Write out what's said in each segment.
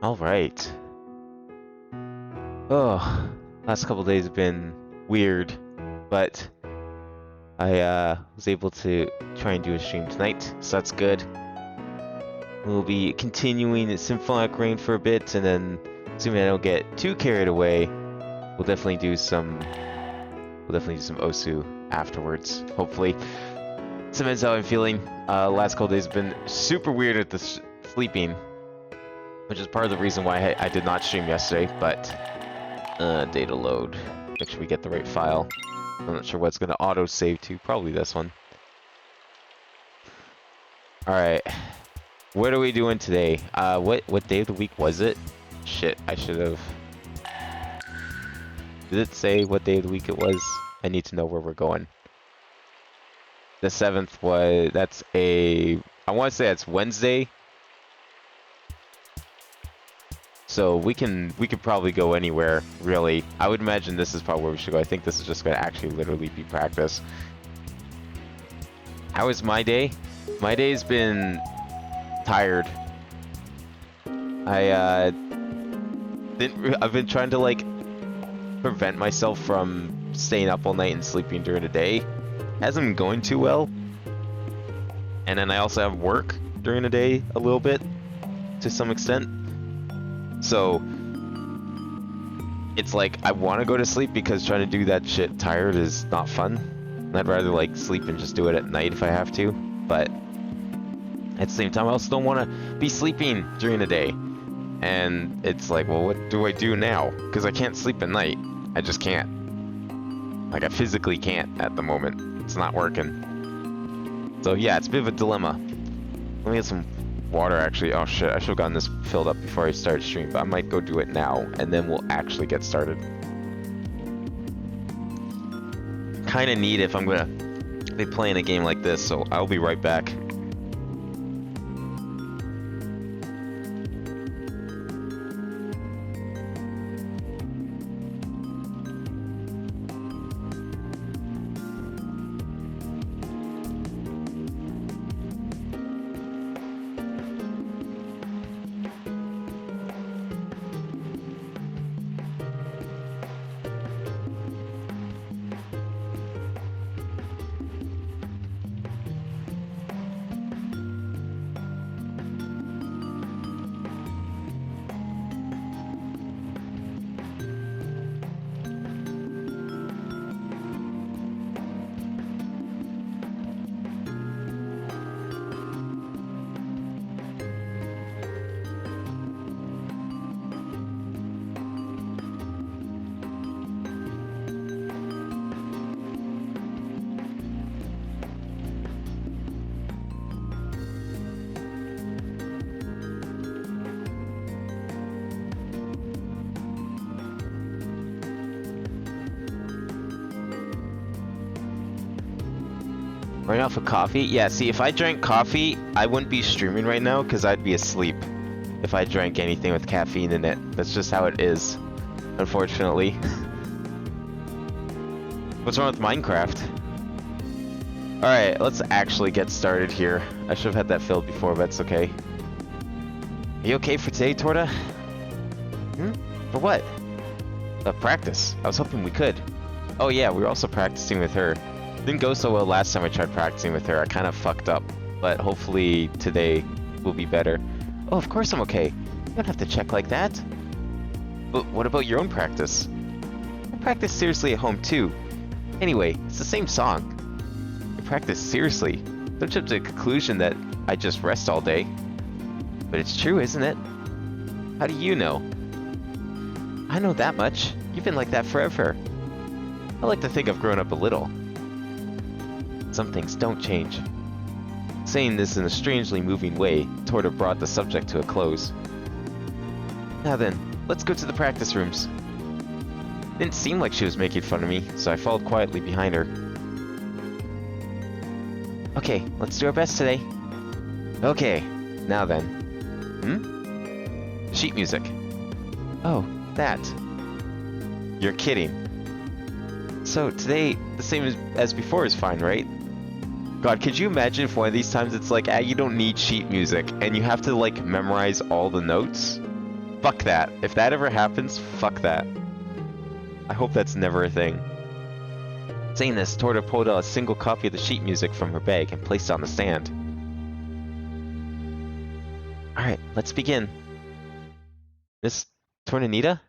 All right. Oh, last couple days have been weird, but I was able to try and do a stream tonight, so that's good. We'll be continuing Symphonic Rain for a bit, and then assuming I don't get too carried away, we'll definitely do some Osu afterwards. Hopefully, depends how I'm feeling. Last couple days have been super weird at the sleeping, which is part of the reason why I did not stream yesterday. But data load. Make sure we get the right file. I'm not sure what's gonna auto save to. Probably this one. All right. What are we doing today? What day of the week was it? Shit, I should have. Did it say what day of the week it was? I need to know where we're going. The 7th was, that's a, I want to say it's Wednesday. So we could probably go anywhere, really. I would imagine this is probably where we should go. I think this is just going to actually literally be practice. How was my day? My day's been tired. I've been trying to like prevent myself from staying up all night and sleeping during the day. Hasn't been going too well. And then I also have work during the day a little bit, to some extent. So it's like I want to go to sleep because trying to do that shit tired is not fun. And I'd rather like sleep and just do it at night if I have to. But at the same time, I also don't want to be sleeping during the day. And it's like, well, what do I do now? Because I can't sleep at night. I just can't. Like, I physically can't at the moment. It's not working. So yeah, it's a bit of a dilemma. Let me get some water, actually. Oh shit, I should have gotten this filled up before I started stream, but I might go do it now, and then we'll actually get started. Kind of need if I'm gonna be playing a game like this, so I'll be right back. Running off of coffee? Yeah, see, if I drank coffee, I wouldn't be streaming right now because I'd be asleep if I drank anything with caffeine in it. That's just how it is, unfortunately. What's wrong with Minecraft? Alright, let's actually get started here. I should have had that filled before, but it's okay. Are you okay for today, Torta? For what? Practice. I was hoping we could. Oh yeah, we were also practicing with her. Didn't go so well last time I tried practicing with her. I kind of fucked up, but hopefully today will be better. Oh, of course I'm okay. You don't have to check like that. But what about your own practice? I practice seriously at home too. Anyway, it's the same song. You practice seriously. Don't jump to the conclusion that I just rest all day. But it's true, isn't it? How do you know? I know that much. You've been like that forever. I like to think I've grown up a little. Some things don't change. Saying this in a strangely moving way, Torta brought the subject to a close. Now then, let's go to the practice rooms. Didn't seem like she was making fun of me, so I followed quietly behind her. Okay, let's do our best today. Okay, now then. Sheet music. Oh, that. You're kidding. So today, the same as before is fine, right? God, could you imagine if one of these times it's like, you don't need sheet music, and you have to, like, memorize all the notes? Fuck that. If that ever happens, fuck that. I hope that's never a thing. Saying this, Torta pulled out a single copy of the sheet music from her bag and placed it on the stand. Alright, let's begin. Miss Tornanita?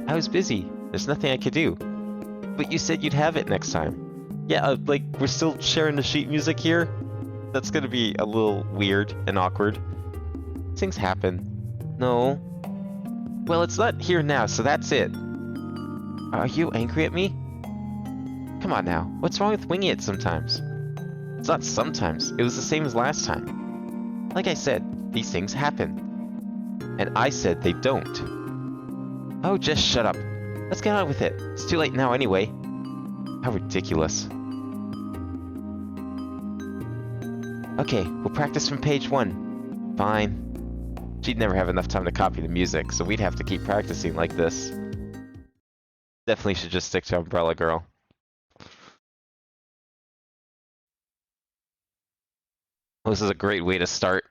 I was busy. There's nothing I could do. But you said you'd have it next time. Yeah, like, we're still sharing the sheet music here? That's gonna be a little weird and awkward. Things happen. No. Well, it's not here now, so that's it. Are you angry at me? Come on now, what's wrong with winging it sometimes? It's not sometimes, it was the same as last time. Like I said, these things happen. And I said they don't. Oh, just shut up. Let's get on with it. It's too late now anyway. How ridiculous. Okay, we'll practice from page 1. Fine. She'd never have enough time to copy the music, so we'd have to keep practicing like this. Definitely should just stick to Umbrella Girl. Well, this is a great way to start.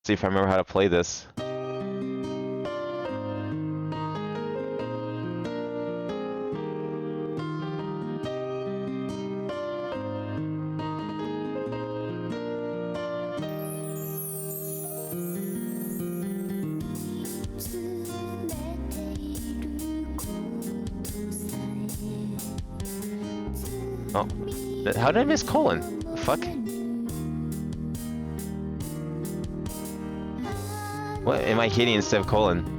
See if I remember how to play this. Oh, how did I miss colon? The fuck? What am I hitting instead of colon?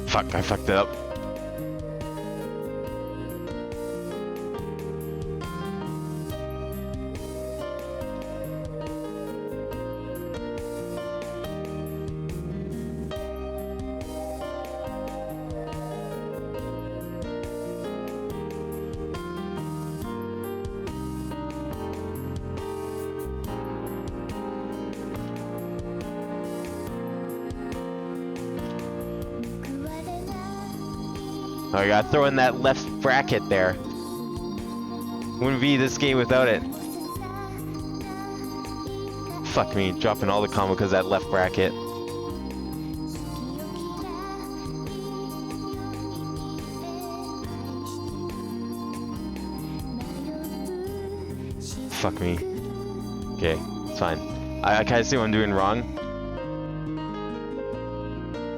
Fuck, I fucked it up. Oh, I gotta throw in that left bracket there. Wouldn't be this game without it. Fuck me, dropping all the combo because that left bracket. Fuck me. Okay, it's fine. I kinda see what I'm doing wrong.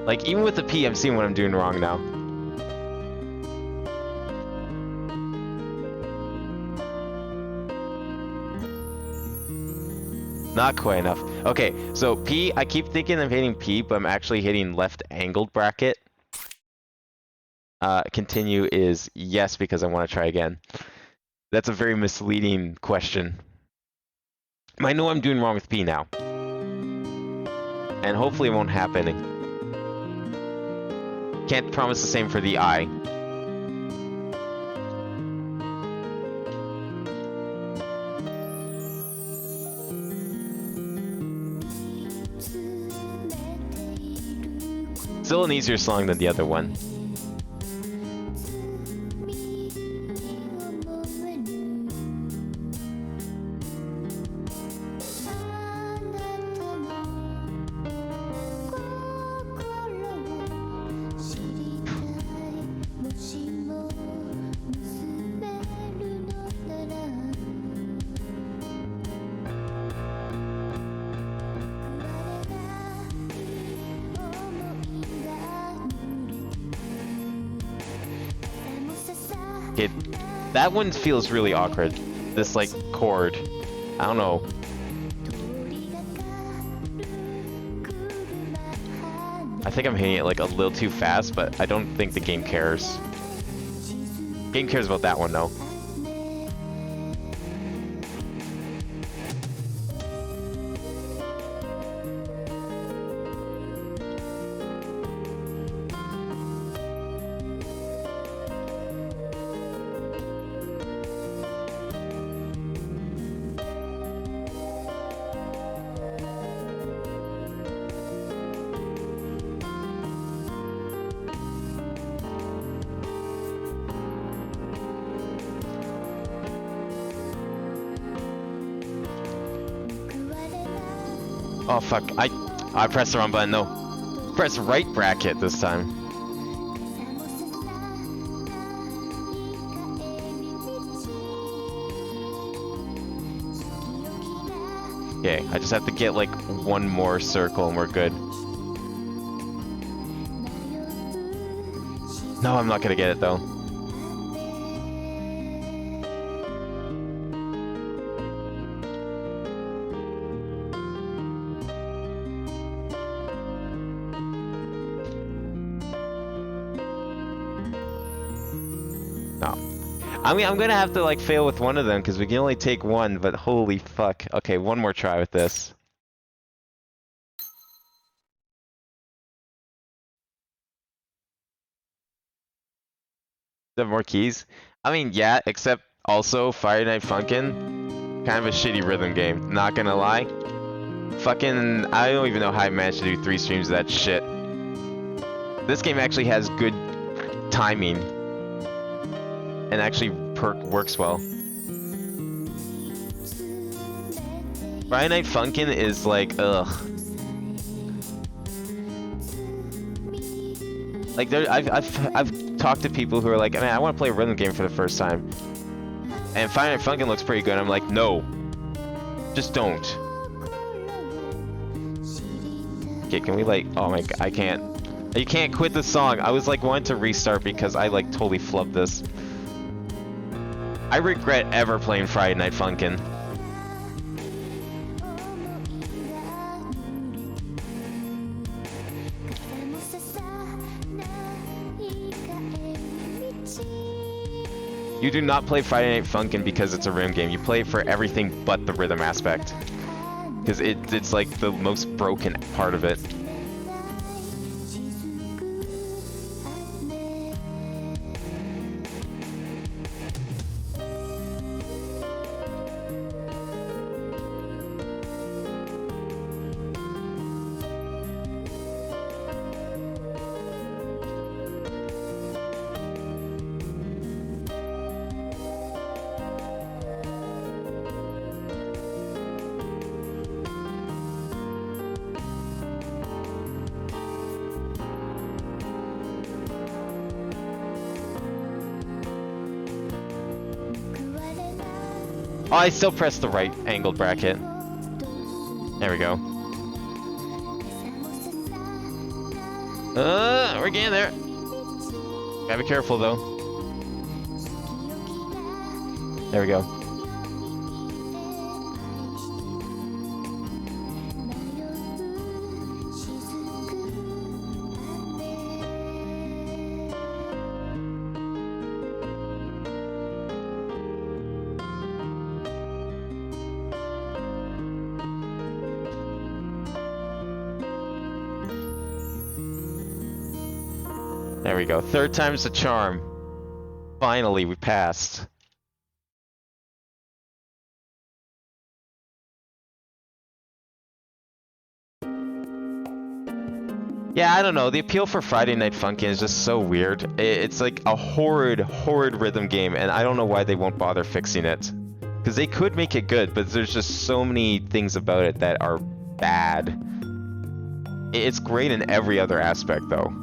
Like, even with the P, I'm seeing what I'm doing wrong now. Not quite enough. Okay, so P, I keep thinking I'm hitting P, but I'm actually hitting left angled bracket. Continue is yes, because I want to try again. That's a very misleading question. I know I'm doing wrong with P now. And hopefully it won't happen. Can't promise the same for the I. Still an easier song than the other one. Okay, that one feels really awkward. This, like, chord. I don't know. I think I'm hitting it like a little too fast, but I don't think the game cares. Game cares about that one though. Oh fuck, I pressed the wrong button, no. Press right bracket this time. Okay, I just have to get like one more circle and we're good. No, I'm not gonna get it though. I mean, I'm gonna have to like fail with one of them because we can only take one, but holy fuck. Okay, one more try with this. Do you have more keys? I mean, yeah, except also Friday Night Funkin', kind of a shitty rhythm game, not gonna lie. Fucking, I don't even know how I managed to do 3 streams of that shit. This game actually has good timing. And actually works well. Friday Night Funkin' is like, ugh. Like there, I've talked to people who are like, man, I want to play a rhythm game for the first time. And Friday Night Funkin' looks pretty good. I'm like, no, just don't. Okay, can we like? Oh my god, I can't. You can't quit the song. I was like wanting to restart because I like totally flubbed this. I regret ever playing Friday Night Funkin'. You do not play Friday Night Funkin' because it's a rhythm game. You play it for everything but the rhythm aspect. Because it's like the most broken part of it. Oh, I still pressed the right angled bracket. There we go. We're getting there. Gotta be careful though. There we go. There we go. 3rd time's the charm. Finally, we passed. Yeah, I don't know. The appeal for Friday Night Funkin' is just so weird. It's like a horrid, horrid rhythm game, and I don't know why they won't bother fixing it. Because they could make it good, but there's just so many things about it that are bad. It's great in every other aspect, though.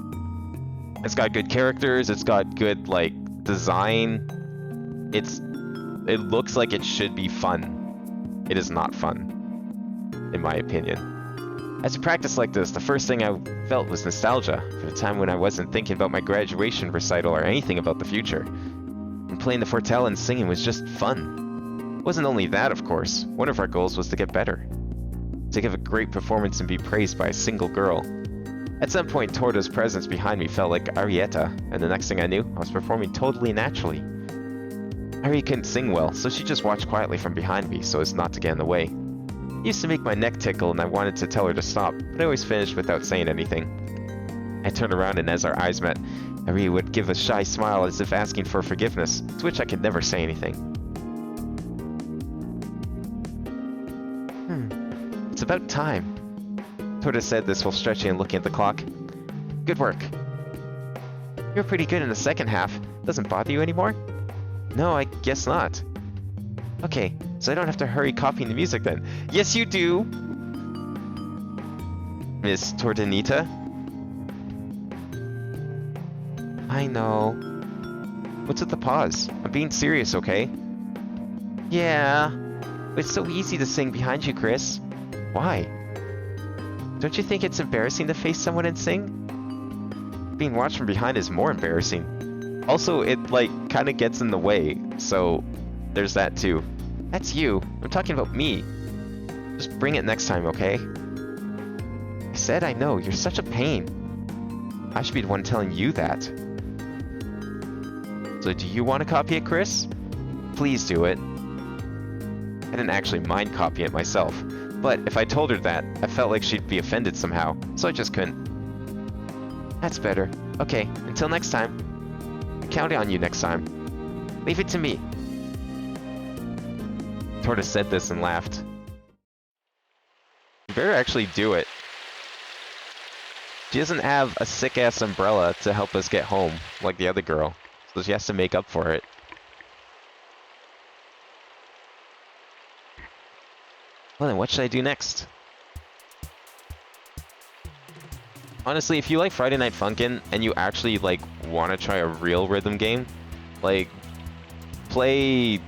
It's got good characters, it's got good, like, design. It looks like it should be fun. It is not fun, in my opinion. As a practice like this, the first thing I felt was nostalgia for the time when I wasn't thinking about my graduation recital or anything about the future. And playing the Fortell and singing was just fun. It wasn't only that, of course. One of our goals was to get better. To give a great performance and be praised by a single girl. At some point, Torta's presence behind me felt like Arietta, and the next thing I knew, I was performing totally naturally. Ari couldn't sing well, so she just watched quietly from behind me so as not to get in the way. It used to make my neck tickle and I wanted to tell her to stop, but I always finished without saying anything. I turned around and as our eyes met, Ari would give a shy smile as if asking for forgiveness, to which I could never say anything. It's about time. Torta said this while stretching and looking at the clock. Good work. You're pretty good in the second half. Doesn't bother you anymore? No, I guess not. Okay, so I don't have to hurry copying the music then. Yes, you do! Miss Tortanita? I know. What's with the pause? I'm being serious, okay? Yeah. But it's so easy to sing behind you, Chris. Why? Don't you think it's embarrassing to face someone and sing? Being watched from behind is more embarrassing. Also, it, like, kind of gets in the way, so there's that too. That's you. I'm talking about me. Just bring it next time, okay? I said I know. You're such a pain. I should be the one telling you that. So do you want to copy it, Chris? Please do it. I didn't actually mind copying it myself, but if I told her that, I felt like she'd be offended somehow, so I just couldn't. That's better. Okay, until next time. Counting on you next time. Leave it to me. Torta said this and laughed. You better actually do it. She doesn't have a sick-ass umbrella to help us get home, like the other girl, so she has to make up for it. Well then, what should I do next? Honestly, if you like Friday Night Funkin' and you actually, like, want to try a real rhythm game, like, play,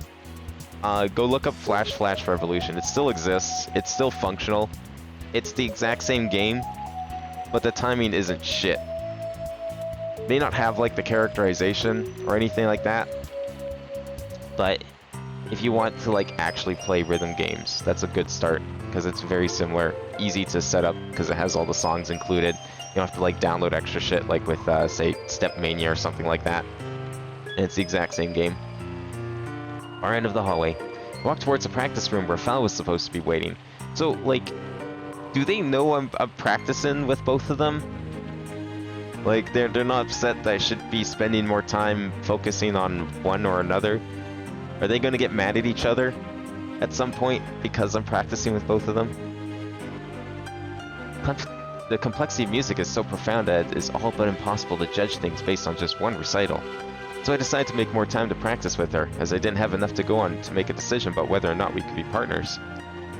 go look up Flash Revolution. It still exists. It's still functional. It's the exact same game, but the timing isn't shit. It may not have, like, the characterization or anything like that, but if you want to, like, actually play rhythm games, that's a good start, because it's very similar, easy to set up, because it has all the songs included. You don't have to, like, download extra shit, like with, say, Step Mania or something like that. And it's the exact same game. Far end of the hallway. I walked towards the practice room where Fal was supposed to be waiting. So, like, do they know I'm practicing with both of them? Like, they're not upset that I should be spending more time focusing on one or another? Are they gonna get mad at each other at some point because I'm practicing with both of them? The complexity of music is so profound that it is all but impossible to judge things based on just one recital. So I decided to make more time to practice with her, as I didn't have enough to go on to make a decision about whether or not we could be partners.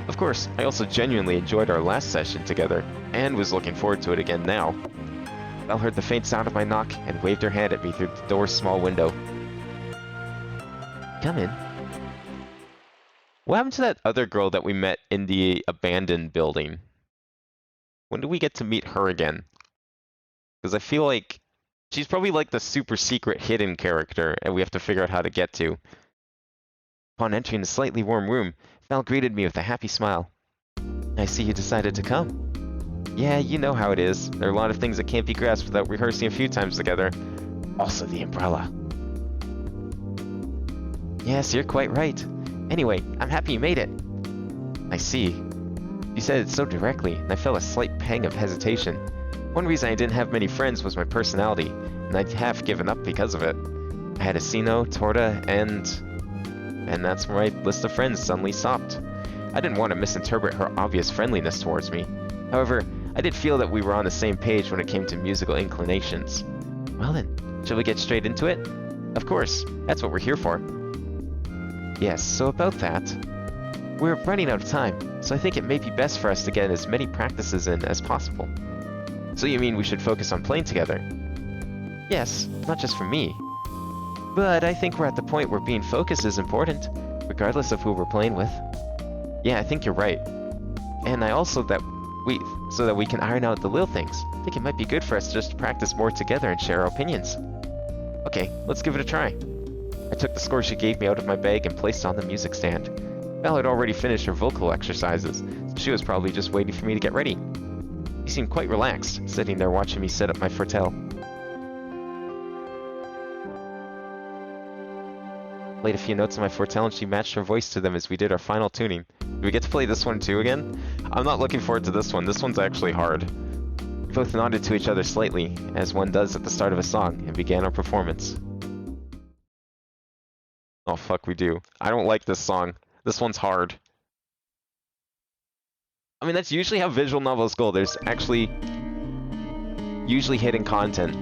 Of course, I also genuinely enjoyed our last session together, and was looking forward to it again now. Belle heard the faint sound of my knock, and waved her hand at me through the door's small window. Come in. What happened to that other girl that we met in the abandoned building? When do we get to meet her again? Because I feel like she's probably like the super secret hidden character, and we have to figure out how to get to. Upon entering the slightly warm room, Val greeted me with a happy smile. I see you decided to come. Yeah, you know how it is. There are a lot of things that can't be grasped without rehearsing a few times together. Also the umbrella. Yes, you're quite right. Anyway, I'm happy you made it. I see. You said it so directly, and I felt a slight pang of hesitation. One reason I didn't have many friends was my personality, and I'd half given up because of it. I had Asino, Torta, and that's where my list of friends suddenly stopped. I didn't want to misinterpret her obvious friendliness towards me. However, I did feel that we were on the same page when it came to musical inclinations. Well then, shall we get straight into it? Of course, that's what we're here for. Yes, so about that. We're running out of time, so I think it may be best for us to get as many practices in as possible. So you mean we should focus on playing together? Yes, not just for me. But I think we're at the point where being focused is important, regardless of who we're playing with. Yeah, I think you're right. And I also so that we can iron out the little things. I think it might be good for us just to practice more together and share our opinions. Okay, let's give it a try. I took the score she gave me out of my bag and placed it on the music stand. Val had already finished her vocal exercises, so she was probably just waiting for me to get ready. You seemed quite relaxed, sitting there watching me set up my fortel. Played a few notes on my fortel and she matched her voice to them as we did our final tuning. Do we get to play this one too again? I'm not looking forward to this one. This one's actually hard. We both nodded to each other slightly, as one does at the start of a song, and began our performance. Oh fuck, we do. I don't like this song. This one's hard. I mean, that's usually how visual novels go. There's actually usually hidden content.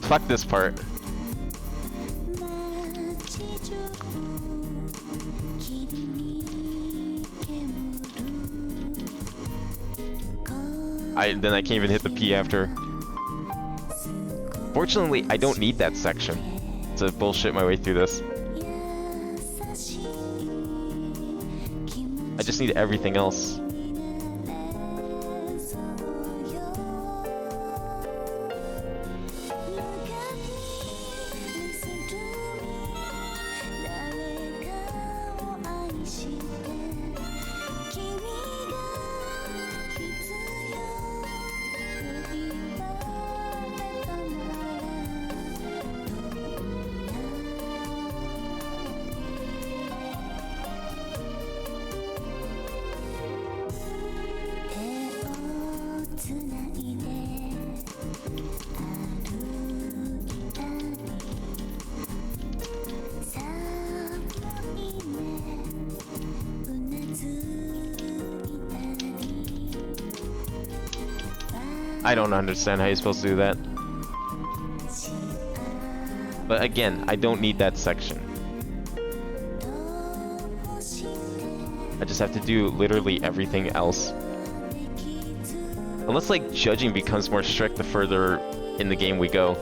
Fuck this part. Then I can't even hit the P after. Fortunately, I don't need that section to bullshit my way through this. I just need everything else. I don't understand how you're supposed to do that. But again, I don't need that section. I just have to do literally everything else. Unless, like, judging becomes more strict the further in the game we go.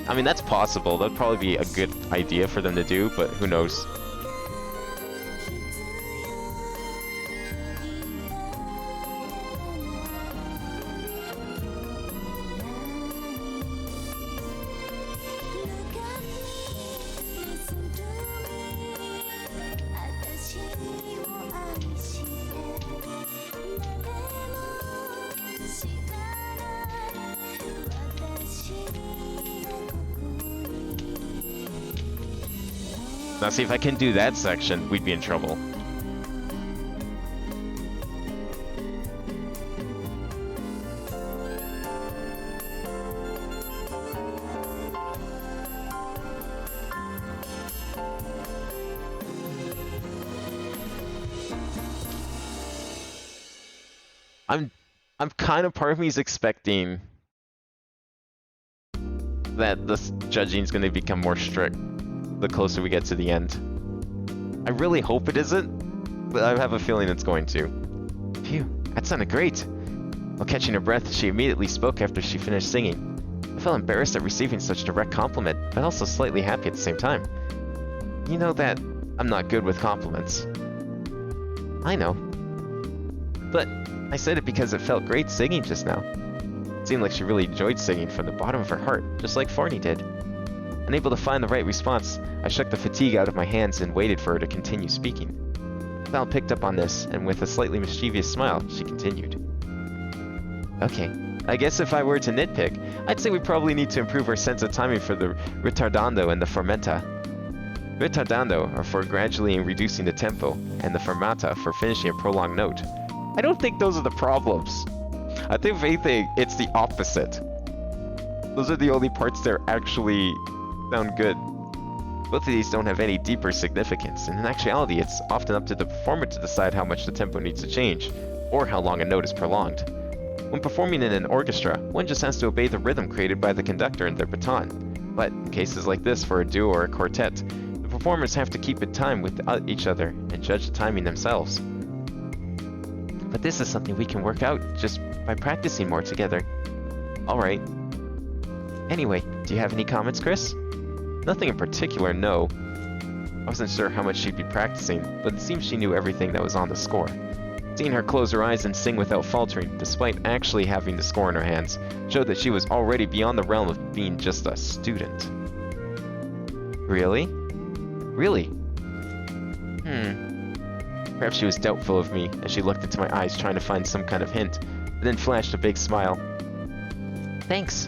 I mean, that's possible. That'd probably be a good idea for them to do, but who knows. Now see, if I can do that section, we'd be in trouble. I'm kind of part of me is expecting that this judging is going to become more strict the closer we get to the end. I really hope it isn't, but I have a feeling it's going to. Phew, that sounded great. While catching her breath, she immediately spoke after she finished singing. I felt embarrassed at receiving such a direct compliment, but also slightly happy at the same time. You know that I'm not good with compliments. I know. But I said it because it felt great singing just now. It seemed like she really enjoyed singing from the bottom of her heart, just like Forney did. Unable to find the right response, I shook the fatigue out of my hands and waited for her to continue speaking. Val picked up on this, and with a slightly mischievous smile, she continued. Okay, I guess if I were to nitpick, I'd say we probably need to improve our sense of timing for the ritardando and the fermenta. Ritardando are for gradually reducing the tempo, and the fermata for finishing a prolonged note. I don't think those are the problems. I think if anything, it's the opposite. Those are the only parts that actually sound good. Both of these don't have any deeper significance, and in actuality, it's often up to the performer to decide how much the tempo needs to change, or how long a note is prolonged. When performing in an orchestra, one just has to obey the rhythm created by the conductor and their baton. But in cases like this for a duo or a quartet, the performers have to keep in time with each other and judge the timing themselves. But this is something we can work out just by practicing more together. Alright. Anyway, do you have any comments, Chris? Nothing in particular, no. I wasn't sure how much she'd be practicing, but it seemed she knew everything that was on the score. Seeing her close her eyes and sing without faltering, despite actually having the score in her hands, showed that she was already beyond the realm of being just a student. Really? Really? Perhaps she was doubtful of me as she looked into my eyes trying to find some kind of hint, and then flashed a big smile. Thanks.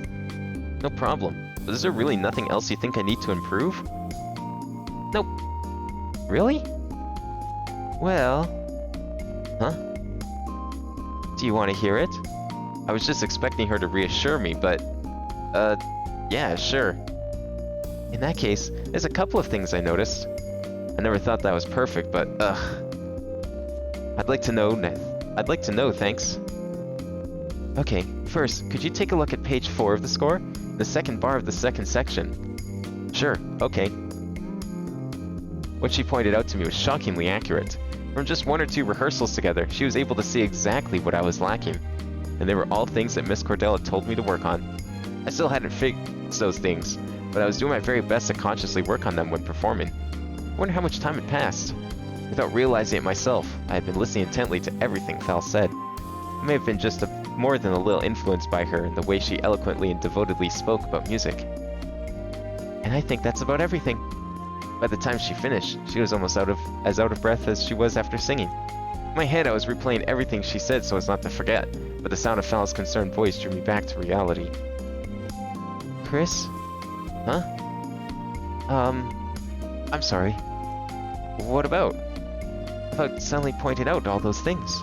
No problem. But is there really nothing else you think I need to improve? Nope. Really? Well... Huh? Do you want to hear it? I was just expecting her to reassure me, but... yeah, sure. In that case, there's a couple of things I noticed. I never thought that was perfect, but, I'd like to know, thanks. Okay, first, could you take a look at page 4 of the score? The second bar of the second section. Sure, okay. What she pointed out to me was shockingly accurate. From just 1 or 2 rehearsals together, she was able to see exactly what I was lacking. And they were all things that Miss Cordell had told me to work on. I still hadn't fixed those things, but I was doing my very best to consciously work on them when performing. I wonder how much time had passed. Without realizing it myself, I had been listening intently to everything Val said. I may have been just more than a little influenced by her in the way she eloquently and devotedly spoke about music. And I think that's about everything. By the time she finished, she was almost as out of breath as she was after singing. In my head, I was replaying everything she said so as not to forget, but the sound of Val's concerned voice drew me back to reality. Chris? Huh? I'm sorry. What about? About suddenly pointing out all those things.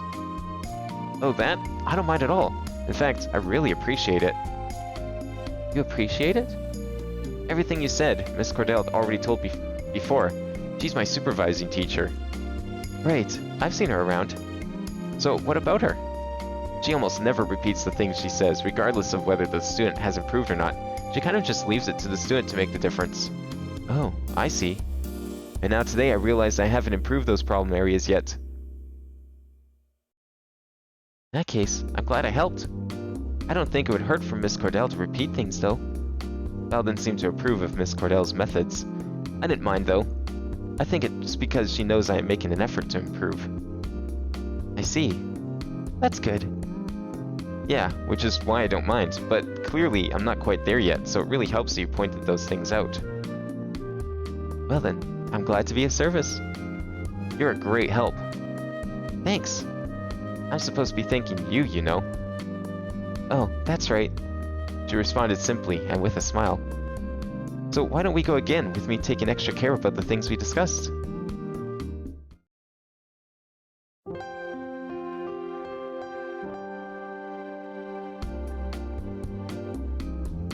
Oh, that? I don't mind at all. In fact, I really appreciate it. You appreciate it? Everything you said, Miss Cordell had already told me before. She's my supervising teacher. Right, I've seen her around. So, what about her? She almost never repeats the things she says, regardless of whether the student has improved or not. She kind of just leaves it to the student to make the difference. Oh, I see. And now today I realize I haven't improved those problem areas yet. In that case, I'm glad I helped. I don't think it would hurt for Miss Cordell to repeat things, though. Val didn't seem to approve of Miss Cordell's methods. I didn't mind, though. I think it's because she knows I am making an effort to improve. I see. That's good. Yeah, which is why I don't mind, but clearly I'm not quite there yet, so it really helps that you pointed those things out. Well then, I'm glad to be of service. You're a great help. Thanks. I'm supposed to be thanking you, you know. Oh, that's right. She responded simply and with a smile. So why don't we go again with me taking extra care about the things we discussed?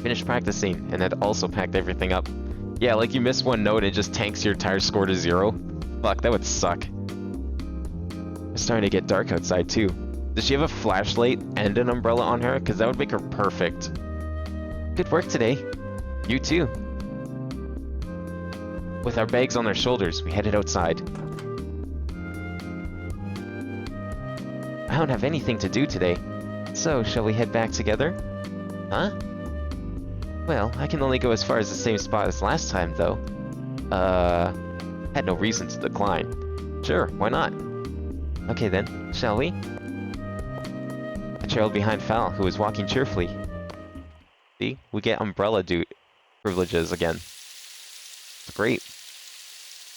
Finished practicing and had also packed everything up. Yeah, like you miss one note and it just tanks your entire score to 0. Fuck, that would suck. It's starting to get dark outside too. Does she have a flashlight and an umbrella on her? Because that would make her perfect. Good work today. You too. With our bags on our shoulders, we headed outside. I don't have anything to do today. So, shall we head back together? Huh? Well, I can only go as far as the same spot as last time, though. Had no reason to decline. Sure, why not? Okay then, shall we? I trailed behind Val, who was walking cheerfully. See, we get umbrella privileges again. It's great.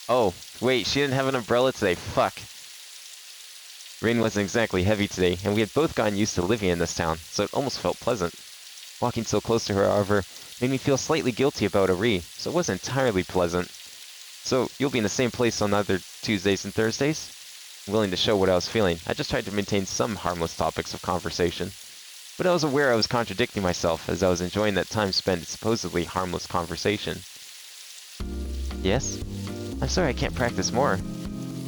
Oh, wait, she didn't have an umbrella today, fuck. Rain wasn't exactly heavy today, and we had both gotten used to living in this town, so it almost felt pleasant. Walking so close to her, however, made me feel slightly guilty about Ari, so it wasn't entirely pleasant. So, you'll be in the same place on other Tuesdays and Thursdays? Willing to show what I was feeling, I just tried to maintain some harmless topics of conversation. But I was aware I was contradicting myself as I was enjoying that time spent in supposedly harmless conversation. Yes? I'm sorry I can't practice more.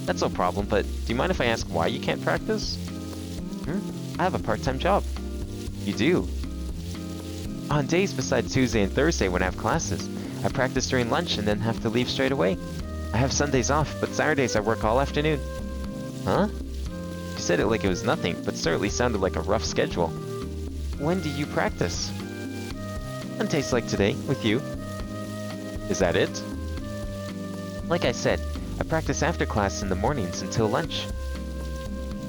That's no problem, but do you mind if I ask why you can't practice? I have a part-time job. You do? On days besides Tuesday and Thursday when I have classes, I practice during lunch and then have to leave straight away. I have Sundays off, but Saturdays I work all afternoon. Huh? You said it like it was nothing, but certainly sounded like a rough schedule. When do you practice? On days like today, with you. Is that it? Like I said, I practice after class in the mornings until lunch.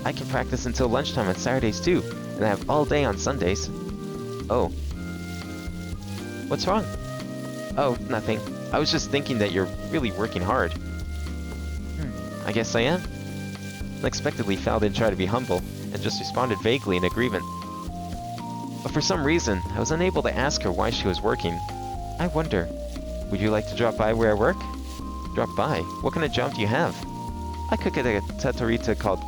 I can practice until lunchtime on Saturdays too, and I have all day on Sundays. Oh. What's wrong? Oh, nothing. I was just thinking that you're really working hard. I guess I am. Unexpectedly, Fal didn't try to be humble, and just responded vaguely in agreement. But for some reason, I was unable to ask her why she was working. I wonder, would you like to drop by where I work? Drop by? What kind of job do you have? I cook at a trattoria called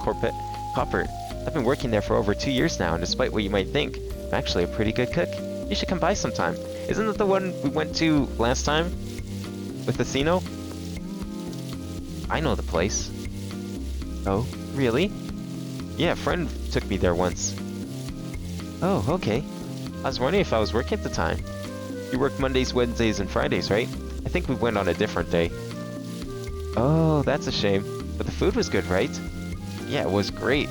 Copper. I've been working there for over 2 years now, and despite what you might think, I'm actually a pretty good cook. You should come by sometime. Isn't that the one we went to last time? With the Sino? I know the place. Oh, really? Yeah, a friend took me there once. Oh, okay. I was wondering if I was working at the time. You work Mondays, Wednesdays, and Fridays, right? I think we went on a different day. Oh, that's a shame. But the food was good, right? Yeah, it was great.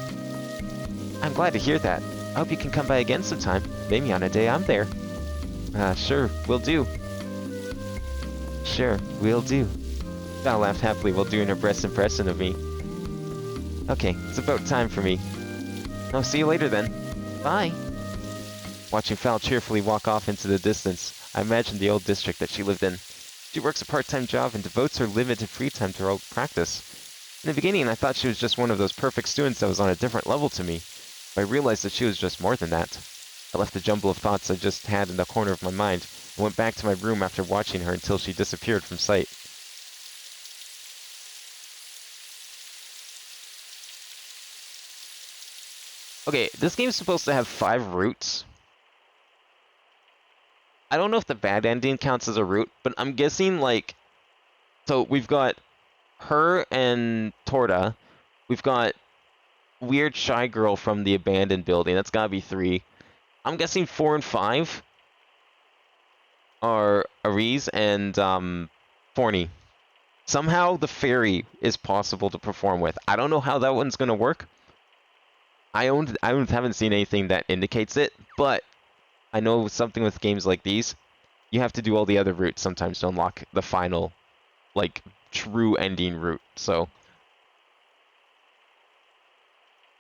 I'm glad to hear that. I hope you can come by again sometime. Maybe on a day I'm there. Sure, will do. Sure, will do. Val laughed happily while doing her best impression of me. Okay, it's about time for me. I'll see you later then. Bye. Watching Val cheerfully walk off into the distance, I imagined the old district that she lived in. She works a part-time job and devotes her limited free time to her practice. In the beginning, I thought she was just one of those perfect students that was on a different level to me, but I realized that she was just more than that. I left the jumble of thoughts I just had in the corner of my mind and went back to my room after watching her until she disappeared from sight. Okay, this game's supposed to have 5 routes. I don't know if the bad ending counts as a route, but I'm guessing, like... So, we've got her and Torta. We've got weird shy girl from the abandoned building. That's gotta be 3. I'm guessing 4 and 5 are Aries and Forney. Somehow the fairy is possible to perform with. I don't know how that one's gonna work. I haven't seen anything that indicates it, but I know something with games like these, you have to do all the other routes sometimes to unlock the final, like, true ending route. So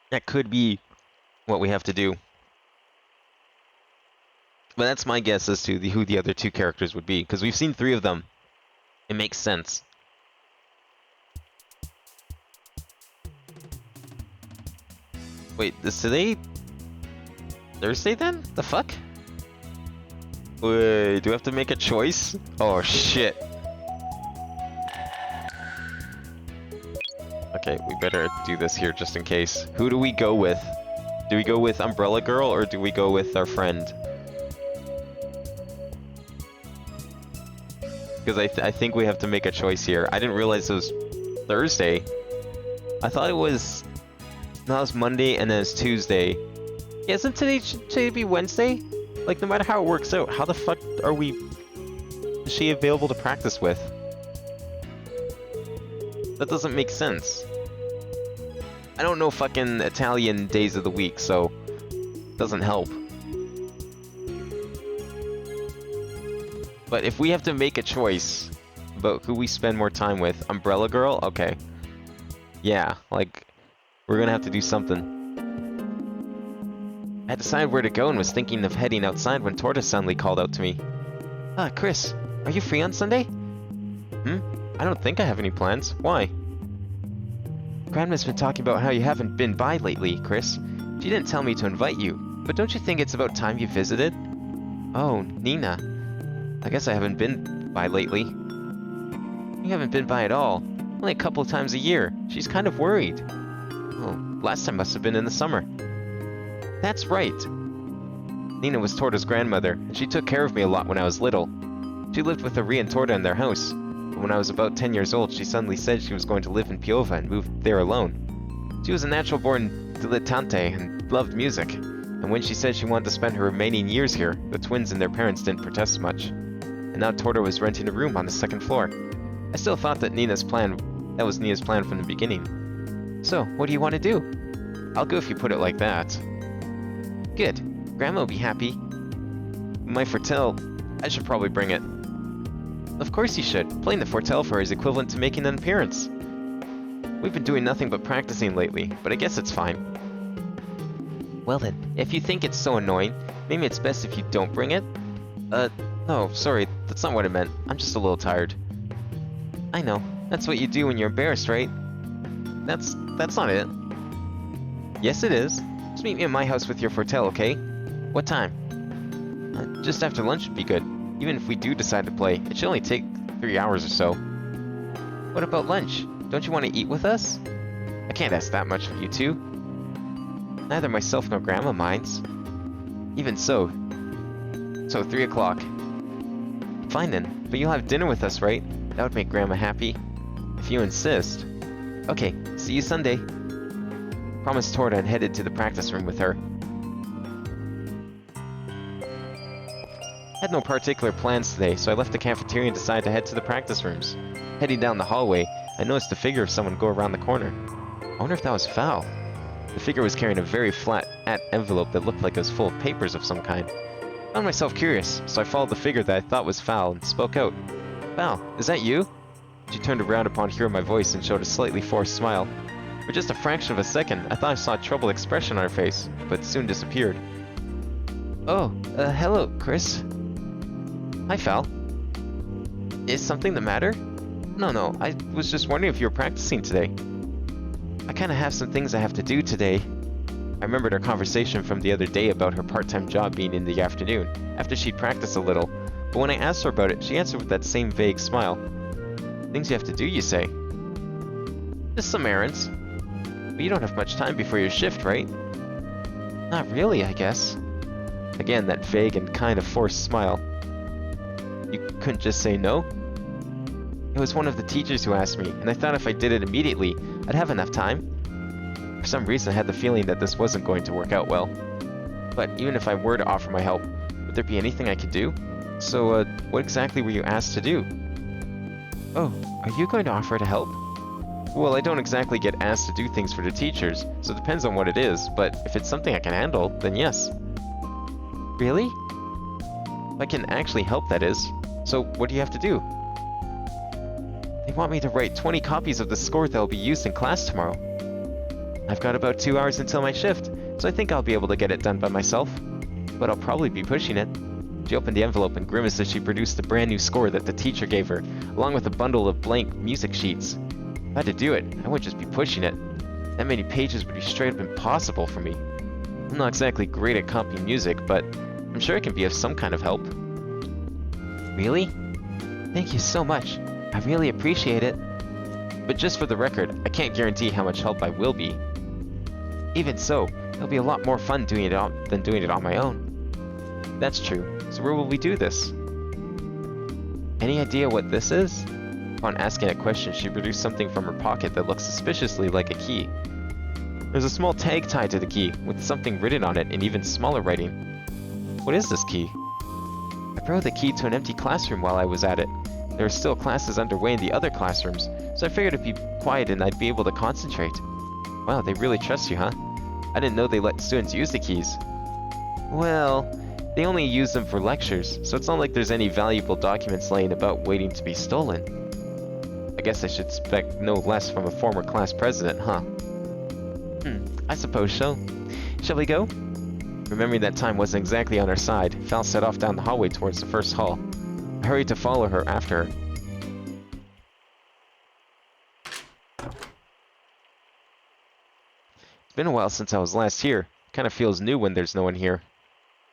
that could be what we have to do. But that's my guess as to who the other 2 characters would be, because we've seen 3 of them. It makes sense. Wait, is today Thursday then? The fuck? Wait, do we have to make a choice? Oh shit. Okay, we better do this here just in case. Who do we go with? Do we go with Umbrella Girl or do we go with our friend? Because I think we have to make a choice here. I didn't realize it was Thursday. I thought it was... No, it's Monday and then it's Tuesday. Yeah, isn't today be Wednesday? Like, no matter how it works out, how the fuck are we... Is she available to practice with? That doesn't make sense. I don't know fucking Italian days of the week, so... it doesn't help. But if we have to make a choice about who we spend more time with, Umbrella Girl? Okay. Yeah, like... We're gonna have to do something. I decided where to go and was thinking of heading outside when Torta suddenly called out to me. Chris, are you free on Sunday? I don't think I have any plans. Why? Grandma's been talking about how you haven't been by lately, Chris. She didn't tell me to invite you, but don't you think it's about time you visited? Oh, Nina. I guess I haven't been by lately. You haven't been by at all. Only a couple of times a year. She's kind of worried. Oh, last time must have been in the summer. That's right. Nina was Torta's grandmother, and she took care of me a lot when I was little. She lived with Ari and Torta in their house, but when I was about 10 years old, she suddenly said she was going to live in Piova and move there alone. She was a natural-born dilettante and loved music, and when she said she wanted to spend her remaining years here, the twins and their parents didn't protest much. And now Torta was renting a room on the 2nd floor. I still thought that that was Nina's plan from the beginning. So, what do you want to do? I'll go if you put it like that. Good. Grandma will be happy. My Fertel, I should probably bring it. Of course you should. Playing the Fortell for her is equivalent to making an appearance. We've been doing nothing but practicing lately, but I guess it's fine. Well then, if you think it's so annoying, maybe it's best if you don't bring it? No, sorry, that's not what I meant. I'm just a little tired. I know. That's what you do when you're embarrassed, right? That's not it. Yes, it is. Just meet me at my house with your Fortell, okay? What time? Just after lunch would be good. Even if we do decide to play, it should only take 3 hours or so. What about lunch? Don't you want to eat with us? I can't ask that much of you two. Neither myself nor Grandma minds. Even so. So 3 o'clock. Fine then, but you'll have dinner with us, right? That would make Grandma happy. If you insist. Okay, see you Sunday. Promised Torta and headed to the practice room with her. Had no particular plans today, so I left the cafeteria and decided to head to the practice rooms. Heading down the hallway, I noticed the figure of someone go around the corner. I wonder if that was Foul. The figure was carrying a very flat envelope that looked like it was full of papers of some kind. I found myself curious, so I followed the figure that I thought was Foul and spoke out. Foul, is that you? She turned around upon hearing my voice and showed a slightly forced smile. For just a fraction of a second, I thought I saw a troubled expression on her face, but soon disappeared. Oh, hello, Chris. Hi, Foul. Is something the matter? No, I was just wondering if you were practicing today. I kinda have some things I have to do today. I remembered our conversation from the other day about her part-time job being in the afternoon, after she'd practiced a little, but when I asked her about it, she answered with that same vague smile. Things you have to do, you say? Just some errands. But you don't have much time before your shift, right? Not really, I guess. Again, that vague and kind of forced smile. You couldn't just say no? It was one of the teachers who asked me, and I thought if I did it immediately, I'd have enough time. For some reason, I had the feeling that this wasn't going to work out well. But even if I were to offer my help, would there be anything I could do? So, what exactly were you asked to do? Oh, are you going to offer to help? Well, I don't exactly get asked to do things for the teachers, so it depends on what it is, but if it's something I can handle, then yes. Really? If I can actually help, that is. So, what do you have to do? They want me to write 20 copies of the score that will be used in class tomorrow. I've got about 2 hours until my shift, so I think I'll be able to get it done by myself. But I'll probably be pushing it. She opened the envelope and grimaced as she produced the brand new score that the teacher gave her, along with a bundle of blank music sheets. If I had to do it, I wouldn't just be pushing it. That many pages would be straight up impossible for me. I'm not exactly great at copying music, but I'm sure it can be of some kind of help. Really? Thank you so much. I really appreciate it. But just for the record, I can't guarantee how much help I will be. Even so, it'll be a lot more fun doing it than doing it on my own. That's true. So where will we do this? Any idea what this is? Upon asking a question, she produced something from her pocket that looked suspiciously like a key. There's a small tag tied to the key, with something written on it in even smaller writing. What is this key? I borrowed the key to an empty classroom while I was at it. There are still classes underway in the other classrooms, so I figured it'd be quiet and I'd be able to concentrate. Wow, they really trust you, huh? I didn't know they let students use the keys. Well, they only use them for lectures, so it's not like there's any valuable documents laying about waiting to be stolen. I guess I should expect no less from a former class president, huh? I suppose so. Shall we go? Remembering that time wasn't exactly on our side, Val set off down the hallway towards the first hall. I hurried to follow her after her. It's been a while since I was last here. It kind of feels new when there's no one here.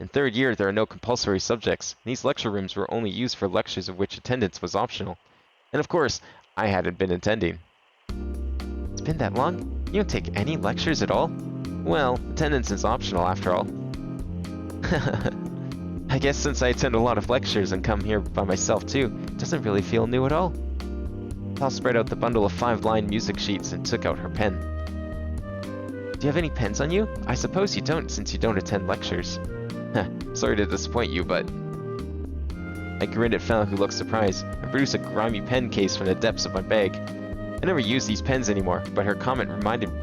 In third year, there are no compulsory subjects. These lecture rooms were only used for lectures of which attendance was optional. And of course, I hadn't been attending. It's been that long? You don't take any lectures at all? Well, attendance is optional after all. I guess since I attend a lot of lectures and come here by myself too, it doesn't really feel new at all. Val spread out the bundle of 5-line music sheets and took out her pen. Do you have any pens on you? I suppose you don't, since you don't attend lectures. Sorry to disappoint you, but... I grinned at Val, who looked surprised, and produced a grimy pen case from the depths of my bag. I never use these pens anymore, but her comment reminded me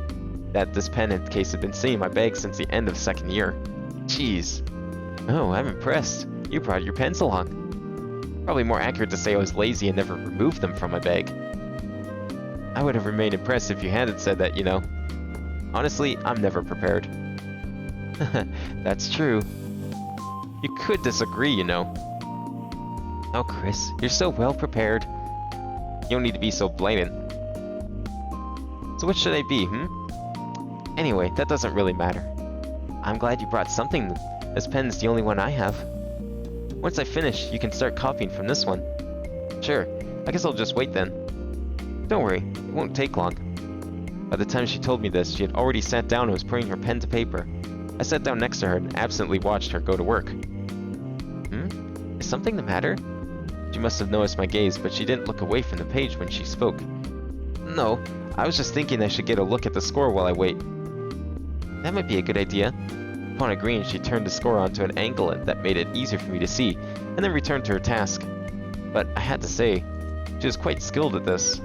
that this pen and case had been sitting in my bag since the end of second year. Jeez. Oh, I'm impressed. You brought your pens along. Probably more accurate to say I was lazy and never removed them from my bag. I would have remained impressed if you hadn't said that, you know. Honestly, I'm never prepared. That's true. You could disagree, you know. Oh, Chris, you're so well prepared. You don't need to be so blatant. So what should I be, Anyway, that doesn't really matter. I'm glad you brought something. This pen's the only one I have. Once I finish, you can start copying from this one. Sure, I guess I'll just wait then. Don't worry, it won't take long. By the time she told me this, she had already sat down and was putting her pen to paper. I sat down next to her and absently watched her go to work. Is something the matter? She must have noticed my gaze, but she didn't look away from the page when she spoke. No, I was just thinking I should get a look at the score while I wait. That might be a good idea. Upon agreeing, she turned the score onto an angle that made it easier for me to see, and then returned to her task. But I had to say, she was quite skilled at this.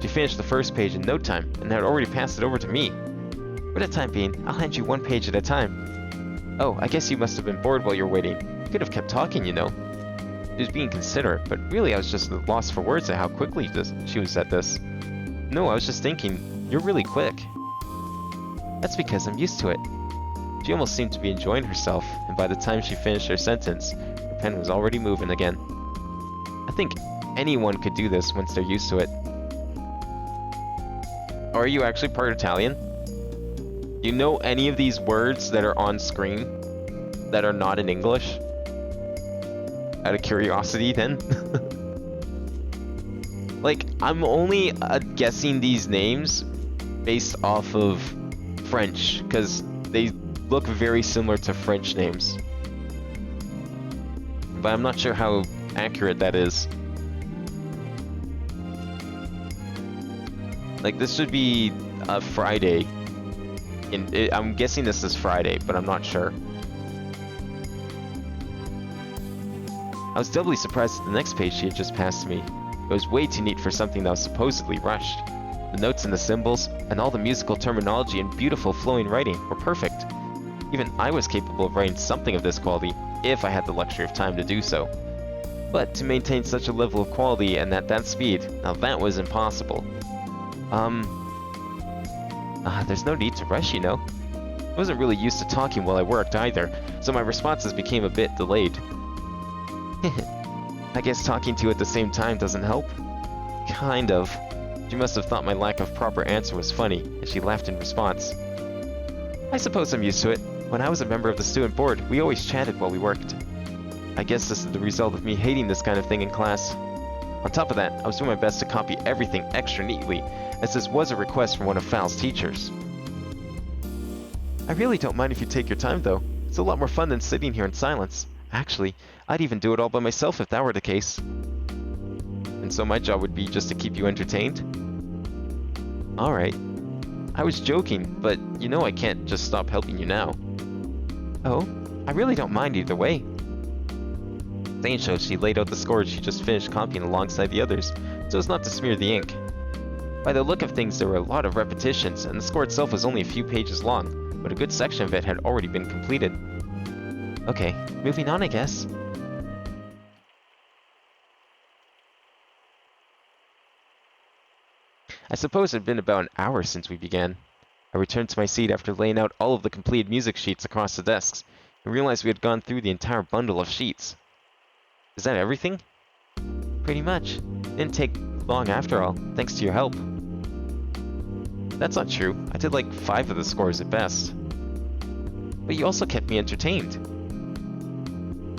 She finished the first page in no time, and had already passed it over to me. For the time being, I'll hand you one page at a time. Oh, I guess you must have been bored while you were waiting. You could have kept talking, you know. She was being considerate, but really I was just lost for words at how quickly she was at this. No, I was just thinking, you're really quick. That's because I'm used to it. She almost seemed to be enjoying herself, and by the time she finished her sentence, her pen was already moving again. I think anyone could do this once they're used to it. Are you actually part Italian? Do you know any of these words that are on screen that are not in English? Out of curiosity, then? Like, I'm only guessing these names based off of French, because they look very similar to French names. But I'm not sure how accurate that is. Like, this should be a Friday. I'm guessing this is Friday, but I'm not sure. I was doubly surprised at the next page she had just passed me. It was way too neat for something that was supposedly rushed. The notes and the symbols, and all the musical terminology and beautiful flowing writing were perfect. Even I was capable of writing something of this quality, if I had the luxury of time to do so. But to maintain such a level of quality and at that speed, now that was impossible. There's no need to rush, you know. I wasn't really used to talking while I worked either, so my responses became a bit delayed. I guess talking to you at the same time doesn't help? Kind of. She must have thought my lack of proper answer was funny, and she laughed in response. I suppose I'm used to it. When I was a member of the student board, we always chatted while we worked. I guess this is the result of me hating this kind of thing in class. On top of that, I was doing my best to copy everything extra neatly, as this was a request from one of Fal's teachers. I really don't mind if you take your time, though. It's a lot more fun than sitting here in silence. Actually, I'd even do it all by myself if that were the case. And so my job would be just to keep you entertained? Alright. I was joking, but you know I can't just stop helping you now. Oh, I really don't mind either way. Saying so, she laid out the scores she just finished copying alongside the others, so as not to smear the ink. By the look of things, there were a lot of repetitions, and the score itself was only a few pages long, but a good section of it had already been completed. Okay, moving on, I guess. I suppose it had been about an hour since we began. I returned to my seat after laying out all of the completed music sheets across the desks, and realized we had gone through the entire bundle of sheets. Is that everything? Pretty much. Didn't take long after all, thanks to your help. That's not true. I did like 5 of the scores at best. But you also kept me entertained.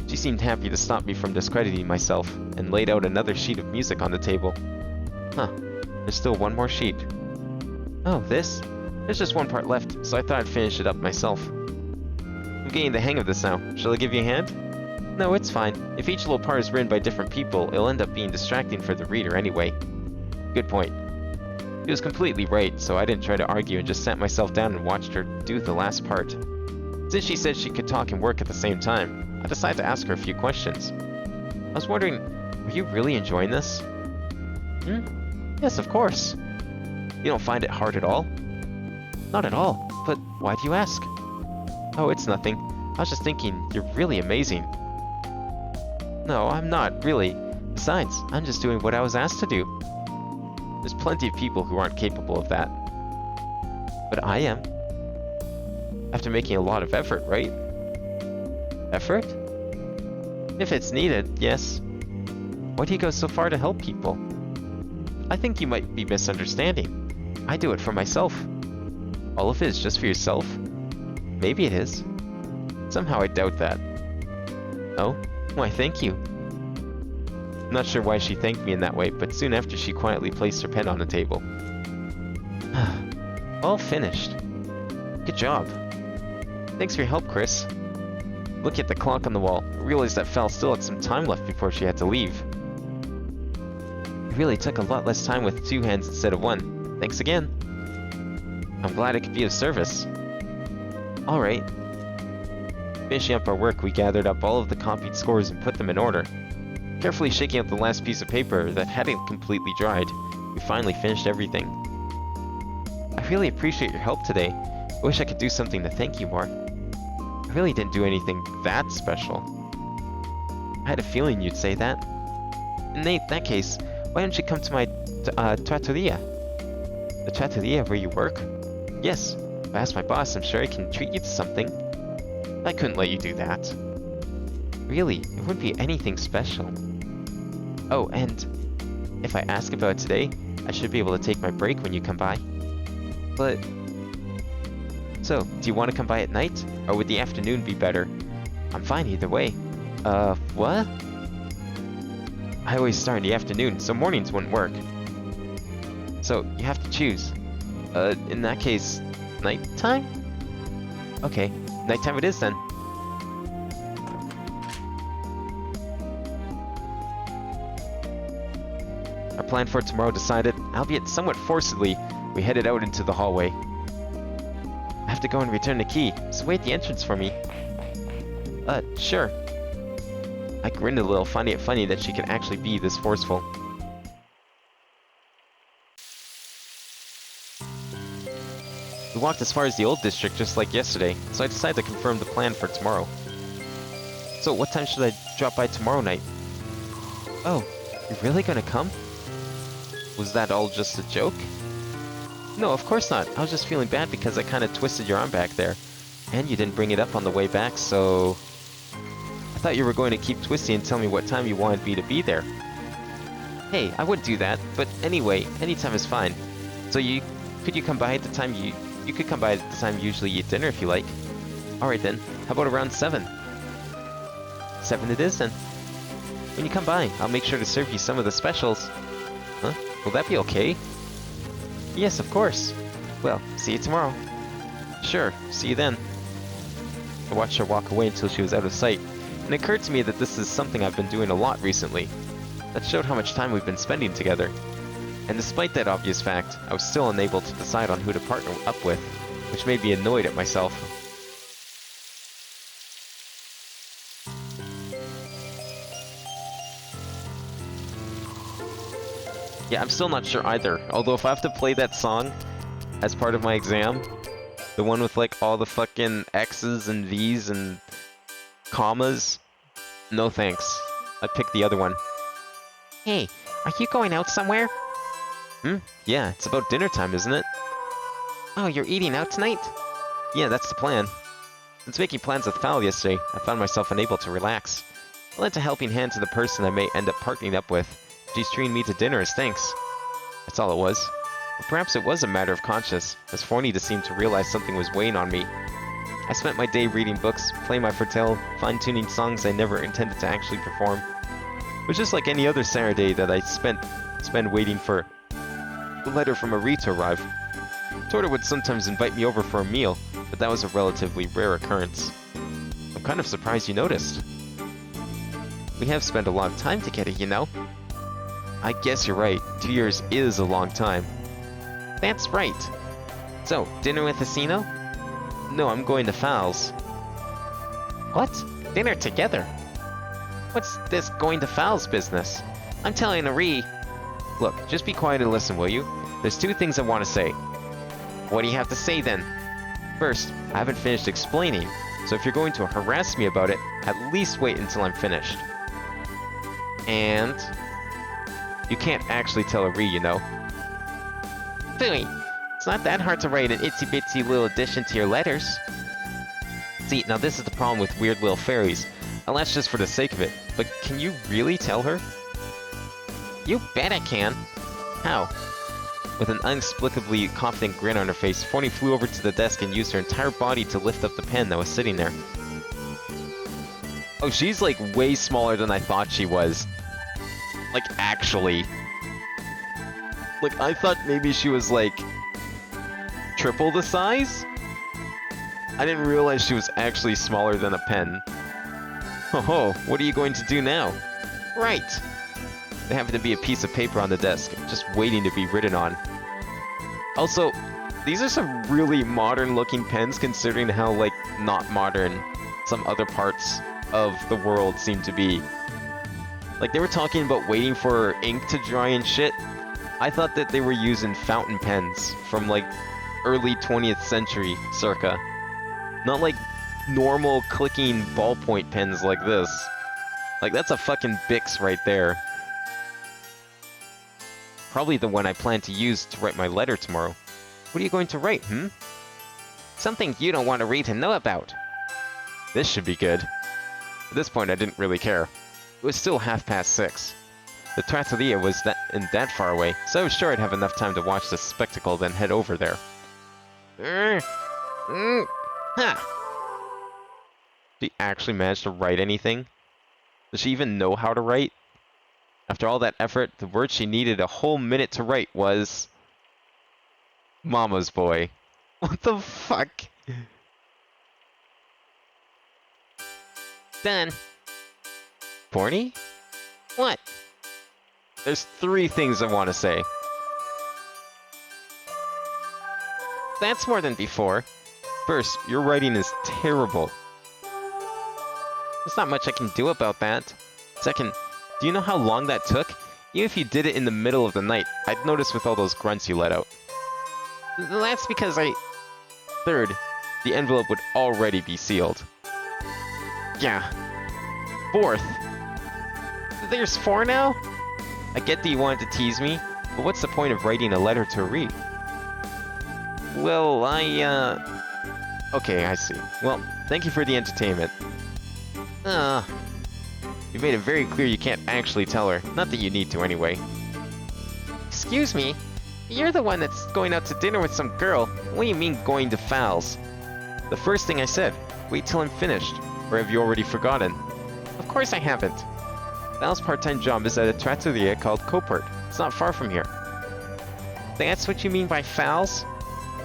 She seemed happy to stop me from discrediting myself, and laid out another sheet of music on the table. Huh, there's still one more sheet. Oh, this? There's just one part left, so I thought I'd finish it up myself. I'm getting the hang of this now. Shall I give you a hand? No, it's fine. If each little part is written by different people, it'll end up being distracting for the reader anyway. Good point. She was completely right, so I didn't try to argue and just sat myself down and watched her do the last part. Since she said she could talk and work at the same time, I decided to ask her a few questions. I was wondering, were you really enjoying this? Yes, of course. You don't find it hard at all? Not at all, but why do you ask? Oh, it's nothing. I was just thinking, you're really amazing. No, I'm not, really. Besides, I'm just doing what I was asked to do. There's plenty of people who aren't capable of that. But I am. After making a lot of effort, right? Effort? If it's needed, yes. Why do you go so far to help people? I think you might be misunderstanding. I do it for myself. All of it is just for yourself? Maybe it is. Somehow I doubt that. Oh? Why, thank you. I'm not sure why she thanked me in that way, but soon after she quietly placed her pen on the table. All finished. Good job. Thanks for your help, Chris. Look at the clock on the wall. I realized that Val still had some time left before she had to leave. It really took a lot less time with 2 hands instead of 1. Thanks again. I'm glad I could be of service. Alright. Finishing up our work, we gathered up all of the copied scores and put them in order. Carefully shaking out the last piece of paper that hadn't completely dried, we finally finished everything. I really appreciate your help today. I wish I could do something to thank you more. I really didn't do anything that special. I had a feeling you'd say that. In that case, why don't you come to my trattoria? The trattoria where you work? Yes. If I ask my boss, I'm sure I can treat you to something. I couldn't let you do that. Really, it wouldn't be anything special. Oh, and if I ask about it today, I should be able to take my break when you come by. But... So, do you want to come by at night? Or would the afternoon be better? I'm fine either way. What? I always start in the afternoon, so mornings wouldn't work. So, you have to choose. In that case, nighttime? Okay, nighttime it is then. Our plan for tomorrow decided, albeit somewhat forcibly, we headed out into the hallway. I have to go and return the key, so wait at the entrance for me. Sure. I grinned a little, finding it funny that she could actually be this forceful. We walked as far as the old district just like yesterday, so I decided to confirm the plan for tomorrow. So what time should I drop by tomorrow night? Oh, you're really gonna come? Was that all just a joke? No, of course not. I was just feeling bad because I kind of twisted your arm back there. And you didn't bring it up on the way back, so... I thought you were going to keep twisting and tell me what time you wanted me to be there. Hey, I would do that, but anyway, anytime is fine. So could you come by at the time you could come by at the time you usually eat dinner if you like. Alright then, how about around 7? 7 it is then. When you come by, I'll make sure to serve you some of the specials. Huh? Will that be okay? Yes, of course. Well, see you tomorrow. Sure, see you then. I watched her walk away until she was out of sight, and it occurred to me that this is something I've been doing a lot recently. That showed how much time we've been spending together. And despite that obvious fact, I was still unable to decide on who to partner up with, which made me annoyed at myself. Yeah, I'm still not sure either, although if I have to play that song as part of my exam, the one with like all the fucking X's and V's and commas, no thanks. I picked the other one. Hey, are you going out somewhere? Yeah, it's about dinner time, isn't it? Oh, you're eating out tonight? Yeah, that's the plan. Since making plans with Val yesterday, I found myself unable to relax. I lent a helping hand to the person I may end up partnering up with. She's treating me to dinner as thanks. That's all it was. But perhaps it was a matter of conscience, as Fornita seemed to realize something was weighing on me. I spent my day reading books, playing my fortel, fine-tuning songs I never intended to actually perform. It was just like any other Saturday that I spend waiting for the letter from Marie to arrive. Torta would sometimes invite me over for a meal, but that was a relatively rare occurrence. I'm kind of surprised you noticed. We have spent a lot of time together, you know? I guess you're right. 2 years is a long time. That's right. So, dinner with Asino? No, I'm going to Fal's. What? Dinner together? What's this going to Fal's business? I'm telling Ari. Look, just be quiet and listen, will you? There's 2 things I want to say. What do you have to say then? First, I haven't finished explaining, so if you're going to harass me about it, at least wait until I'm finished. And You can't actually tell a re, you know. Phooey! It's not that hard to write an itsy-bitsy little addition to your letters. See, now this is the problem with weird little fairies. And that's just for the sake of it. But can you really tell her? You bet I can. How? With an inexplicably confident grin on her face, Phony flew over to the desk and used her entire body to lift up the pen that was sitting there. Oh, she's like way smaller than I thought she was. Like, actually. Like, I thought maybe she was like triple the size? I didn't realize she was actually smaller than a pen. Oh, what are you going to do now? Right! There happened to be a piece of paper on the desk, just waiting to be written on. Also, these are some really modern looking pens considering how, like, not modern some other parts of the world seem to be. Like, they were talking about waiting for ink to dry and shit. I thought that they were using fountain pens from, like, early 20th century, circa. Not like normal clicking ballpoint pens like this. Like, that's a fucking Bix right there. Probably the one I plan to use to write my letter tomorrow. What are you going to write, Something you don't want to read and know about. This should be good. At this point, I didn't really care. It was still 6:30. The trattoria was that far away, so I was sure I'd have enough time to watch the spectacle, then head over there. She actually managed to write anything? Does she even know how to write? After all that effort, the word she needed a whole minute to write was... Mama's boy. What the fuck? Done. Borny? What? There's 3 things I want to say. That's more than before. First, your writing is terrible. There's not much I can do about that. Second, do you know how long that took? Even if you did it in the middle of the night, I'd notice with all those grunts you let out. That's because Third, the envelope would already be sealed. Yeah. Fourth. There's 4 now? I get that you wanted to tease me, but what's the point of writing a letter to read? Well, Okay, I see. Well, thank you for the entertainment. You made it very clear you can't actually tell her. Not that you need to anyway. Excuse me? You're the one that's going out to dinner with some girl. What do you mean going to Fowl's? The first thing I said. Wait till I'm finished. Or have you already forgotten? Of course I haven't. Fowl's part-time job is at a trattoria called Copert. It's not far from here. That's what you mean by Fowl's?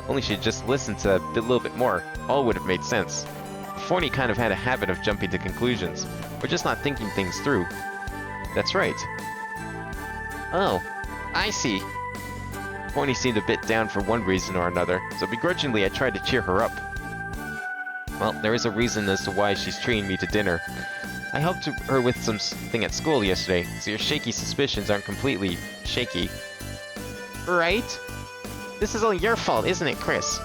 Only she'd just listened to a little bit more. All would have made sense. Forney kind of had a habit of jumping to conclusions. Or just not thinking things through. That's right. Oh, I see. Forney seemed a bit down for one reason or another, so begrudgingly I tried to cheer her up. Well, there is a reason as to why she's treating me to dinner. I helped her with something at school yesterday, so your shaky suspicions aren't completely shaky. Right? This is all your fault, isn't it, Chris?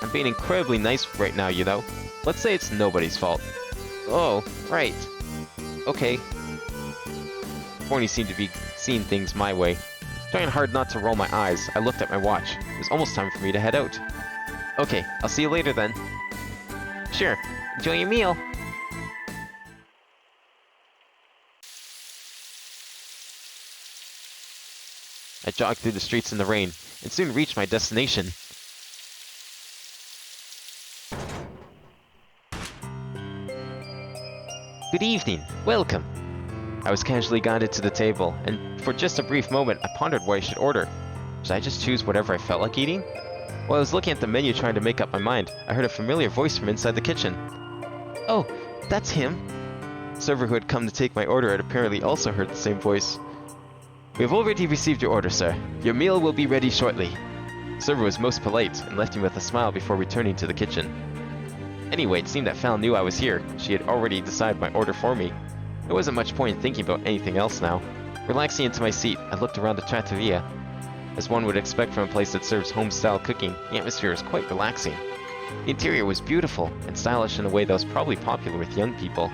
I'm being incredibly nice right now, you know. Let's say it's nobody's fault. Oh, right. Okay. Forney seemed to be seeing things my way. Trying hard not to roll my eyes, I looked at my watch. It was almost time for me to head out. Okay, I'll see you later then. Sure. Enjoy your meal. I jogged through the streets in the rain, and soon reached my destination. Good evening. Welcome. I was casually guided to the table, and for just a brief moment, I pondered what I should order. Should I just choose whatever I felt like eating? While I was looking at the menu trying to make up my mind, I heard a familiar voice from inside the kitchen. Oh, that's him. The server who had come to take my order had apparently also heard the same voice. We have already received your order, sir. Your meal will be ready shortly. The server was most polite and left me with a smile before returning to the kitchen. Anyway, it seemed that Fal knew I was here. She had already decided my order for me. There wasn't much point in thinking about anything else now. Relaxing into my seat, I looked around the trattoria. As one would expect from a place that serves home-style cooking, the atmosphere was quite relaxing. The interior was beautiful and stylish in a way that was probably popular with young people.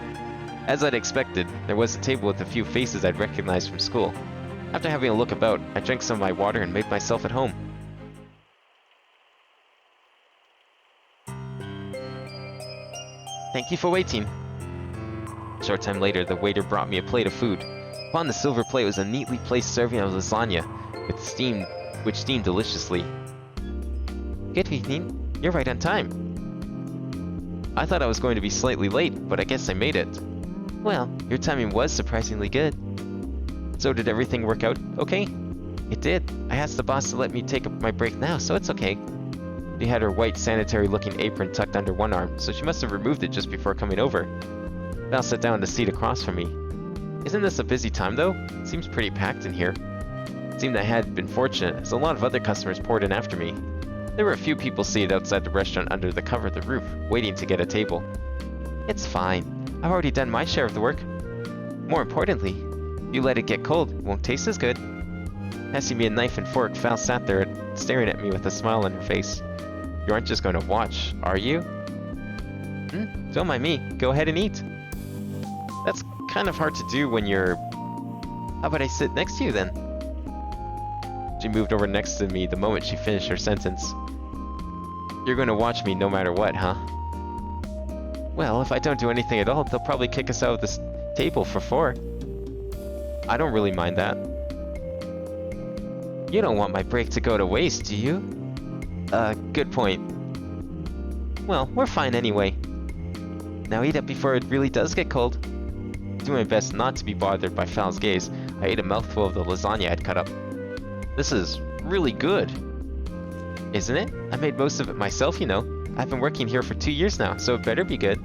As I'd expected, there was a table with a few faces I'd recognized from school. After having a look about, I drank some of my water and made myself at home. Thank you for waiting. A short time later, the waiter brought me a plate of food. Upon the silver plate was a neatly placed serving of lasagna, which steamed deliciously. Good evening. You're right on time. I thought I was going to be slightly late, but I guess I made it. Well, your timing was surprisingly good. So did everything work out okay? It did. I asked the boss to let me take my break now, so it's okay. She had her white sanitary-looking apron tucked under one arm, so she must have removed it just before coming over. Val sat down in the seat across from me. Isn't this a busy time, though? It seems pretty packed in here. It seemed I had been fortunate, as a lot of other customers poured in after me. There were a few people seated outside the restaurant under the cover of the roof, waiting to get a table. It's fine. I've already done my share of the work. More importantly, if you let it get cold, it won't taste as good. Passing me a knife and fork, Val sat there staring at me with a smile on her face. You aren't just going to watch, are you? Don't mind me. Go ahead and eat. That's kind of hard to do when you're... How about I sit next to you then? She moved over next to me the moment she finished her sentence. You're going to watch me no matter what, huh? Well, if I don't do anything at all, they'll probably kick us out of this table for 4. I don't really mind that. You don't want my break to go to waste, do you? Good point. Well, we're fine anyway. Now eat up before it really does get cold. Doing my best not to be bothered by Val's gaze, I ate a mouthful of the lasagna I'd cut up. This is really good. Isn't it? I made most of it myself, you know. I've been working here for 2 years now, so it better be good.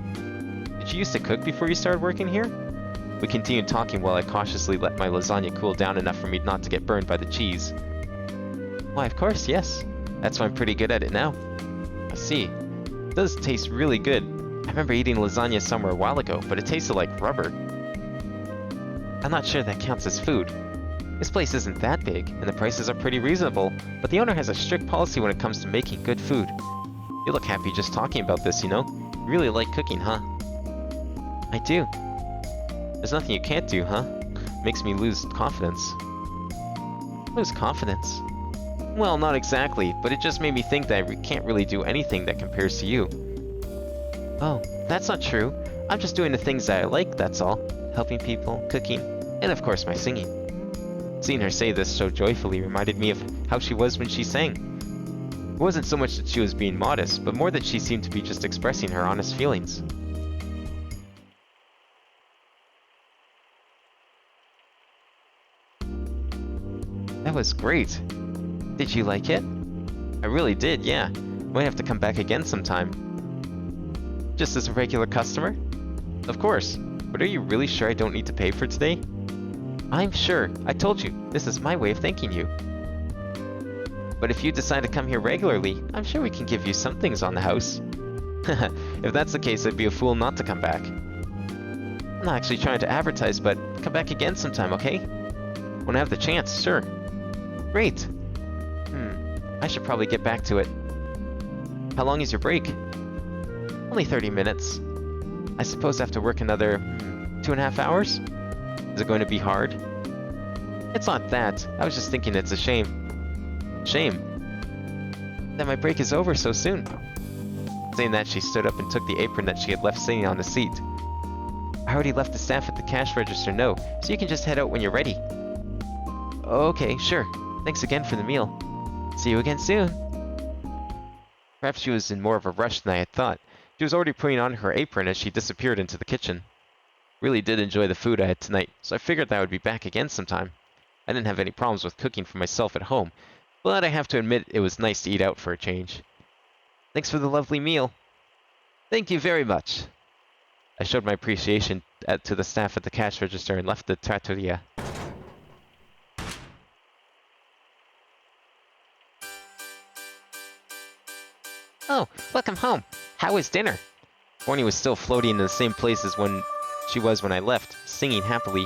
Did you used to cook before you started working here? We continued talking while I cautiously let my lasagna cool down enough for me not to get burned by the cheese. Why, of course, yes. That's why I'm pretty good at it now. I see. It does taste really good. I remember eating lasagna somewhere a while ago, but it tasted like rubber. I'm not sure that counts as food. This place isn't that big, and the prices are pretty reasonable, but the owner has a strict policy when it comes to making good food. You look happy just talking about this, you know? You really like cooking, huh? I do. There's nothing you can't do, huh? Makes me lose confidence. Lose confidence? Well, not exactly, but it just made me think that I can't really do anything that compares to you. Oh, that's not true. I'm just doing the things that I like, that's all. Helping people, cooking, and of course my singing. Seeing her say this so joyfully reminded me of how she was when she sang. It wasn't so much that she was being modest, but more that she seemed to be just expressing her honest feelings. That was great. Did you like it? I really did, yeah. Might have to come back again sometime. Just as a regular customer? Of course. But are you really sure I don't need to pay for today? I'm sure. I told you, this is my way of thanking you. But if you decide to come here regularly, I'm sure we can give you some things on the house. If that's the case, I'd be a fool not to come back. I'm not actually trying to advertise, but come back again sometime, okay? When I have the chance, sure. Great. I should probably get back to it. How long is your break? Only 30 minutes. I suppose I have to work another 2.5 hours? Is it going to be hard? It's not that. I was just thinking it's a shame. Shame? That my break is over so soon. Saying that, she stood up and took the apron that she had left sitting on the seat. I already left the staff at the cash register know, so you can just head out when you're ready. Okay, sure. Thanks again for the meal. See you again soon. Perhaps she was in more of a rush than I had thought. She was already putting on her apron as she disappeared into the kitchen. Really did enjoy the food I had tonight, so I figured that I would be back again sometime. I didn't have any problems with cooking for myself at home, but I have to admit it was nice to eat out for a change. Thanks for the lovely meal. Thank you very much. I showed my appreciation to the staff at the cash register and left the trattoria. Oh, welcome home. How was dinner? Bonnie was still floating in the same place as when she was when I left, singing happily.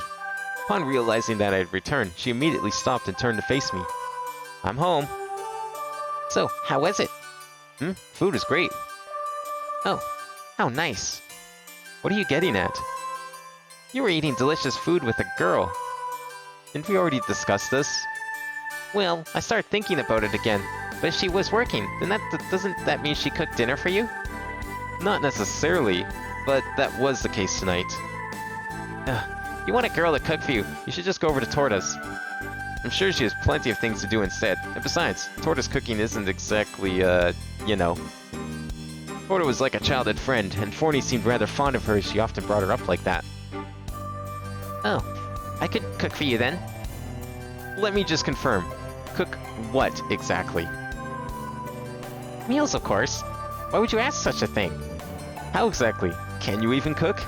Upon realizing that I had returned, she immediately stopped and turned to face me. I'm home. So, how was it? Food is great. Oh, how nice. What are you getting at? You were eating delicious food with a girl. Didn't we already discuss this? Well, I started thinking about it again. But if she was working, then doesn't that mean she cooked dinner for you? Not necessarily, but that was the case tonight. You want a girl to cook for you, you should just go over to Torta's. I'm sure she has plenty of things to do instead. And besides, Torta's cooking isn't exactly, you know. Torta was like a childhood friend, and Forney seemed rather fond of her as she often brought her up like that. Oh, I could cook for you then. Let me just confirm. Cook what, exactly? Meals, of course. Why would you ask such a thing? How exactly? Can you even cook?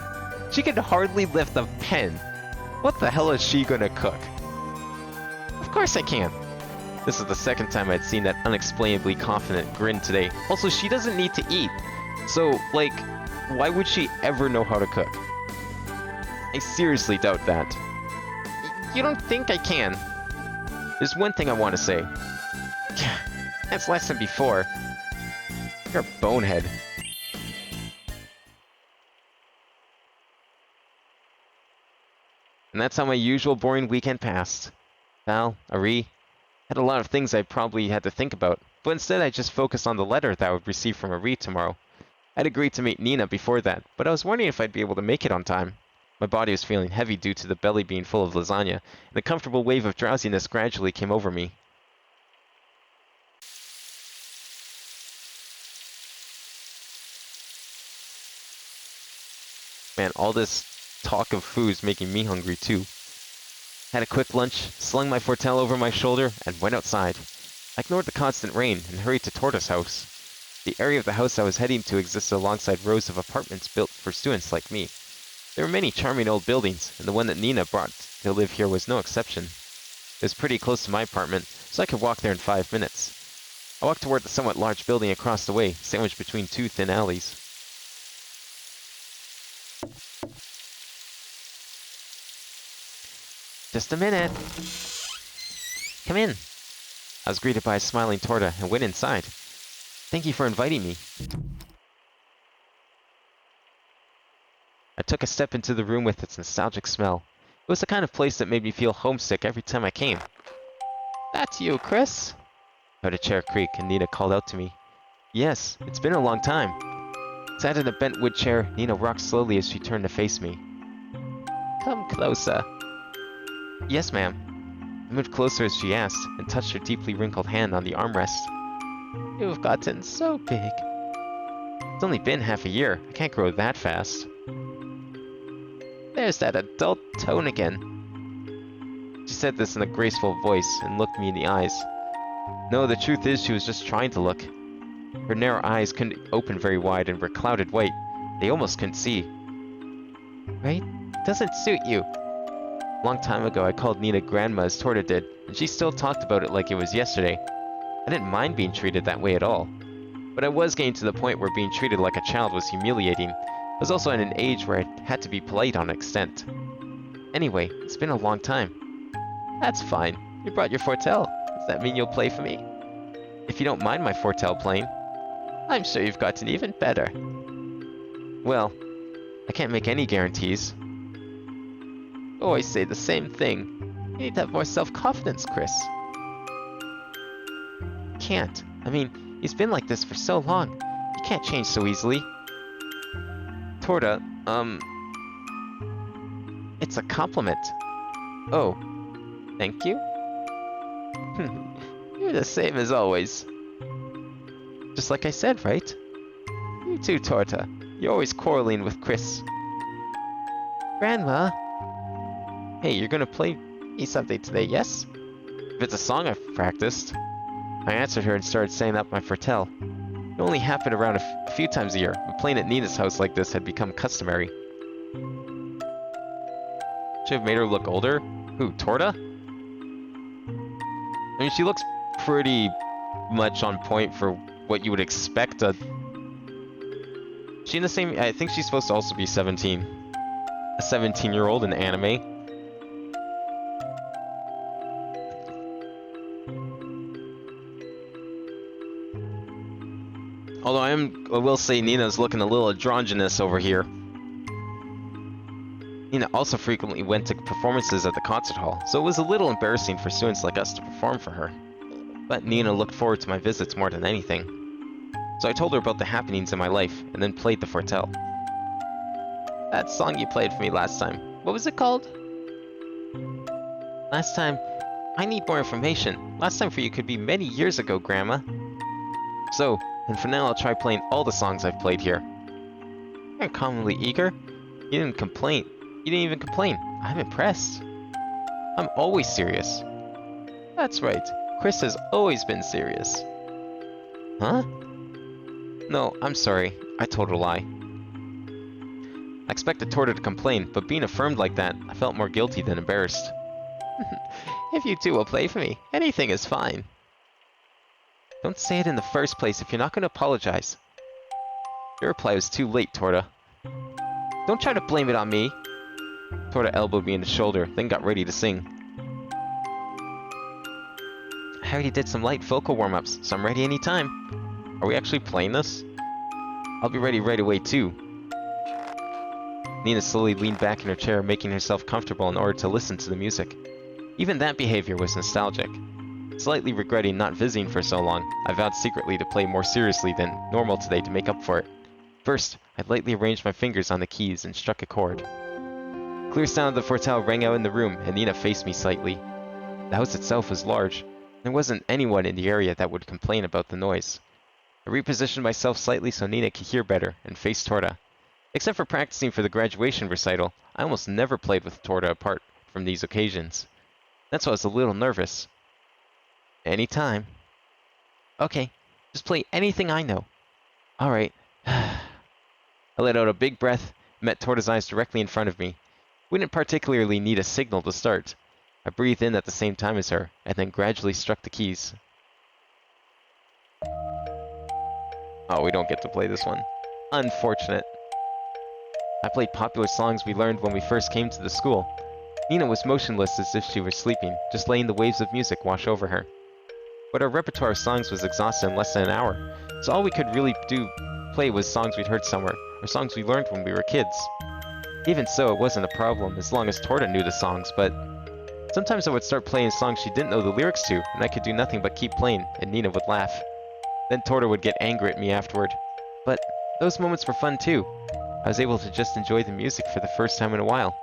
She can hardly lift a pen. What the hell is she gonna cook? Of course I can. This is the second time I'd seen that unexplainably confident grin today. Also, she doesn't need to eat. So, like, why would she ever know how to cook? I seriously doubt that. You don't think I can? There's one thing I want to say. That's less than before. You're a bonehead. And that's how my usual boring weekend passed. Val, Ari, had a lot of things I probably had to think about, but instead I just focused on the letter that I would receive from Ari tomorrow. I'd agreed to meet Nina before that, but I was wondering if I'd be able to make it on time. My body was feeling heavy due to the belly being full of lasagna, and a comfortable wave of drowsiness gradually came over me. Man, all this talk of food's making me hungry too. Had a quick lunch, slung my Fortel over my shoulder, and went outside. I ignored the constant rain and hurried to Torta's house. The area of the house I was heading to existed alongside rows of apartments built for students like me. There were many charming old buildings, and the one that Nina brought to live here was no exception. It was pretty close to my apartment, so I could walk there in 5 minutes. I walked toward the somewhat large building across the way, sandwiched between two thin alleys. Just a minute. Come in. I was greeted by a smiling Torta and went inside. Thank you for inviting me. I took a step into the room with its nostalgic smell. It was the kind of place that made me feel homesick every time I came. That's you, Chris. I heard a chair creak and Nina called out to me. Yes, it's been a long time. Sat in a bent wood chair, Nina rocked slowly as she turned to face me. Come closer. Yes, ma'am. I moved closer as she asked, and touched her deeply wrinkled hand on the armrest. You've gotten so big. It's only been half a year. I can't grow that fast. There's that adult tone again. She said this in a graceful voice and looked me in the eyes. No, the truth is she was just trying to look. Her narrow eyes couldn't open very wide and were clouded white. They almost couldn't see. Right? Doesn't suit you. A long time ago, I called Nina Grandma as Torta did, and she still talked about it like it was yesterday. I didn't mind being treated that way at all. But I was getting to the point where being treated like a child was humiliating. I was also at an age where I had to be polite on extent. Anyway, it's been a long time. That's fine. You brought your Fortel. Does that mean you'll play for me? If you don't mind my Fortel playing, I'm sure you've gotten even better. Well, I can't make any guarantees. Always say the same thing. You need to have more self-confidence, Chris. Can't. I mean, he's been like this for so long. You can't change so easily. Torta, it's a compliment. Oh, thank you? You're the same as always. Just like I said, right? You too, Torta. You're always quarreling with Chris. Grandma? Hey, you're gonna play me something today, yes? If it's a song I've practiced. I answered her and started setting up my Fortel. It only happened around a few times a year, but playing at Nina's house like this had become customary. Should have made her look older? Who, Torta? I mean, she looks pretty much on point for what you would expect a... She in the same... I think she's supposed to also be 17. A 17-year-old in anime. Although I will say Nina's looking a little androgynous over here. Nina also frequently went to performances at the concert hall, so it was a little embarrassing for students like us to perform for her. But Nina looked forward to my visits more than anything. So I told her about the happenings in my life, and then played the Fortel. That song you played for me last time, what was it called? Last time, I need more information. Last time for you could be many years ago, Grandma. So, and for now I'll try playing all the songs I've played here. You're uncommonly eager. You didn't complain. You didn't even complain. I'm impressed. I'm always serious. That's right. Chris has always been serious. Huh? No, I'm sorry. I told a lie. I expected Torta to complain, but being affirmed like that, I felt more guilty than embarrassed. If you two will play for me, anything is fine. Don't say it in the first place if you're not going to apologize. Your reply was too late, Torta. Don't try to blame it on me. Torta elbowed me in the shoulder, then got ready to sing. I already did some light vocal warm-ups, so I'm ready anytime. Are we actually playing this? I'll be ready right away, too. Nina slowly leaned back in her chair, making herself comfortable in order to listen to the music. Even that behavior was nostalgic. Slightly regretting not visiting for so long, I vowed secretly to play more seriously than normal today to make up for it. First, I lightly arranged my fingers on the keys and struck a chord. Clear sound of the Fortel rang out in the room, and Nina faced me slightly. The house itself was large. There wasn't anyone in the area that would complain about the noise. I repositioned myself slightly so Nina could hear better, and faced Torta. Except for practicing for the graduation recital, I almost never played with Torta apart from these occasions. That's why I was a little nervous. Anytime. Okay, just play anything I know. Alright. I let out a big breath, met Torta's eyes directly in front of me. We didn't particularly need a signal to start. I breathed in at the same time as her, and then gradually struck the keys. Oh, we don't get to play this one. Unfortunate. I played popular songs we learned when we first came to the school. Nina was motionless as if she were sleeping, just letting the waves of music wash over her. But our repertoire of songs was exhausted in less than an hour, so all we could really play was songs we'd heard somewhere, or songs we learned when we were kids. Even so, it wasn't a problem as long as Torta knew the songs, but sometimes I would start playing songs she didn't know the lyrics to, and I could do nothing but keep playing, and Nina would laugh. Then Torta would get angry at me afterward. But those moments were fun too. I was able to just enjoy the music for the first time in a while.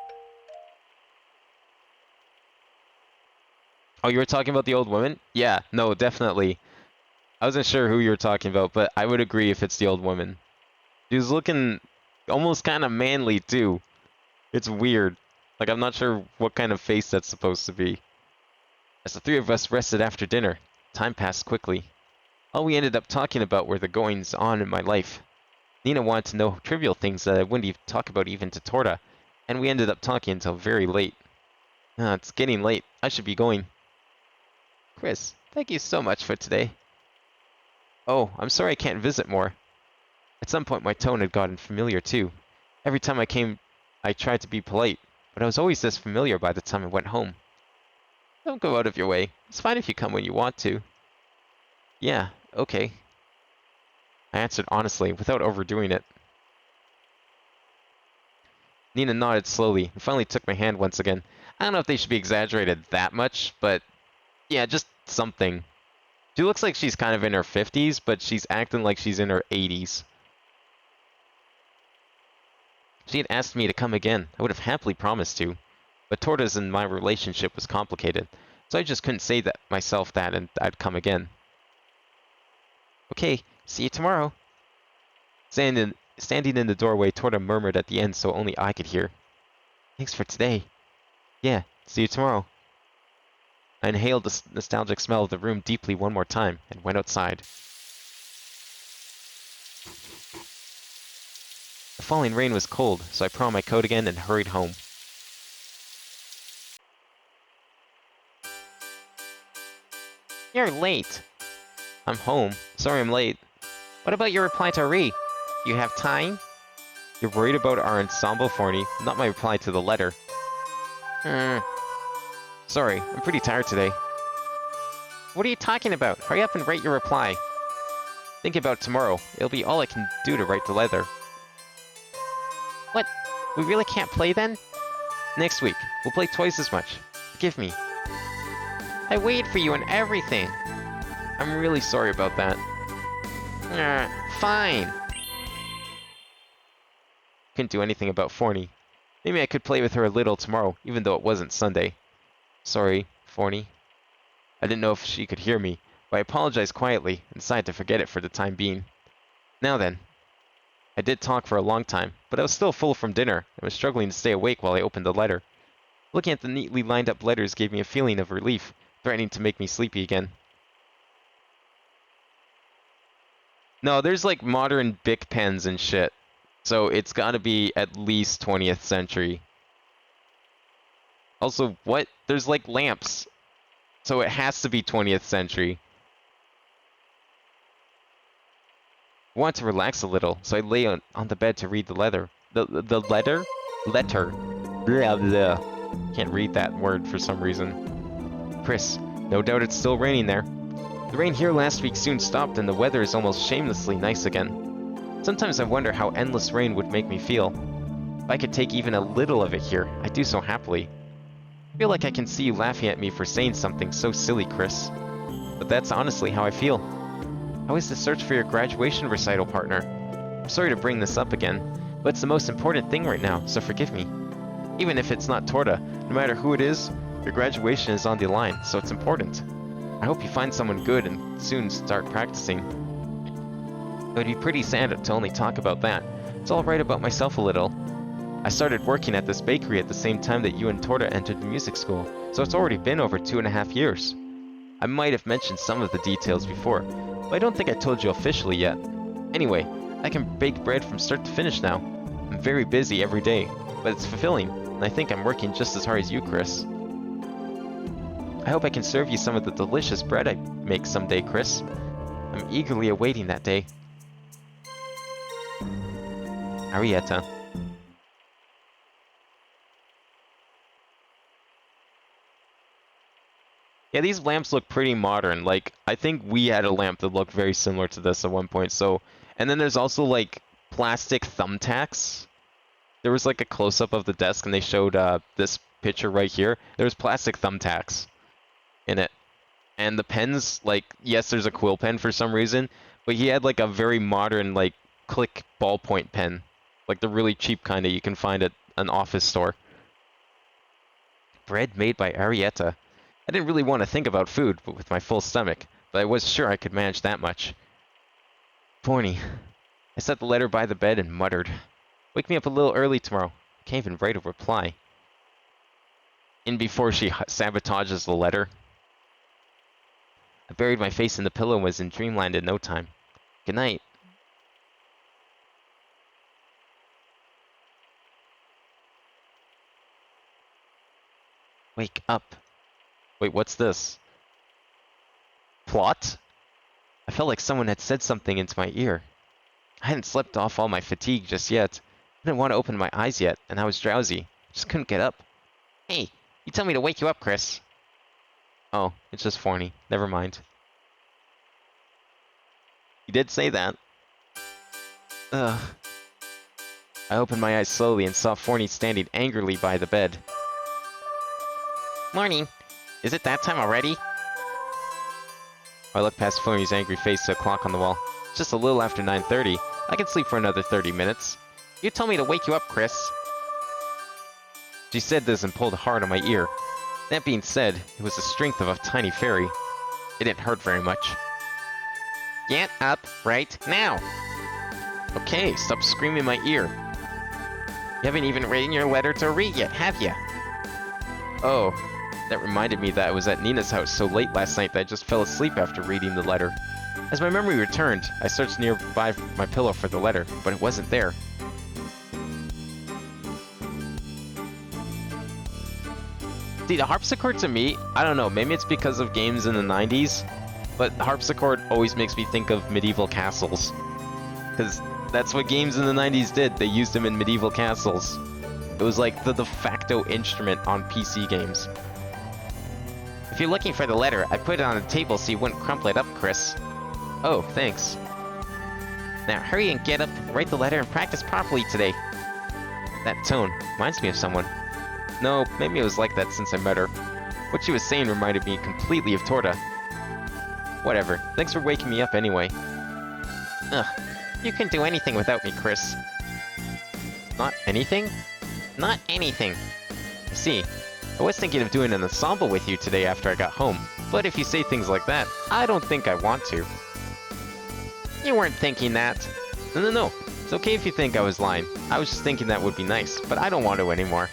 Oh, you were talking about the old woman? Yeah, no, definitely. I wasn't sure who you were talking about, but I would agree if it's the old woman. She was looking almost kind of manly too. It's weird. Like, I'm not sure what kind of face that's supposed to be. As the three of us rested after dinner, time passed quickly. All we ended up talking about were the goings-on in my life. Nina wanted to know trivial things that I wouldn't even talk about even to Torta, and we ended up talking until very late. It's getting late. I should be going. Chris, thank you so much for today. Oh, I'm sorry I can't visit more. At some point my tone had gotten familiar too. Every time I came, I tried to be polite, but I was always this familiar by the time I went home. Don't go out of your way. It's fine if you come when you want to. Yeah, okay. I answered honestly, without overdoing it. Nina nodded slowly, and finally took my hand once again. I don't know if they should be exaggerated that much, but yeah, just something. She looks like she's kind of in her 50s, but she's acting like she's in her 80s. She had asked me to come again. I would have happily promised to, but Torta's and my relationship was complicated, so I just couldn't say that myself that and I'd come again. Okay, see you tomorrow. Standing in the doorway, Torta murmured at the end so only I could hear. Thanks for today. Yeah, see you tomorrow. I inhaled the nostalgic smell of the room deeply one more time and went outside. The falling rain was cold, so I put on my coat again and hurried home. You're late. I'm home. Sorry I'm late. What about your reply to Ri? You have time? You're worried about our ensemble forny, not my reply to the letter. Sorry, I'm pretty tired today. What are you talking about? Hurry up and write your reply. Think about tomorrow. It'll be all I can do to write the letter. What? We really can't play then? Next week, we'll play twice as much. Forgive me. I waited for you and everything. I'm really sorry about that. Fine. Couldn't do anything about Forney. Maybe I could play with her a little tomorrow, even though it wasn't Sunday. Sorry, Forney. I didn't know if she could hear me, but I apologized quietly and decided to forget it for the time being. Now then. I did talk for a long time, but I was still full from dinner and was struggling to stay awake while I opened the letter. Looking at the neatly lined up letters gave me a feeling of relief, threatening to make me sleepy again. No, there's like modern Bic pens and shit. So it's gotta be at least 20th century. Also, what? There's like lamps. So it has to be 20th century. I wanted to relax a little, so I lay on the bed to read the letter. The letter? Letter. Blah, blah. Can't read that word for some reason. Chris, no doubt it's still raining there. The rain here last week soon stopped and the weather is almost shamelessly nice again. Sometimes I wonder how endless rain would make me feel. If I could take even a little of it here, I'd do so happily. I feel like I can see you laughing at me for saying something so silly, Chris. But that's honestly how I feel. How is the search for your graduation recital partner? I'm sorry to bring this up again, but it's the most important thing right now, so forgive me. Even if it's not Torta, no matter who it is, your graduation is on the line, so it's important. I hope you find someone good and soon start practicing. It would be pretty sad to only talk about that, so I'll write about myself a little. I started working at this bakery at the same time that you and Torta entered the music school, so it's already been over 2.5 years. I might have mentioned some of the details before, but I don't think I told you officially yet. Anyway, I can bake bread from start to finish now. I'm very busy every day, but it's fulfilling, and I think I'm working just as hard as you, Chris. I hope I can serve you some of the delicious bread I make someday, Chris. I'm eagerly awaiting that day. Arietta. Yeah, these lamps look pretty modern. Like, I think we had a lamp that looked very similar to this at one point. So, and then there's also like plastic thumbtacks. There was like a close-up of the desk and they showed this picture right here. There's plastic thumbtacks in it. And the pens, like, yes, there's a quill pen for some reason, but he had like a very modern, like, click ballpoint pen. Like the really cheap kind that you can find at an office store. Bread made by Arietta. I didn't really want to think about food, but with my full stomach, but I was sure I could manage that much. Forney. I set the letter by the bed and muttered. Wake me up a little early tomorrow. I can't even write a reply. In before she sabotages the letter. I buried my face in the pillow and was in dreamland in no time. Good night. Wake up. Wait, what's this? Plot? I felt like someone had said something into my ear. I hadn't slept off all my fatigue just yet. I didn't want to open my eyes yet, and I was drowsy. I just couldn't get up. Hey, you tell me to wake you up, Chris. Oh, it's just Forney. Never mind. You did say that. Ugh. I opened my eyes slowly and saw Forney standing angrily by the bed. Morning. Is it that time already? I looked past Forney's angry face to a clock on the wall. It's just a little after 9:30. I can sleep for another 30 minutes. You told me to wake you up, Chris. She said this and pulled hard on my ear. That being said, it was the strength of a tiny fairy. It didn't hurt very much. Get up right now! Okay, stop screaming in my ear. You haven't even written your letter to read yet, have you? Oh, that reminded me that I was at Nina's house so late last night that I just fell asleep after reading the letter. As my memory returned, I searched nearby my pillow for the letter, but it wasn't there. See, the harpsichord to me, I don't know, maybe it's because of games in the 90s, but the harpsichord always makes me think of medieval castles. Because that's what games in the 90s did, they used them in medieval castles. It was like the de facto instrument on PC games. If you're looking for the letter, I put it on the table so you wouldn't crumple it up, Chris. Oh, thanks. Now hurry and get up, write the letter, and practice properly today. That tone reminds me of someone. No, maybe it was like that since I met her. What she was saying reminded me completely of Torta. Whatever. Thanks for waking me up anyway. Ugh. You can do anything without me, Chris. Not anything? Not anything. I see. I was thinking of doing an ensemble with you today after I got home, but if you say things like that, I don't think I want to. You weren't thinking that. No. It's okay if you think I was lying. I was just thinking that would be nice, but I don't want to anymore.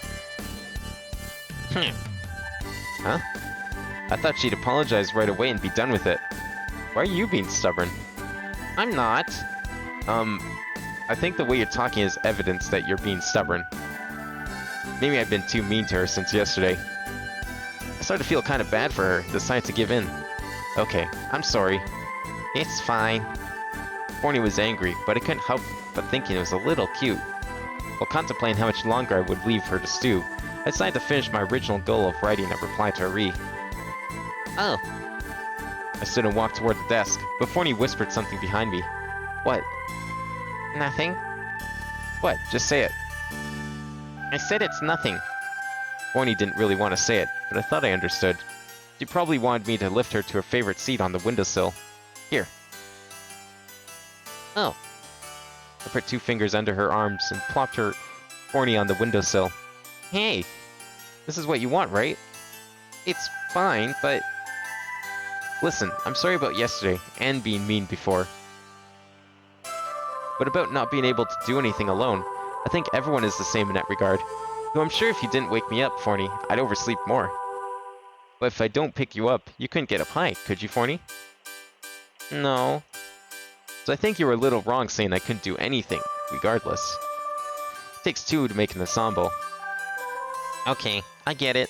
Huh? I thought she'd apologize right away and be done with it. Why are you being stubborn? I'm not. I think the way you're talking is evidence that you're being stubborn. Maybe I've been too mean to her since yesterday. I started to feel kind of bad for her, decided to give in. Okay, I'm sorry. It's fine. Forney was angry, but I couldn't help but thinking it was a little cute. While contemplating how much longer I would leave her to stew, I decided to finish my original goal of writing a reply to Ari. Oh. I stood and walked toward the desk, but Forney whispered something behind me. What? Nothing. What? Just say it. I said it's nothing. Forney didn't really want to say it, but I thought I understood. She probably wanted me to lift her to her favorite seat on the windowsill. Here. Oh. I put 2 fingers under her arms and plopped her Forney on the windowsill. Hey! This is what you want, right? It's fine, but... Listen, I'm sorry about yesterday, and being mean before. But about not being able to do anything alone, I think everyone is the same in that regard. Though I'm sure if you didn't wake me up, Forney, I'd oversleep more. But if I don't pick you up, you couldn't get up high, could you, Forney? No. So I think you were a little wrong saying I couldn't do anything, regardless. It takes 2 to make an ensemble. Okay, I get it.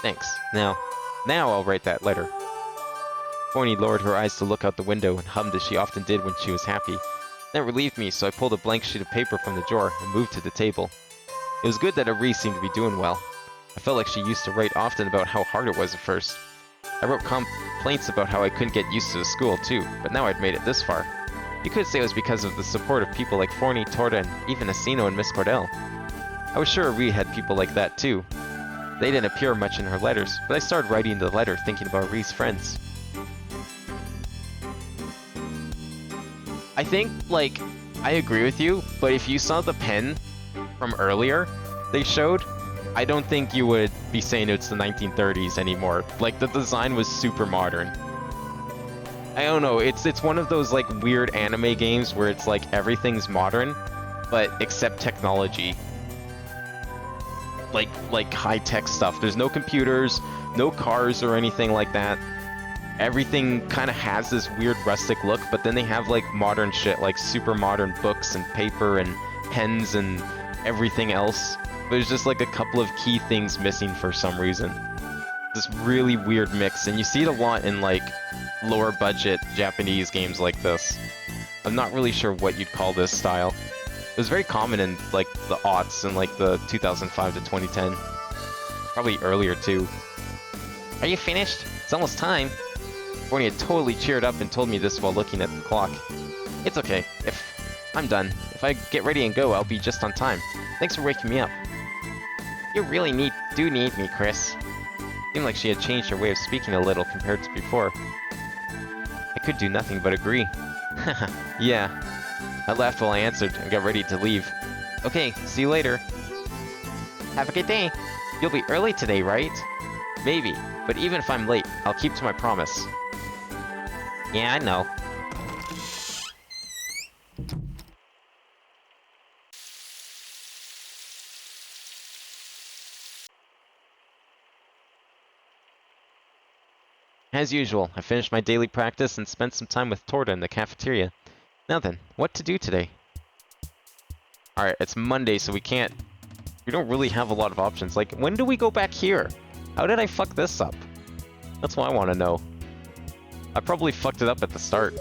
Thanks. Now I'll write that letter. Forney lowered her eyes to look out the window and hummed as she often did when she was happy. That relieved me, so I pulled a blank sheet of paper from the drawer and moved to the table. It was good that Ari seemed to be doing well. I felt like she used to write often about how hard it was at first. I wrote complaints about how I couldn't get used to the school too, but now I'd made it this far. You could say it was because of the support of people like Forney, Torta, and even Asino and Miss Cordell. I was sure Ari had people like that too. They didn't appear much in her letters, but I started writing the letter thinking about Ari's friends. I think, like, I agree with you, but if you saw the pen from earlier they showed, I don't think you would be saying it's the 1930s anymore. Like, the design was super modern. I don't know, it's one of those, like, weird anime games where it's like everything's modern, but except technology. Like high-tech stuff. There's no computers, no cars or anything like that. Everything kind of has this weird rustic look, but then they have like modern shit, like super modern books and paper and pens and everything else. There's just like a couple of key things missing for some reason. This really weird mix, and you see it a lot in like lower budget Japanese games like this. I'm not really sure what you'd call this style. It was very common in like the aughts and like the 2005 to 2010. Probably earlier too. Are you finished? It's almost time. Forney had totally cheered up and told me this while looking at the clock. It's okay. I'm done. If I get ready and go, I'll be just on time. Thanks for waking me up. You really do need me, Chris. Seemed like she had changed her way of speaking a little compared to before. I could do nothing but agree. Yeah. I laughed while I answered and got ready to leave. Okay, see you later. Have a good day. You'll be early today, right? Maybe, but even if I'm late, I'll keep to my promise. Yeah, I know. As usual, I finished my daily practice and spent some time with Torta in the cafeteria. Now then, what to do today? Alright, it's Monday, so we don't really have a lot of options. Like, when do we go back here? How did I fuck this up? That's what I want to know. I probably fucked it up at the start.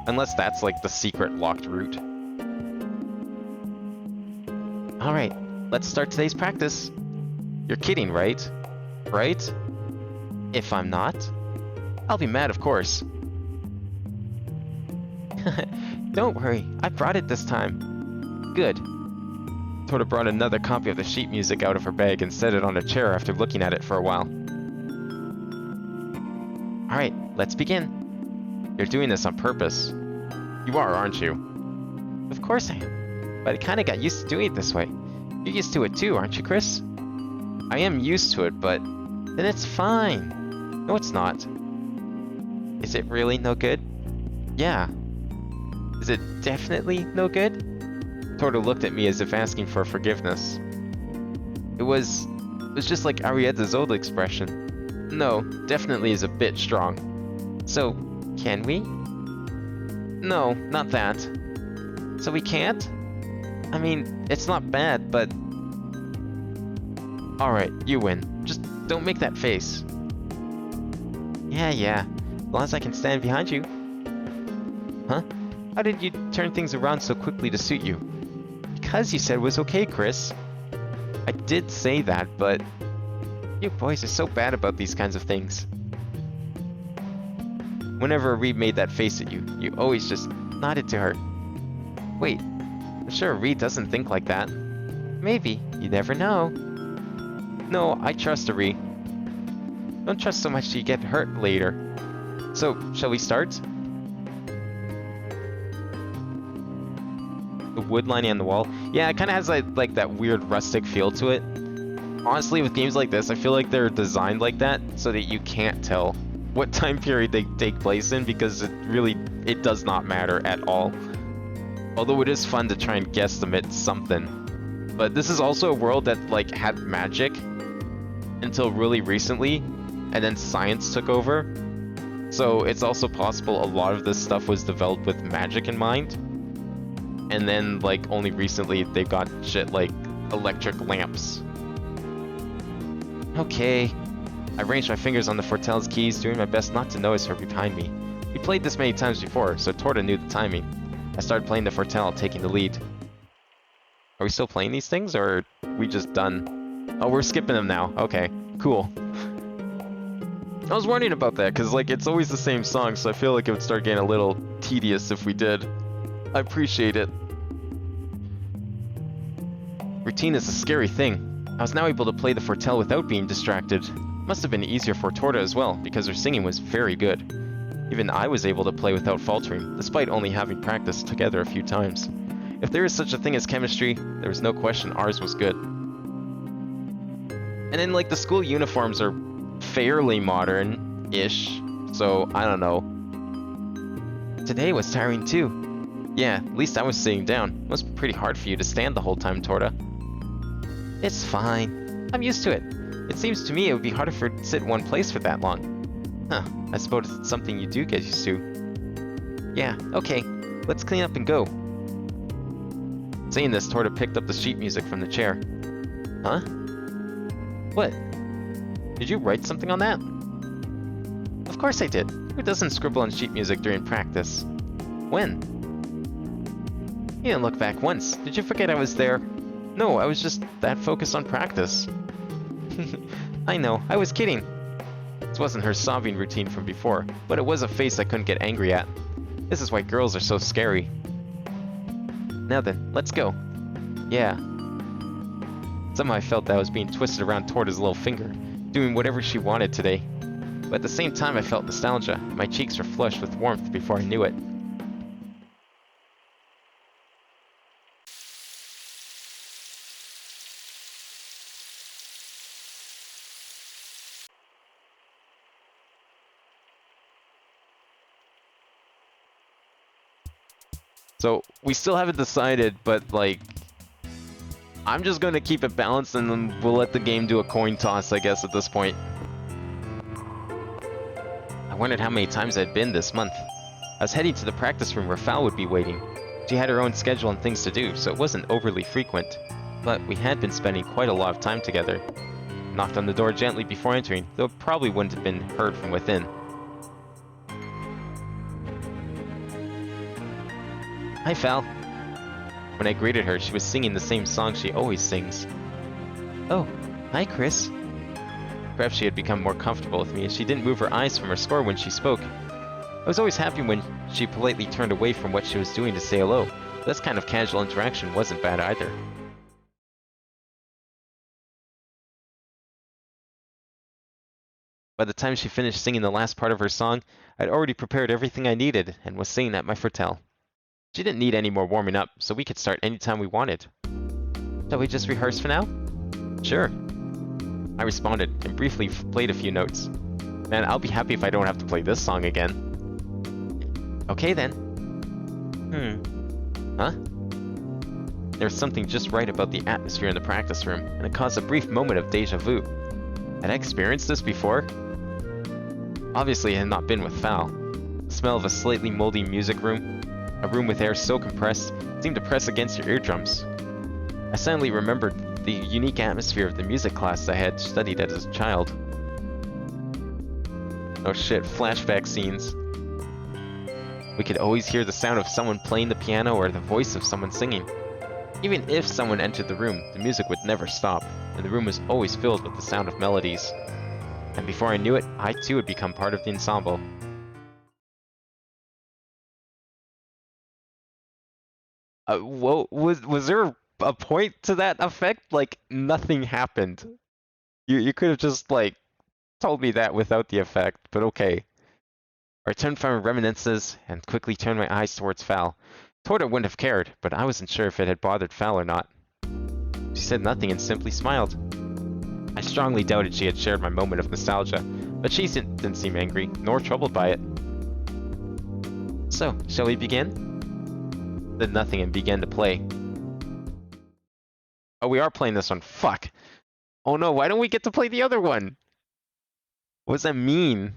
Unless that's like the secret locked route. Alright, let's start today's practice. You're kidding, right? Right? If I'm not, I'll be mad, of course. Don't worry, I brought it this time. Good. Torta brought another copy of the sheet music out of her bag and set it on a chair after looking at it for a while. Alright, let's begin. You're doing this on purpose. You are, aren't you? Of course I am. But I kinda got used to doing it this way. You're used to it too, aren't you, Chris? I am used to it, but then it's fine. No, it's not. Is it really no good? Yeah. Is it definitely no good? Torta looked at me as if asking for forgiveness. It was just like Ariadne's old expression. No, definitely is a bit strong. So, can we? No, not that. So we can't? I mean, it's not bad, but... Alright, you win. Just don't make that face. Yeah. As long as I can stand behind you. Huh? How did you turn things around so quickly to suit you? Because you said it was okay, Chris. I did say that, but... You boys are so bad about these kinds of things. Whenever Reed made that face at you, you always just nodded to her. Wait, I'm sure Reed doesn't think like that. Maybe, you never know. No, I trust Reed. Don't trust so much you get hurt later. So, shall we start? The wood lining on the wall. Yeah, it kind of has like that weird rustic feel to it. Honestly, with games like this, I feel like they're designed like that so that you can't tell what time period they take place in, because it does not matter at all. Although it is fun to try and guesstimate something. But this is also a world that like had magic until really recently, and then science took over. So it's also possible a lot of this stuff was developed with magic in mind. And then like only recently they got shit like electric lamps. Okay. I arranged my fingers on the Fortel's keys, doing my best not to notice her behind me. We played this many times before, so Torta knew the timing. I started playing the Fortel, taking the lead. Are we still playing these things, or are we just done? Oh, we're skipping them now. Okay, cool. I was wondering about that, because like it's always the same song, so I feel like it would start getting a little tedious if we did. I appreciate it. Routine is a scary thing. I was now able to play the Fortel without being distracted. Must have been easier for Torta as well, because her singing was very good. Even I was able to play without faltering, despite only having practiced together a few times. If there is such a thing as chemistry, there was no question ours was good. And then like the school uniforms are fairly modern-ish, so I don't know. Today was tiring too. Yeah, at least I was sitting down. It was pretty hard for you to stand the whole time, Torta. It's fine. I'm used to it. It seems to me it would be harder to sit in one place for that long. Huh, I suppose it's something you do get used to. Yeah, okay. Let's clean up and go. Saying this, Torta picked up the sheet music from the chair. Huh? What? Did you write something on that? Of course I did. Who doesn't scribble on sheet music during practice? When? You didn't look back once. Did you forget I was there? No, I was just that focused on practice. I know, I was kidding. This wasn't her sobbing routine from before, but it was a face I couldn't get angry at. This is why girls are so scary. Now then, let's go. Yeah. Somehow I felt that I was being twisted around Torta's little finger, doing whatever she wanted today. But at the same time I felt nostalgia. My cheeks were flushed with warmth before I knew it. So, we still haven't decided, but like, I'm just going to keep it balanced and then we'll let the game do a coin toss, I guess, at this point. I wondered how many times I'd been this month. I was heading to the practice room where Fal would be waiting. She had her own schedule and things to do, so it wasn't overly frequent. But we had been spending quite a lot of time together. I knocked on the door gently before entering, though it probably wouldn't have been heard from within. Hi, Fal. When I greeted her, she was singing the same song she always sings. Oh, hi, Chris. Perhaps she had become more comfortable with me, as she didn't move her eyes from her score when she spoke. I was always happy when she politely turned away from what she was doing to say hello. This kind of casual interaction wasn't bad either. By the time she finished singing the last part of her song, I'd already prepared everything I needed and was singing at my foretell. She didn't need any more warming up, so we could start anytime we wanted. Shall we just rehearse for now? Sure. I responded and briefly played a few notes. Man, I'll be happy if I don't have to play this song again. Okay then. Huh? There was something just right about the atmosphere in the practice room, and it caused a brief moment of deja vu. Had I experienced this before? Obviously, I had not been with Val. The smell of a slightly moldy music room, a room with air so compressed, seemed to press against your eardrums. I suddenly remembered the unique atmosphere of the music class I had studied as a child. Oh shit, flashback scenes. We could always hear the sound of someone playing the piano or the voice of someone singing. Even if someone entered the room, the music would never stop, and the room was always filled with the sound of melodies. And before I knew it, I too had become part of the ensemble. Whoa, was there a point to that effect? Like, nothing happened. You could have just, like, told me that without the effect, but okay. I returned from reminiscences and quickly turned my eyes towards Val. Torta wouldn't have cared, but I wasn't sure if it had bothered Val or not. She said nothing and simply smiled. I strongly doubted she had shared my moment of nostalgia, but she didn't seem angry, nor troubled by it. So, shall we begin? Said nothing and began to play. Oh, we are playing this one. Fuck. Oh no, why don't we get to play the other one? What does that mean?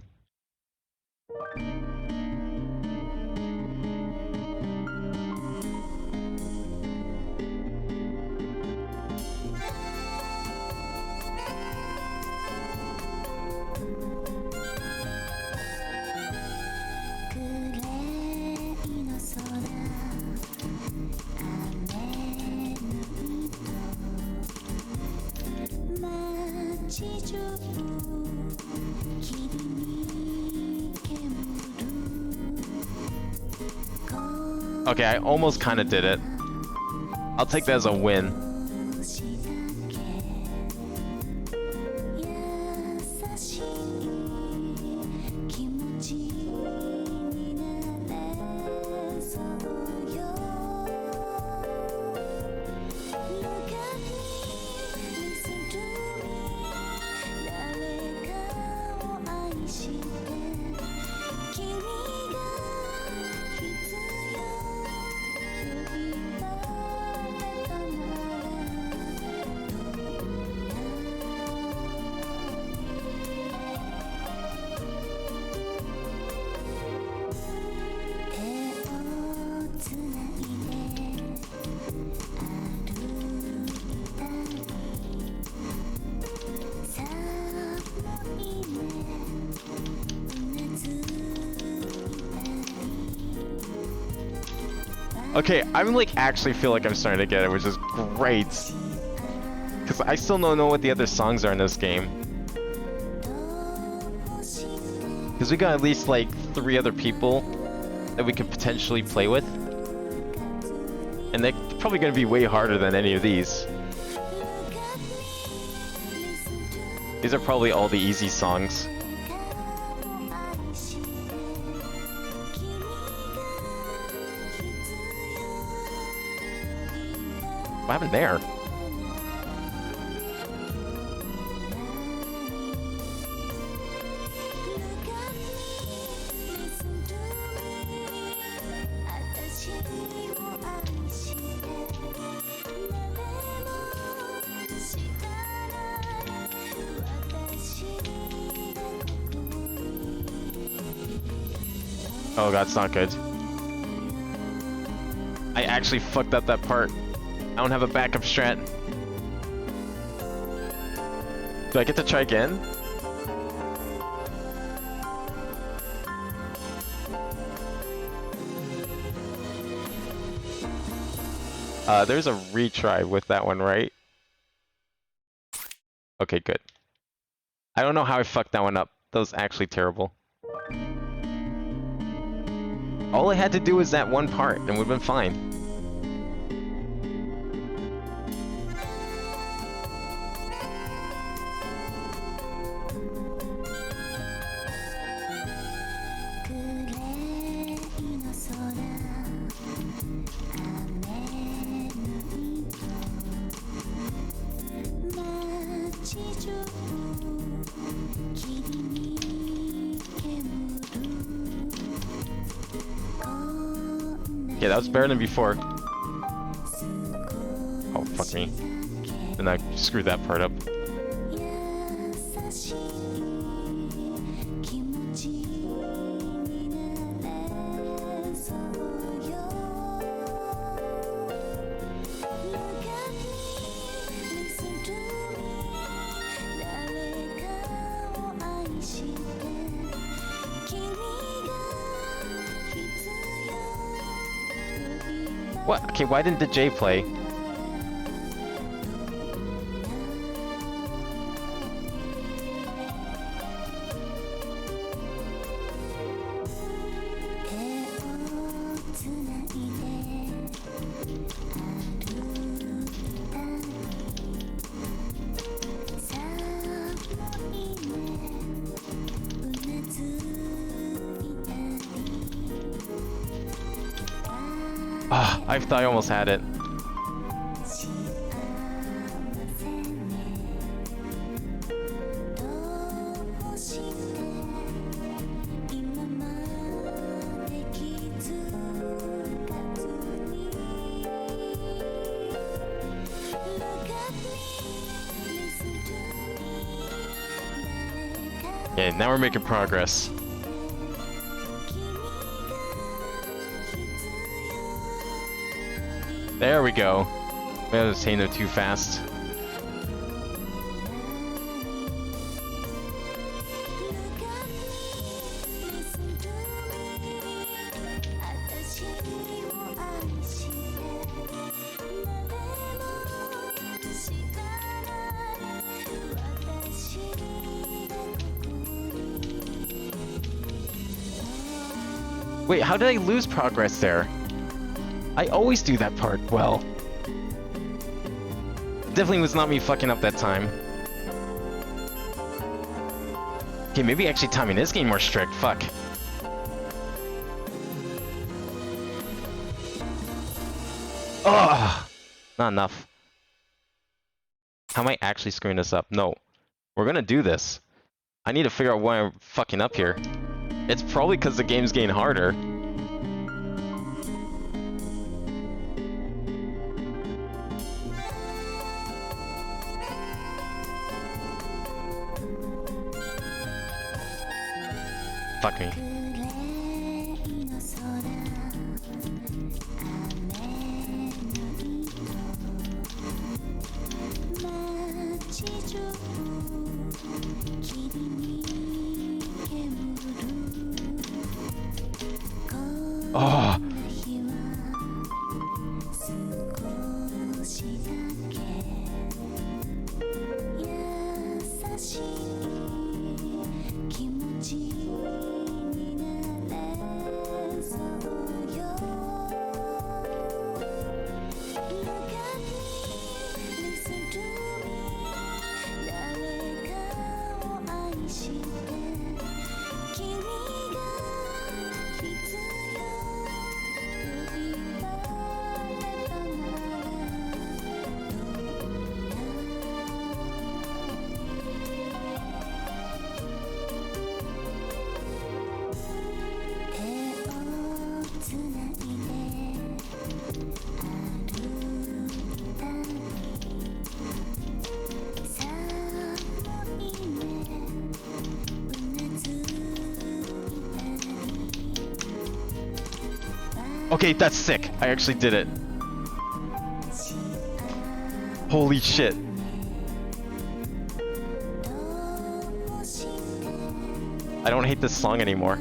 Okay, I almost kind of did it. I'll take that as a win. Okay, I'm like actually feel like I'm starting to get it, which is great. Because I still don't know what the other songs are in this game. Because we got at least like 3 other people that we could potentially play with. And they're probably going to be way harder than any of these. These are probably all the easy songs. What happened there? Oh god, it's not good. I actually fucked up that part. I don't have a backup strat. Do I get to try again? There's a retry with that one, right? Okay, good. I don't know how I fucked that one up. That was actually terrible. All I had to do was that one part, and we've been fine. Okay, that was better than before. Oh, fuck me. And I screwed that part up. What? Okay, why didn't the J play? Ah, I thought I almost had it. Okay, now we're making progress. There we go. We haven't seen them too fast. Wait, how did I lose progress there? I always do that part well. Definitely was not me fucking up that time. Okay, maybe actually timing this game more strict. Fuck. Ugh! Not enough. How am I actually screwing this up? No. We're gonna do this. I need to figure out why I'm fucking up here. It's probably because the game's getting harder. Fuck me. Oh. Okay, that's sick. I actually did it. Holy shit. I don't hate this song anymore.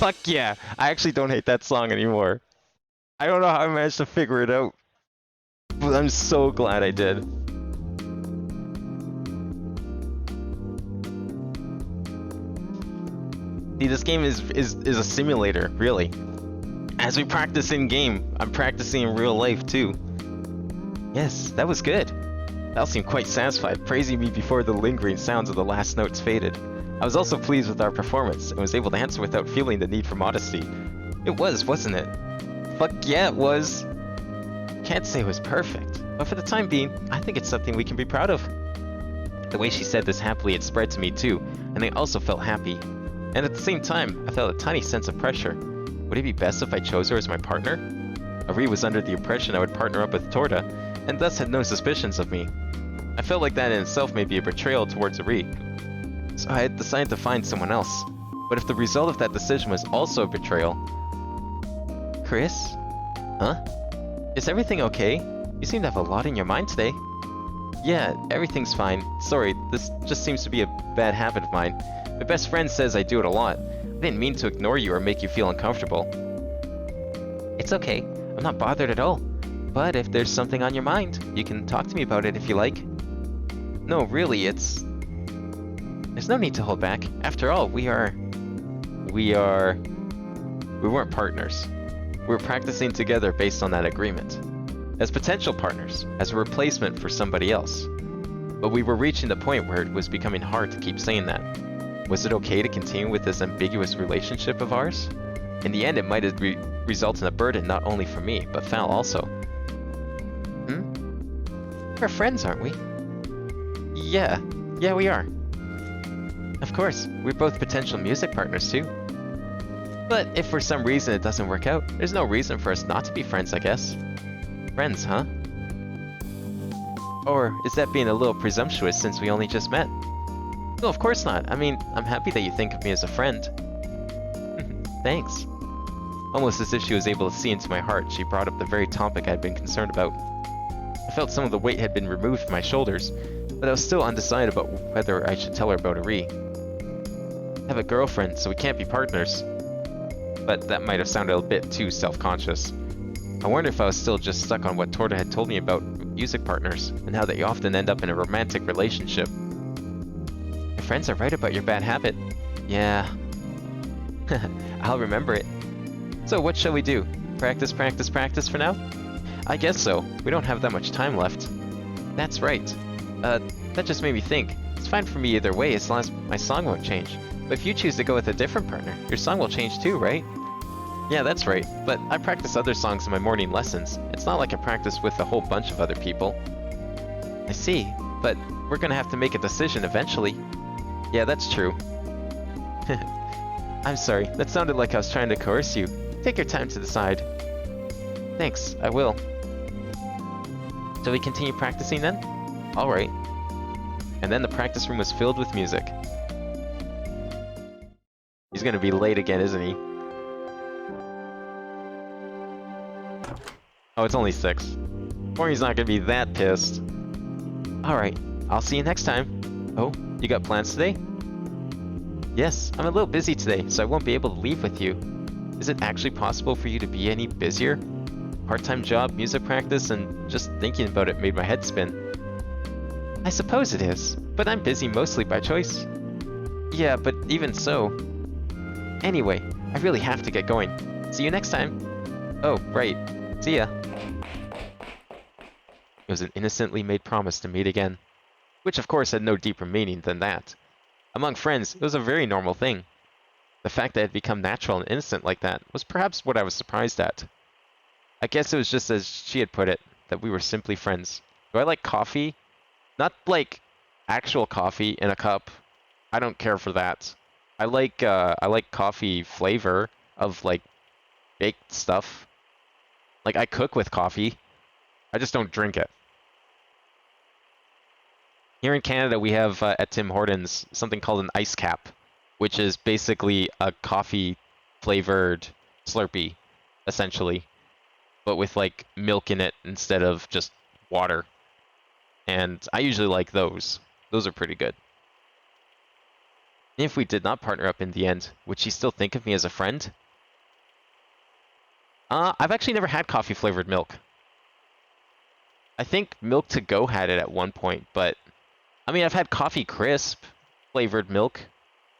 Fuck yeah! I actually don't hate that song anymore. I don't know how I managed to figure it out, but I'm so glad I did. See, this game is a simulator, really. As we practice in game, I'm practicing in real life too. Yes, that was good. Val seemed quite satisfied, praising me before the lingering sounds of the last notes faded. I was also pleased with our performance, and was able to answer without feeling the need for modesty. It was, wasn't it? Fuck yeah, it was. Can't say it was perfect, but for the time being, I think it's something we can be proud of. The way she said this happily had spread to me too, and I also felt happy. And at the same time, I felt a tiny sense of pressure. Would it be best if I chose her as my partner? Ari was under the impression I would partner up with Torta, and thus had no suspicions of me. I felt like that in itself may be a betrayal towards Ari, so I had decided to find someone else. But if the result of that decision was also a betrayal... Chris? Huh? Is everything okay? You seem to have a lot in your mind today. Yeah, everything's fine. Sorry, this just seems to be a bad habit of mine. My best friend says I do it a lot. I didn't mean to ignore you or make you feel uncomfortable. It's okay. I'm not bothered at all. But if there's something on your mind, you can talk to me about it if you like. No, really, it's... There's no need to hold back. After all, we weren't partners. We were practicing together based on that agreement. As potential partners, as a replacement for somebody else. But we were reaching the point where it was becoming hard to keep saying that. Was it okay to continue with this ambiguous relationship of ours? In the end, it might have result in a burden not only for me, but Val also. We're friends, aren't we? Yeah, we are. Of course, we're both potential music partners too. But if for some reason it doesn't work out, there's no reason for us not to be friends, I guess. Friends, huh? Or is that being a little presumptuous since we only just met? No, of course not. I mean, I'm happy that you think of me as a friend. Thanks. Almost as if she was able to see into my heart, she brought up the very topic I had been concerned about. I felt some of the weight had been removed from my shoulders, but I was still undecided about whether I should tell her about Ari. I have a girlfriend, so we can't be partners. But that might have sounded a bit too self-conscious. I wonder if I was still just stuck on what Torta had told me about music partners, and how they often end up in a romantic relationship. Your friends are right about your bad habit. Yeah. I'll remember it. So what shall we do? Practice, practice, practice for now? I guess so. We don't have that much time left. That's right. That just made me think. It's fine for me either way as long as my song won't change. But if you choose to go with a different partner, your song will change too, right? Yeah, that's right. But I practice other songs in my morning lessons. It's not like I practice with a whole bunch of other people. I see. But we're gonna have to make a decision eventually. Yeah, that's true. I'm sorry. That sounded like I was trying to coerce you. Take your time to decide. Thanks, I will. Shall we continue practicing then? Alright. And then the practice room was filled with music. He's gonna be late again, isn't he? Oh, it's only 6. Or he's not gonna be that pissed. Alright, I'll see you next time. Oh, you got plans today? Yes, I'm a little busy today, so I won't be able to leave with you. Is it actually possible for you to be any busier? Part-time job, music practice, and just thinking about it made my head spin. I suppose it is, but I'm busy mostly by choice. Yeah, but even so... Anyway, I really have to get going. See you next time. Oh, right. See ya. It was an innocently made promise to meet again, which of course had no deeper meaning than that. Among friends, it was a very normal thing. The fact that it had become natural and innocent like that was perhaps what I was surprised at. I guess it was just as she had put it, that we were simply friends. Do I like coffee? Not like actual coffee in a cup. I don't care for that. I like coffee flavor of like baked stuff. Like I cook with coffee. I just don't drink it. Here in Canada, we have at Tim Hortons something called an ice cap, which is basically a coffee-flavored Slurpee, essentially, but with like milk in it instead of just water. And I usually like those. Those are pretty good. If we did not partner up in the end, would she still think of me as a friend? I've actually never had coffee flavored milk. I think Milk to Go had it at one point, but I mean, I've had coffee crisp flavored milk.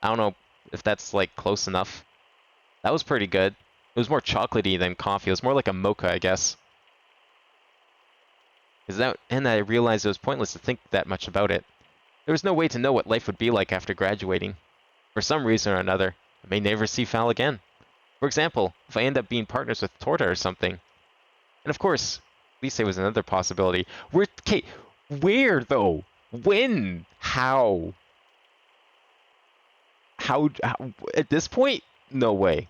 I don't know if that's like close enough. That was pretty good. It was more chocolatey than coffee. It was more like a mocha, I guess. And I realized it was pointless to think that much about it. There was no way to know what life would be like after graduating. For some reason or another, I may never see Fal again. For example, if I end up being partners with Torta or something. And of course, Lise was another possibility. Okay, where though? When? How? How? At this point? No way.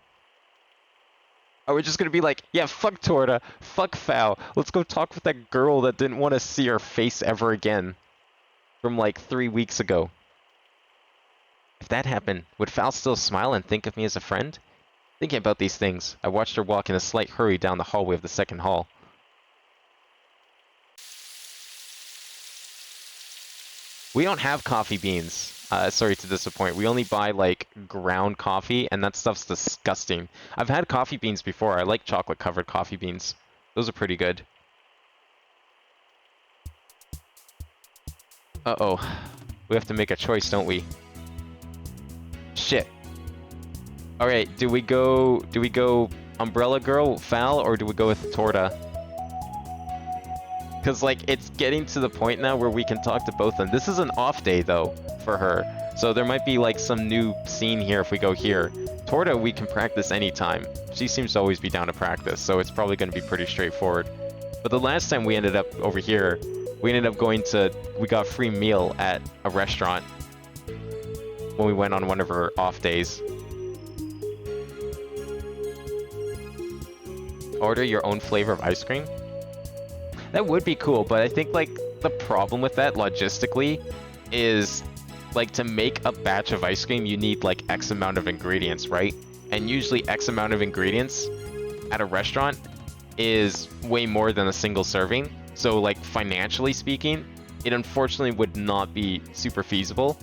Are we just gonna be like, yeah, fuck Torta, fuck Fal, let's go talk with that girl that didn't want to see her face ever again from like 3 weeks ago? If that happened, would Fal still smile and think of me as a friend? Thinking about these things, I watched her walk in a slight hurry down the hallway of the second hall. We don't have coffee beans. Sorry to disappoint. We only buy like ground coffee, and that stuff's disgusting. I've had coffee beans before. I like chocolate covered coffee beans. Those are pretty good. Uh-oh. We have to make a choice, don't we? Shit. Alright, do we go Umbrella Girl, Fal, or do we go with Torta? Because, like, it's getting to the point now where we can talk to both of them. This is an off day, though, for her. So there might be, like, some new scene here if we go here. Torta, we can practice anytime. She seems to always be down to practice, so it's probably going to be pretty straightforward. But the last time we ended up over here, we ended up we got a free meal at a restaurant when we went on one of her off days. Order your own flavor of ice cream? That would be cool, but I think, like, the problem with that, logistically, is, like, to make a batch of ice cream, you need, like, X amount of ingredients, right? And usually X amount of ingredients at a restaurant is way more than a single serving. So, like, financially speaking, it unfortunately would not be super feasible.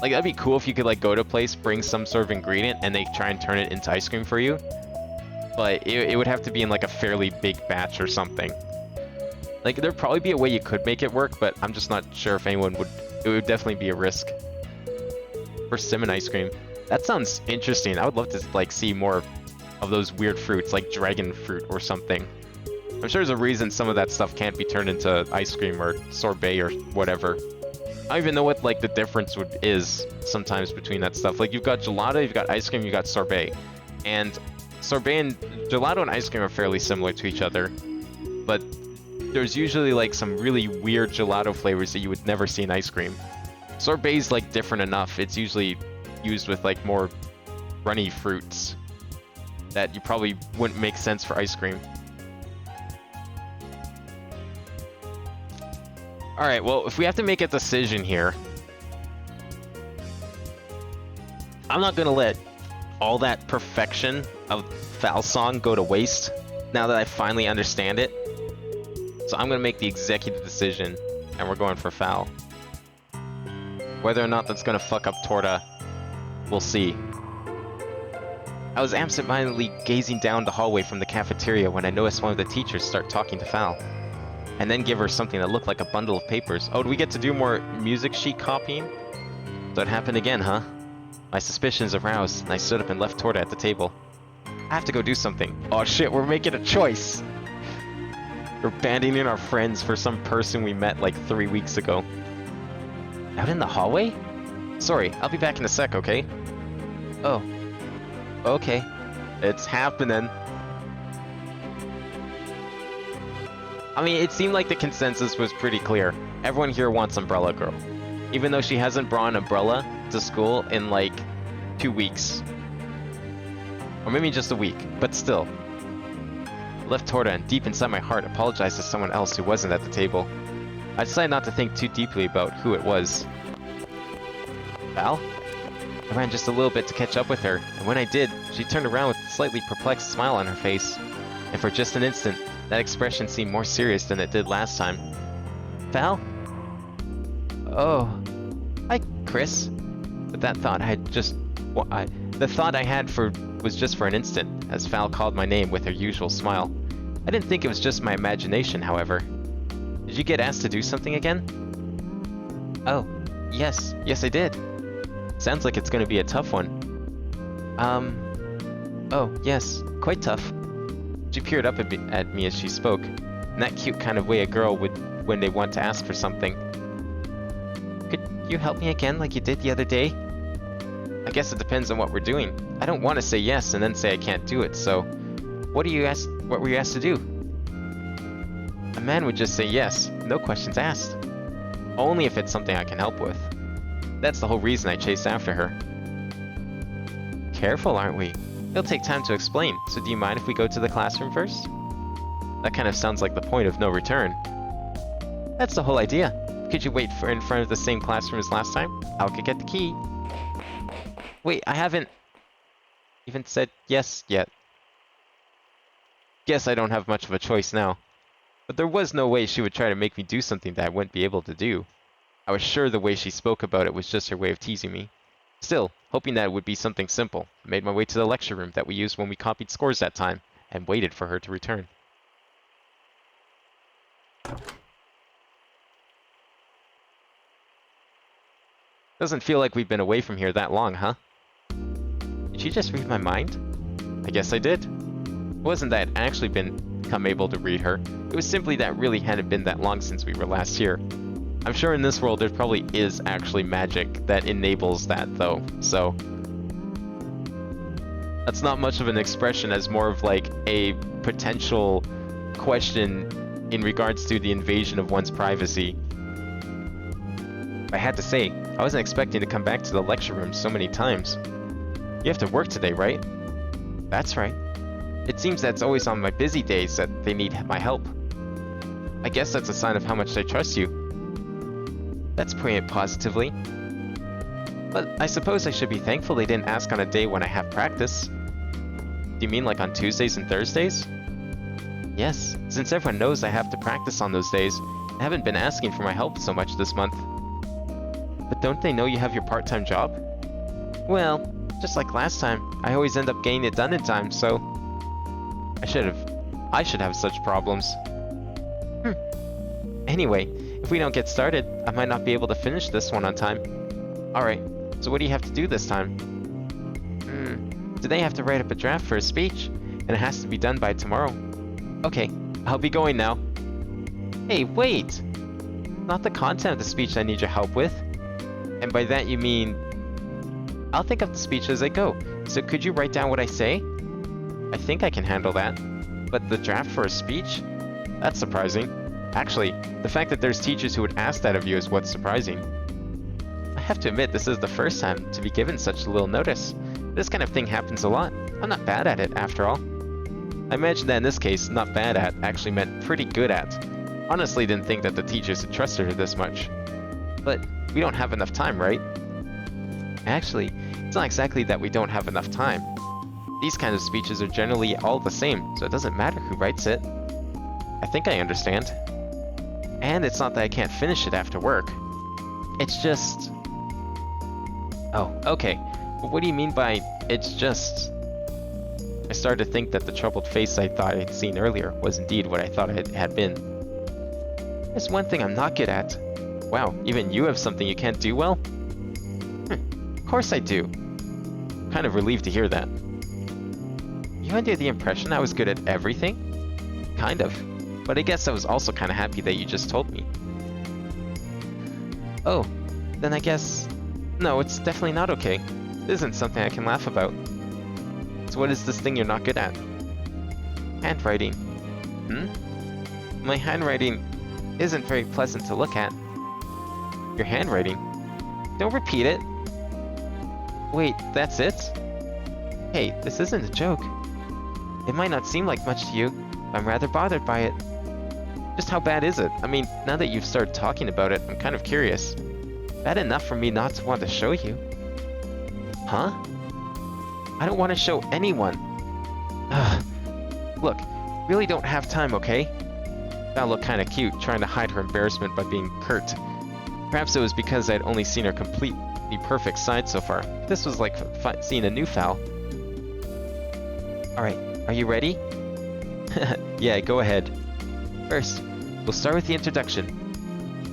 Like, that'd be cool if you could, like, go to a place, bring some sort of ingredient, and they try and turn it into ice cream for you. But it would have to be in, like, a fairly big batch or something. Like, there'd probably be a way you could make it work, but I'm just not sure if anyone would. It would definitely be a risk. Persimmon ice cream. That sounds interesting. I would love to, like, see more of those weird fruits, like dragon fruit or something. I'm sure there's a reason some of that stuff can't be turned into ice cream or sorbet or whatever. I don't even know what, like, the difference is sometimes between that stuff. Like, you've got gelato, you've got ice cream, you've got sorbet. And sorbet and gelato and ice cream are fairly similar to each other. But there's usually, like, some really weird gelato flavors that you would never see in ice cream. Sorbet's, like, different enough. It's usually used with, like, more runny fruits that you probably wouldn't make sense for ice cream. Alright, well, if we have to make a decision here, I'm not gonna let all that perfection of Fal's song go to waste now that I finally understand it. So I'm gonna make the executive decision, and we're going for Fal. Whether or not that's gonna fuck up Torta, we'll see. I was absent-mindedly gazing down the hallway from the cafeteria when I noticed one of the teachers start talking to Fal, and then give her something that looked like a bundle of papers. Oh, do we get to do more music sheet copying? So it happened again, huh? My suspicions aroused, and I stood up and left Torta at the table. I have to go do something. Oh shit, we're making a choice! We're abandoning our friends for some person we met like 3 weeks ago. Out in the hallway? Sorry, I'll be back in a sec, okay? Oh. Okay. It's happening. I mean, it seemed like the consensus was pretty clear. Everyone here wants Umbrella Girl. Even though she hasn't brought an umbrella to school in like 2 weeks. Or maybe just a week, but still. I left Torta and deep inside my heart apologized to someone else who wasn't at the table. I decided not to think too deeply about who it was. Val? I ran just a little bit to catch up with her, and when I did, she turned around with a slightly perplexed smile on her face. And for just an instant, that expression seemed more serious than it did last time. Val? Oh. Chris? But that thought the thought I had was just for an instant, as Val called my name with her usual smile. I didn't think it was just my imagination, however. Did you get asked to do something again? Oh, yes I did. Sounds like it's gonna be a tough one. Oh, yes, quite tough. She peered up at me as she spoke, in that cute kind of way a girl would when they want to ask for something. Could you help me again like you did the other day? I guess it depends on what we're doing. I don't want to say yes and then say I can't do it, so... What were you asked to do? A man would just say yes, no questions asked. Only if it's something I can help with. That's the whole reason I chased after her. Careful, aren't we? It'll take time to explain, so do you mind if we go to the classroom first? That kind of sounds like the point of no return. That's the whole idea. Could you wait in front of the same classroom as last time? I could get the key. Wait, I haven't even said yes yet. Guess I don't have much of a choice now. But there was no way she would try to make me do something that I wouldn't be able to do. I was sure the way she spoke about it was just her way of teasing me. Still, hoping that it would be something simple, I made my way to the lecture room that we used when we copied scores that time, and waited for her to return. Doesn't feel like we've been away from here that long, huh? Did she just read my mind? I guess I did. It wasn't that I'd actually become able to read her. It was simply that it really hadn't been that long since we were last here. I'm sure in this world there probably is actually magic that enables that though, so... That's not much of an expression as more of like a potential question in regards to the invasion of one's privacy. I had to say, I wasn't expecting to come back to the lecture room so many times. You have to work today, right? That's right. It seems that's always on my busy days that they need my help. I guess that's a sign of how much they trust you. That's putting it positively. But I suppose I should be thankful they didn't ask on a day when I have practice. Do you mean like on Tuesdays and Thursdays? Yes, since everyone knows I have to practice on those days, I haven't been asking for my help so much this month. But don't they know you have your part-time job? Well, just like last time, I always end up getting it done in time, so... I should have such problems. Anyway, if we don't get started, I might not be able to finish this one on time. Alright, so what do you have to do this time? Today I have to write up a draft for a speech, and it has to be done by tomorrow. Okay, I'll be going now. Hey, wait! Not the content of the speech I need your help with. And by that you mean... I'll think of the speech as I go, so could you write down what I say? I think I can handle that. But the draft for a speech? That's surprising. Actually, the fact that there's teachers who would ask that of you is what's surprising. I have to admit, this is the first time to be given such little notice. This kind of thing happens a lot. I'm not bad at it, after all. I imagine that in this case, not bad at actually meant pretty good at. Honestly, didn't think that the teachers had trusted her this much. But we don't have enough time, right? Actually, it's not exactly that we don't have enough time. These kinds of speeches are generally all the same, so it doesn't matter who writes it. I think I understand. And it's not that I can't finish it after work. It's just... Oh, okay. But what do you mean by, it's just... I started to think that the troubled face I thought I'd seen earlier was indeed what I thought it had been. There's one thing I'm not good at. Wow, even you have something you can't do well? Of course I do. Kind of relieved to hear that. You under the impression I was good at everything? Kind of. But I guess I was also kind of happy that you just told me. Oh, then I guess... No, it's definitely not okay. It isn't something I can laugh about. So what is this thing you're not good at? Handwriting. My handwriting isn't very pleasant to look at. Your handwriting? Don't repeat it. Wait, that's it? Hey, this isn't a joke. It might not seem like much to you, but I'm rather bothered by it. Just how bad is it? I mean, now that you've started talking about it, I'm kind of curious. Bad enough for me not to want to show you. Huh? I don't want to show anyone. Ugh. Look, really don't have time, okay? Val looked kind of cute, trying to hide her embarrassment by being curt. Perhaps it was because I had only seen her the perfect side so far. This was like seeing a new foul. Alright, are you ready? Yeah, go ahead. First, we'll start with the introduction.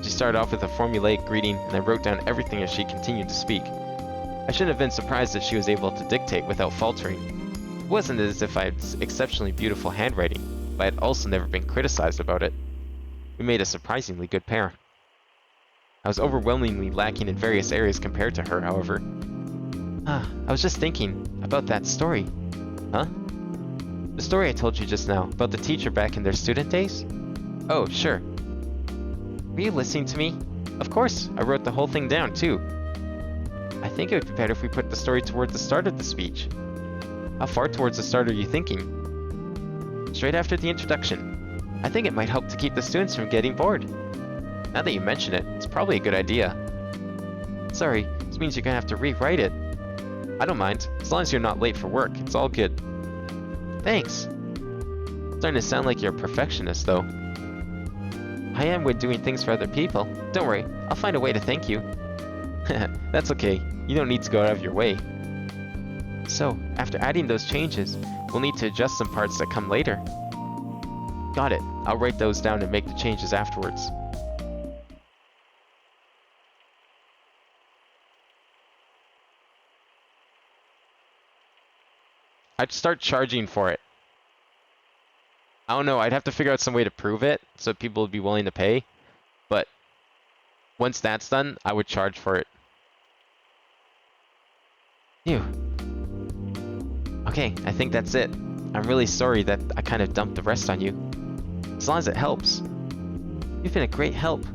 She started off with a formulaic greeting, and I wrote down everything as she continued to speak. I shouldn't have been surprised that she was able to dictate without faltering. It wasn't as if I had exceptionally beautiful handwriting, but I had also never been criticized about it. We made a surprisingly good pair. I was overwhelmingly lacking in various areas compared to her, however. I was just thinking about that story. Huh? The story I told you just now, about the teacher back in their student days? Oh, sure. Were you listening to me? Of course, I wrote the whole thing down, too. I think it would be better if we put the story towards the start of the speech. How far towards the start are you thinking? Straight after the introduction. I think it might help to keep the students from getting bored. Now that you mention it, it's probably a good idea. Sorry, this means you're gonna have to rewrite it. I don't mind, as long as you're not late for work, it's all good. Thanks. Starting to sound like you're a perfectionist, though. I am when doing things for other people. Don't worry, I'll find a way to thank you. That's okay, you don't need to go out of your way. So, after adding those changes, we'll need to adjust some parts that come later. Got it, I'll write those down and make the changes afterwards. I'd start charging for it. I don't know, I'd have to figure out some way to prove it so people would be willing to pay. But once that's done, I would charge for it. Phew. Okay, I think that's it. I'm really sorry that I kind of dumped the rest on you. As long as it helps. You've been a great help.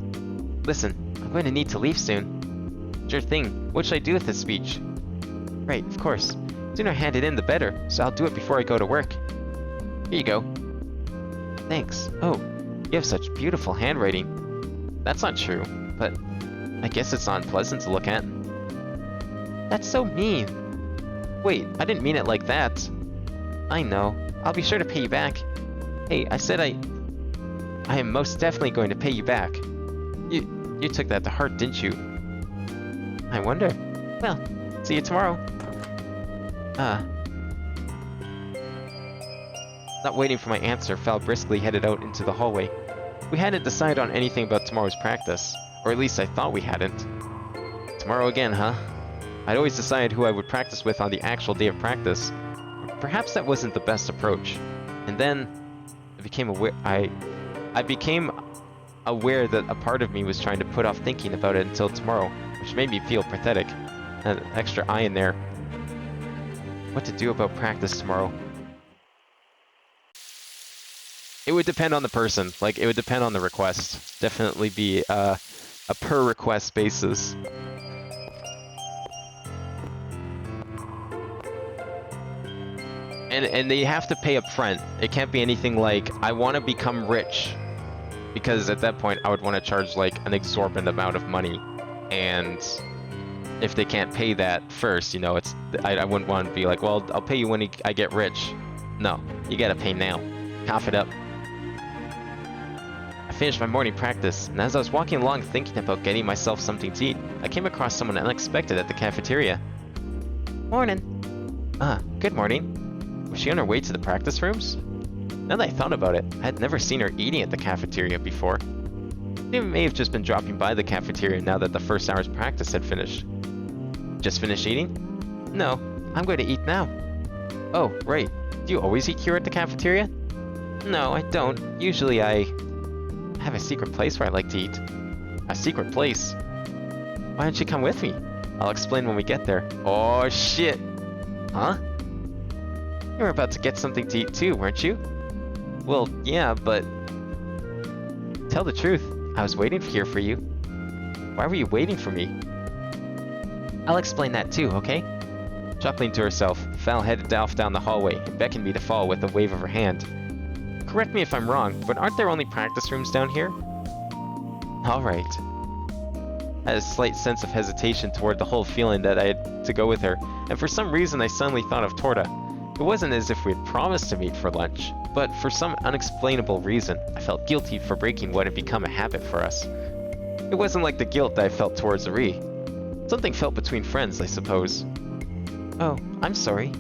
Listen, I'm going to need to leave soon. Sure thing, what should I do with this speech? Right, of course. The sooner I hand it in, the better, so I'll do it before I go to work. Here you go. Thanks. Oh, you have such beautiful handwriting. That's not true, but I guess it's not unpleasant to look at. That's so mean. Wait, I didn't mean it like that. I know. I'll be sure to pay you back. Hey, I said I am most definitely going to pay you back. You took that to heart, didn't you? I wonder. Well, see you tomorrow. Not waiting for my answer, Val briskly headed out into the hallway. We hadn't decided on anything about tomorrow's practice, or at least I thought we hadn't. Tomorrow again, huh? I'd always decided who I would practice with on the actual day of practice. Perhaps that wasn't the best approach. And then I became aware that a part of me was trying to put off thinking about it until tomorrow, which made me feel pathetic. An extra eye in there. What to do about practice tomorrow? It would depend on the person. Like, it would depend on the request. Definitely be a per request basis. And they have to pay up front. It can't be anything like, I want to become rich. Because at that point, I would want to charge like an exorbitant amount of money. And if they can't pay that first, you know, I wouldn't want to be like, well, I'll pay you when I get rich. No, you gotta pay now. Cough it up. I finished my morning practice, and as I was walking along thinking about getting myself something to eat, I came across someone unexpected at the cafeteria. Morning. Good morning. Was she on her way to the practice rooms? Now that I thought about it, I had never seen her eating at the cafeteria before. She may have just been dropping by the cafeteria now that the first hour's practice had finished. Just finished eating? No, I'm going to eat now. Oh, right. Do you always eat here at the cafeteria? No, I don't. Usually I have a secret place where I like to eat. A secret place? Why don't you come with me? I'll explain when we get there. Oh, shit. Huh? You were about to get something to eat too, weren't you? Well, yeah, but... Tell the truth, I was waiting here for you. Why were you waiting for me? I'll explain that too, okay? Chuckling to herself, Val headed off down the hallway and beckoned me to follow with a wave of her hand. Correct me if I'm wrong, but aren't there only practice rooms down here? Alright. I had a slight sense of hesitation toward the whole feeling that I had to go with her, and for some reason I suddenly thought of Torta. It wasn't as if we had promised to meet for lunch, but for some unexplainable reason, I felt guilty for breaking what had become a habit for us. It wasn't like the guilt that I felt towards Ari. Something felt between friends, I suppose. Oh, I'm sorry.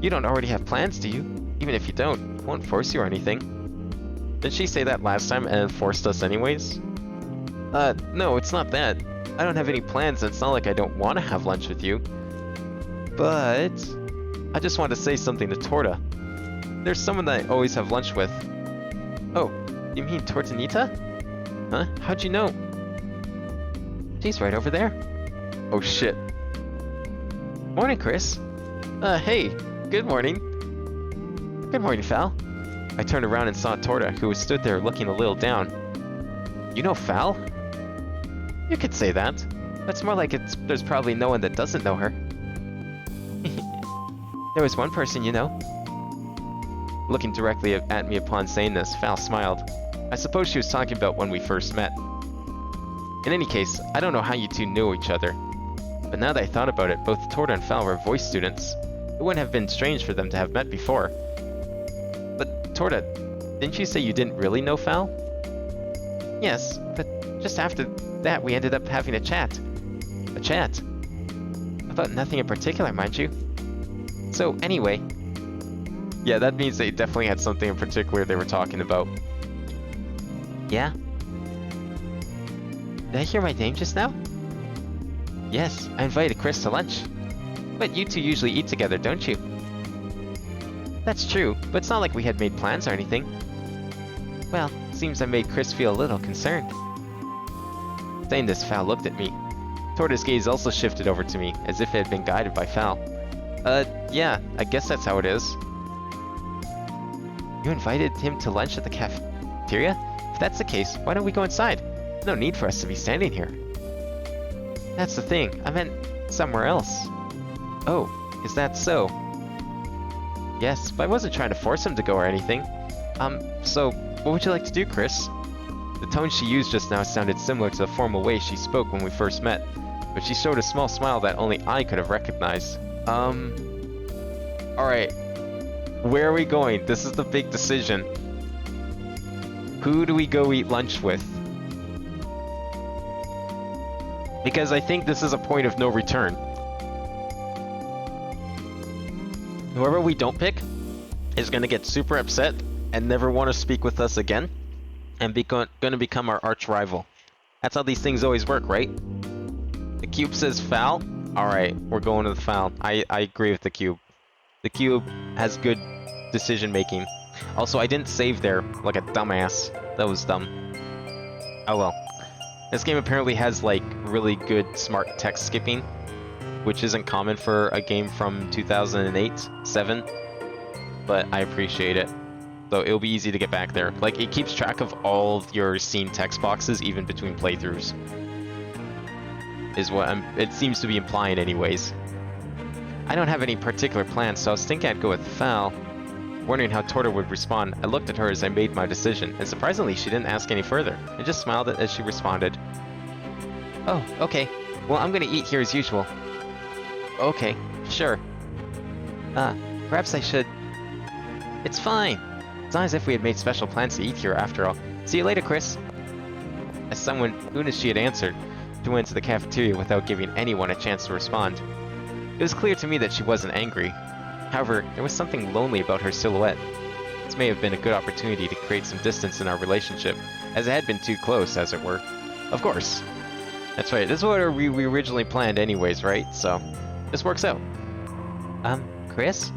You don't already have plans, do you? Even if you don't, I won't force you or anything. Did she say that last time and forced us anyways? No, it's not that. I don't have any plans, and it's not like I don't want to have lunch with you. But I just want to say something to Torta. There's someone that I always have lunch with. Oh, you mean Tortanita? Huh? How'd you know? She's right over there. Oh shit. Morning, Chris. Hey. Good morning. Good morning, Fal. I turned around and saw Torta, who stood there looking a little down. You know Fal? You could say that. That's more like there's probably no one that doesn't know her. There was one person you know. Looking directly at me upon saying this, Fal smiled. I suppose she was talking about when we first met. In any case, I don't know how you two knew each other. But now that I thought about it, both Torta and Fal were voice students. It wouldn't have been strange for them to have met before. But Torta, didn't you say you didn't really know Fal? Yes, but just after that we ended up having a chat. A chat? About nothing in particular, mind you. So, anyway. Yeah, that means they definitely had something in particular they were talking about. Yeah? Did I hear my name just now? Yes, I invited Chris to lunch. But you two usually eat together, don't you? That's true, but it's not like we had made plans or anything. Well, seems I made Chris feel a little concerned. Saying this, Fal looked at me. Torta's gaze also shifted over to me, as if it had been guided by Fal. Yeah, I guess that's how it is. You invited him to lunch at the cafeteria? If that's the case, why don't we go inside? No need for us to be standing here. That's the thing, I meant somewhere else. Oh, is that so? Yes, but I wasn't trying to force him to go or anything. So, what would you like to do, Chris? The tone she used just now sounded similar to the formal way she spoke when we first met, but she showed a small smile that only I could have recognized. Alright. Where are we going? This is the big decision. Who do we go eat lunch with? Because I think this is a point of no return. Whoever we don't pick is going to get super upset and never want to speak with us again, and going to become our arch rival. That's how these things always work, right? The cube says Fal. Alright, we're going to the Fal. I agree with the cube. The cube has good decision making. Also, I didn't save there like a dumbass. That was dumb. Oh well. This game apparently has like really good smart text skipping, which isn't common for a game from 2008-7, but I appreciate it. So it'll be easy to get back there. Like, it keeps track of all your scene text boxes, even between playthroughs. Is what it seems to be implying anyways. I don't have any particular plans, so I was thinking I'd go with Fal. Wondering how Torta would respond, I looked at her as I made my decision, and surprisingly she didn't ask any further. I just smiled as she responded. Oh, okay. Well, I'm gonna eat here as usual. Okay, sure. Perhaps I should... It's fine. It's not as if we had made special plans to eat here after all. See you later, Chris. As soon as she had answered, she went to the cafeteria without giving anyone a chance to respond. It was clear to me that she wasn't angry. However, there was something lonely about her silhouette. This may have been a good opportunity to create some distance in our relationship, as it had been too close, as it were. Of course. That's right, this is what we originally planned anyways, right? So, this works out. Chris?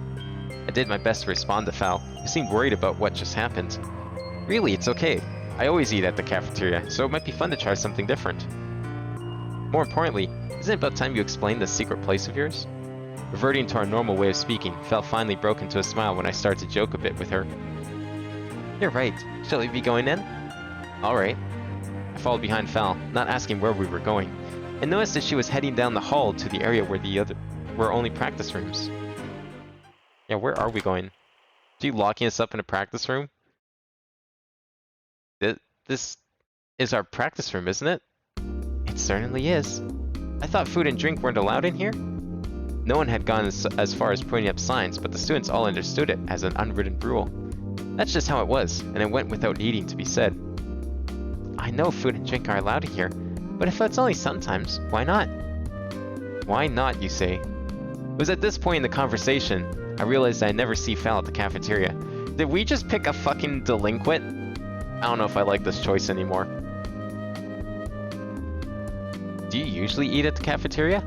I did my best to respond to Fal, who seemed worried about what just happened. Really, it's okay. I always eat at the cafeteria, so it might be fun to try something different. More importantly, isn't it about time you explained this secret place of yours? Reverting to our normal way of speaking, Fal finally broke into a smile when I started to joke a bit with her. You're right. Shall we be going in? Alright. I followed behind Fal, not asking where we were going, and noticed that she was heading down the hall to the area where were only practice rooms. Yeah, where are we going? Is she locking us up in a practice room? This is our practice room, isn't it? It certainly is. I thought food and drink weren't allowed in here? No one had gone as far as putting up signs, but the students all understood it as an unwritten rule. That's just how it was, and it went without needing to be said. I know food and drink are allowed here, but if it's only sometimes, why not? Why not, you say? It was at this point in the conversation, I realized I'd never see Fal at the cafeteria. Did we just pick a fucking delinquent? I don't know if I like this choice anymore. Do you usually eat at the cafeteria?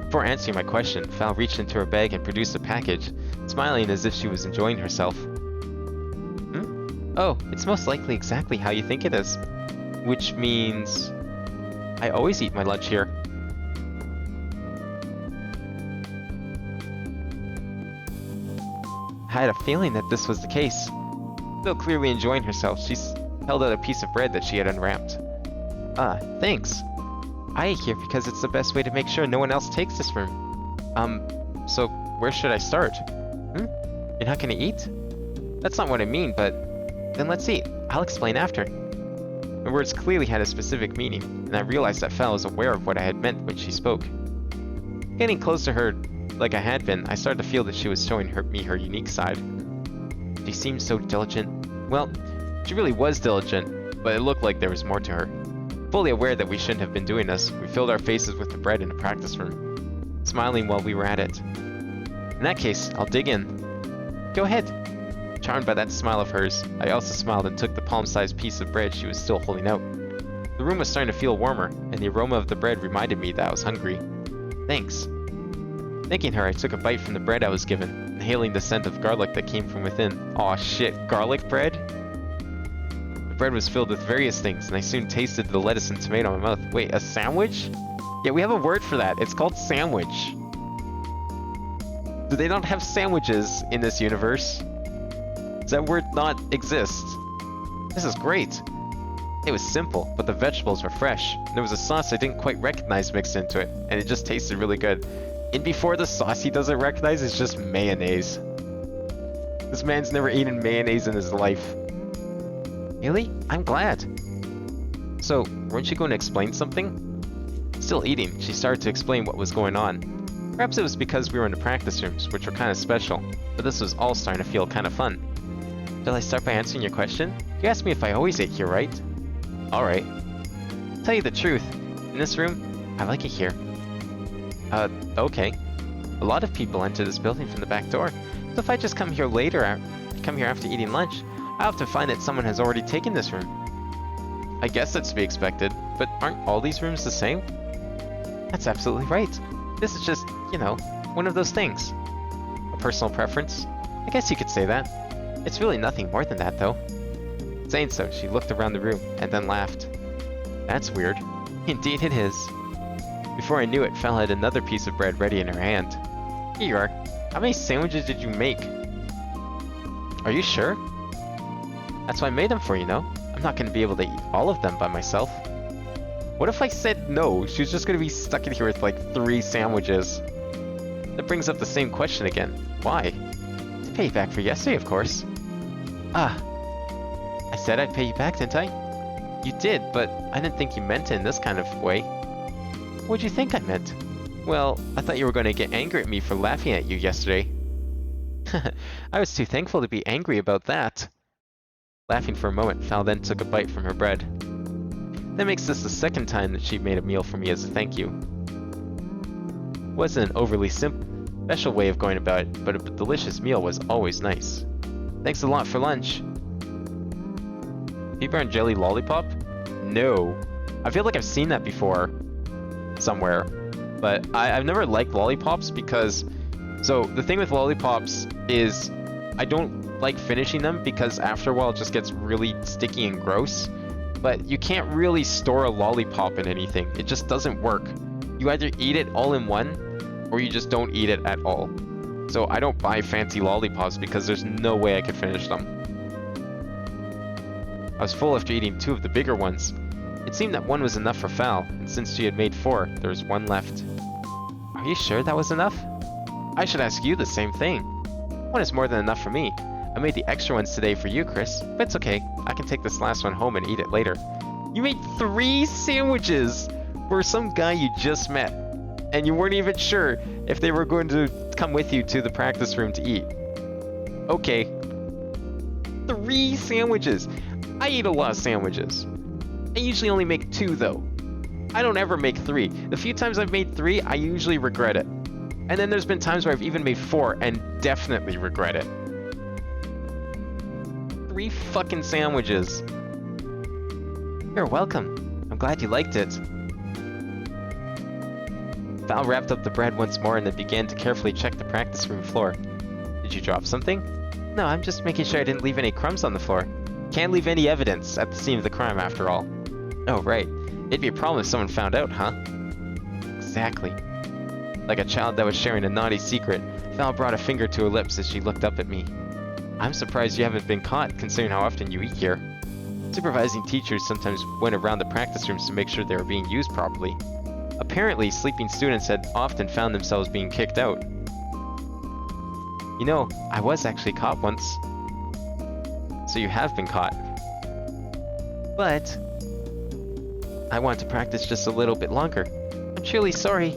Before answering my question, Fal reached into her bag and produced a package, smiling as if she was enjoying herself. Oh, it's most likely exactly how you think it is. Which means... I always eat my lunch here. I had a feeling that this was the case. Still clearly enjoying herself, she held out a piece of bread that she had unwrapped. Thanks. I eat here because it's the best way to make sure no one else takes this room. So where should I start? You're not gonna eat? That's not what I mean, but... Then let's eat. I'll explain after. My words clearly had a specific meaning, and I realized that Fal was aware of what I had meant when she spoke. Getting close to her like I had been, I started to feel that she was showing me her unique side. She seemed so diligent. Well, she really was diligent, but it looked like there was more to her. Fully aware that we shouldn't have been doing this, we filled our faces with the bread in the practice room, smiling while we were at it. In that case, I'll dig in. Go ahead. Charmed by that smile of hers, I also smiled and took the palm-sized piece of bread she was still holding out. The room was starting to feel warmer, and the aroma of the bread reminded me that I was hungry. Thanks. Thanking her, I took a bite from the bread I was given, inhaling the scent of garlic that came from within. Aw shit, garlic bread? The bread was filled with various things, and I soon tasted the lettuce and tomato in my mouth. Wait, a sandwich? Yeah, we have a word for that. It's called sandwich. Do they not have sandwiches in this universe? Does that word not exist? This is great. It was simple, but the vegetables were fresh. There was a sauce I didn't quite recognize mixed into it, and it just tasted really good. And before the sauce he doesn't recognize is just mayonnaise. This man's never eaten mayonnaise in his life. Really? I'm glad. So, weren't you going to explain something? Still eating, she started to explain what was going on. Perhaps it was because we were in the practice rooms, which were kind of special, but this was all starting to feel kind of fun. Shall I start by answering your question? You asked me if I always ate here, right? Alright. Tell you the truth, in this room, I like it here. Okay. A lot of people enter this building from the back door, so if I just come here after eating lunch, I'll have to find that someone has already taken this room. I guess that's to be expected, but aren't all these rooms the same? That's absolutely right. This is just, you know, one of those things. A personal preference? I guess you could say that. It's really nothing more than that, though. Saying so, she looked around the room and then laughed. That's weird. Indeed it is. Before I knew it, Fal had another piece of bread ready in her hand. Here you are. How many sandwiches did you make? Are you sure? That's why I made them for you, no? I'm not going to be able to eat all of them by myself. What if I said no? She was just going to be stuck in here with like 3 sandwiches. That brings up the same question again. Why? To pay you back for yesterday, of course. I said I'd pay you back, didn't I? You did, but I didn't think you meant it in this kind of way. What'd you think I meant? Well, I thought you were going to get angry at me for laughing at you yesterday. I was too thankful to be angry about that. Laughing for a moment, Fal then took a bite from her bread. That makes this the second time that she made a meal for me as a thank you. It wasn't an overly special way of going about it, but a delicious meal was always nice. Thanks a lot for lunch. Peanut butter and jelly lollipop? No. I feel like I've seen that before somewhere, but I've never liked lollipops because... So, the thing with lollipops is I don't like finishing them because after a while it just gets really sticky and gross. But you can't really store a lollipop in anything. It just doesn't work. You either eat it all in one, or you just don't eat it at all. So I don't buy fancy lollipops because there's no way I could finish them. I was full after eating 2 of the bigger ones. It seemed that 1 was enough for Fal, and since she had made 4, there was 1 left. Are you sure that was enough? I should ask you the same thing. 1 is more than enough for me. I made the extra ones today for you, Chris, but it's okay. I can take this last one home and eat it later. You made 3 sandwiches for some guy you just met, and you weren't even sure if they were going to come with you to the practice room to eat. Okay. 3 sandwiches. I eat a lot of sandwiches. I usually only make 2 though. I don't ever make 3. The few times I've made 3, I usually regret it. And then there's been times where I've even made 4 and definitely regret it. 3 fucking sandwiches. You're welcome. I'm glad you liked it. Val wrapped up the bread once more and then began to carefully check the practice room floor. Did you drop something? No, I'm just making sure I didn't leave any crumbs on the floor. Can't leave any evidence at the scene of the crime after all. Oh, right. It'd be a problem if someone found out, huh? Exactly. Like a child that was sharing a naughty secret, Val brought a finger to her lips as she looked up at me. I'm surprised you haven't been caught, considering how often you eat here. Supervising teachers sometimes went around the practice rooms to make sure they were being used properly. Apparently, sleeping students had often found themselves being kicked out. You know, I was actually caught once. So you have been caught. But I want to practice just a little bit longer. I'm truly sorry.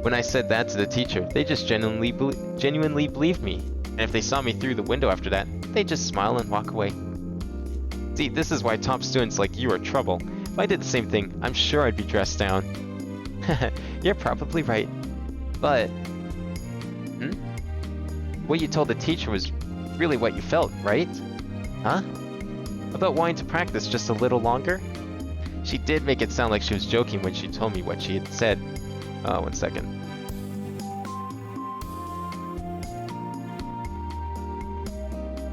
When I said that to the teacher, they just genuinely believed me. And if they saw me through the window after that, they'd just smile and walk away. See, this is why top students like you are trouble. If I did the same thing, I'm sure I'd be dressed down. You're probably right. But... What you told the teacher was really what you felt, right? Huh? About wanting to practice just a little longer? She did make it sound like she was joking when she told me what she had said. Oh, 1 second.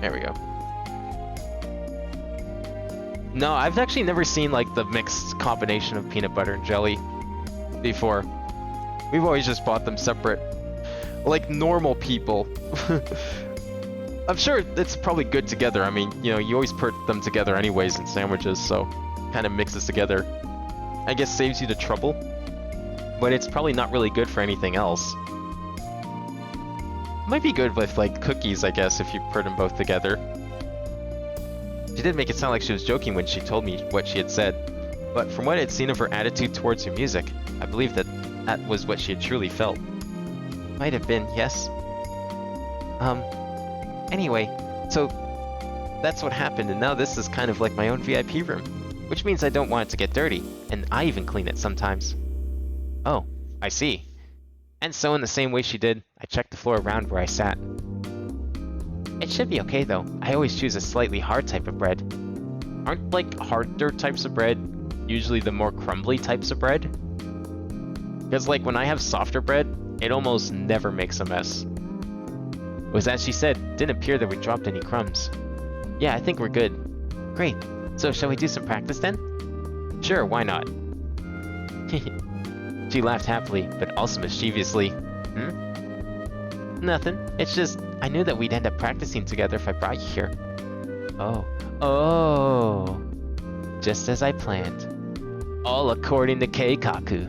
There we go. No, I've actually never seen like the mixed combination of peanut butter and jelly before. We've always just bought them separate. Like normal people. I'm sure it's probably good together. I mean, you know, you always put them together anyways in sandwiches, so kind of mixes together. I guess saves you the trouble, but it's probably not really good for anything else. Might be good with like cookies, I guess, if you put them both together. She did make it sound like she was joking when she told me what she had said, but from what I had seen of her attitude towards her music, I believe that that was what she had truly felt. Might have been, yes. Anyway, so that's what happened, and now this is kind of like my own VIP room, which means I don't want it to get dirty, and I even clean it sometimes. Oh, I see. And so in the same way she did, I checked the floor around where I sat. It should be okay though. I always choose a slightly hard type of bread. Aren't like harder types of bread usually the more crumbly types of bread? Because like when I have softer bread, it almost never makes a mess. It was as she said, didn't appear that we dropped any crumbs. Yeah, I think we're good. Great. So shall we do some practice then? Sure, why not? She laughed happily, but also mischievously. Nothing. It's just, I knew that we'd end up practicing together if I brought you here. Oh. Oh. Just as I planned. All according to Keikaku.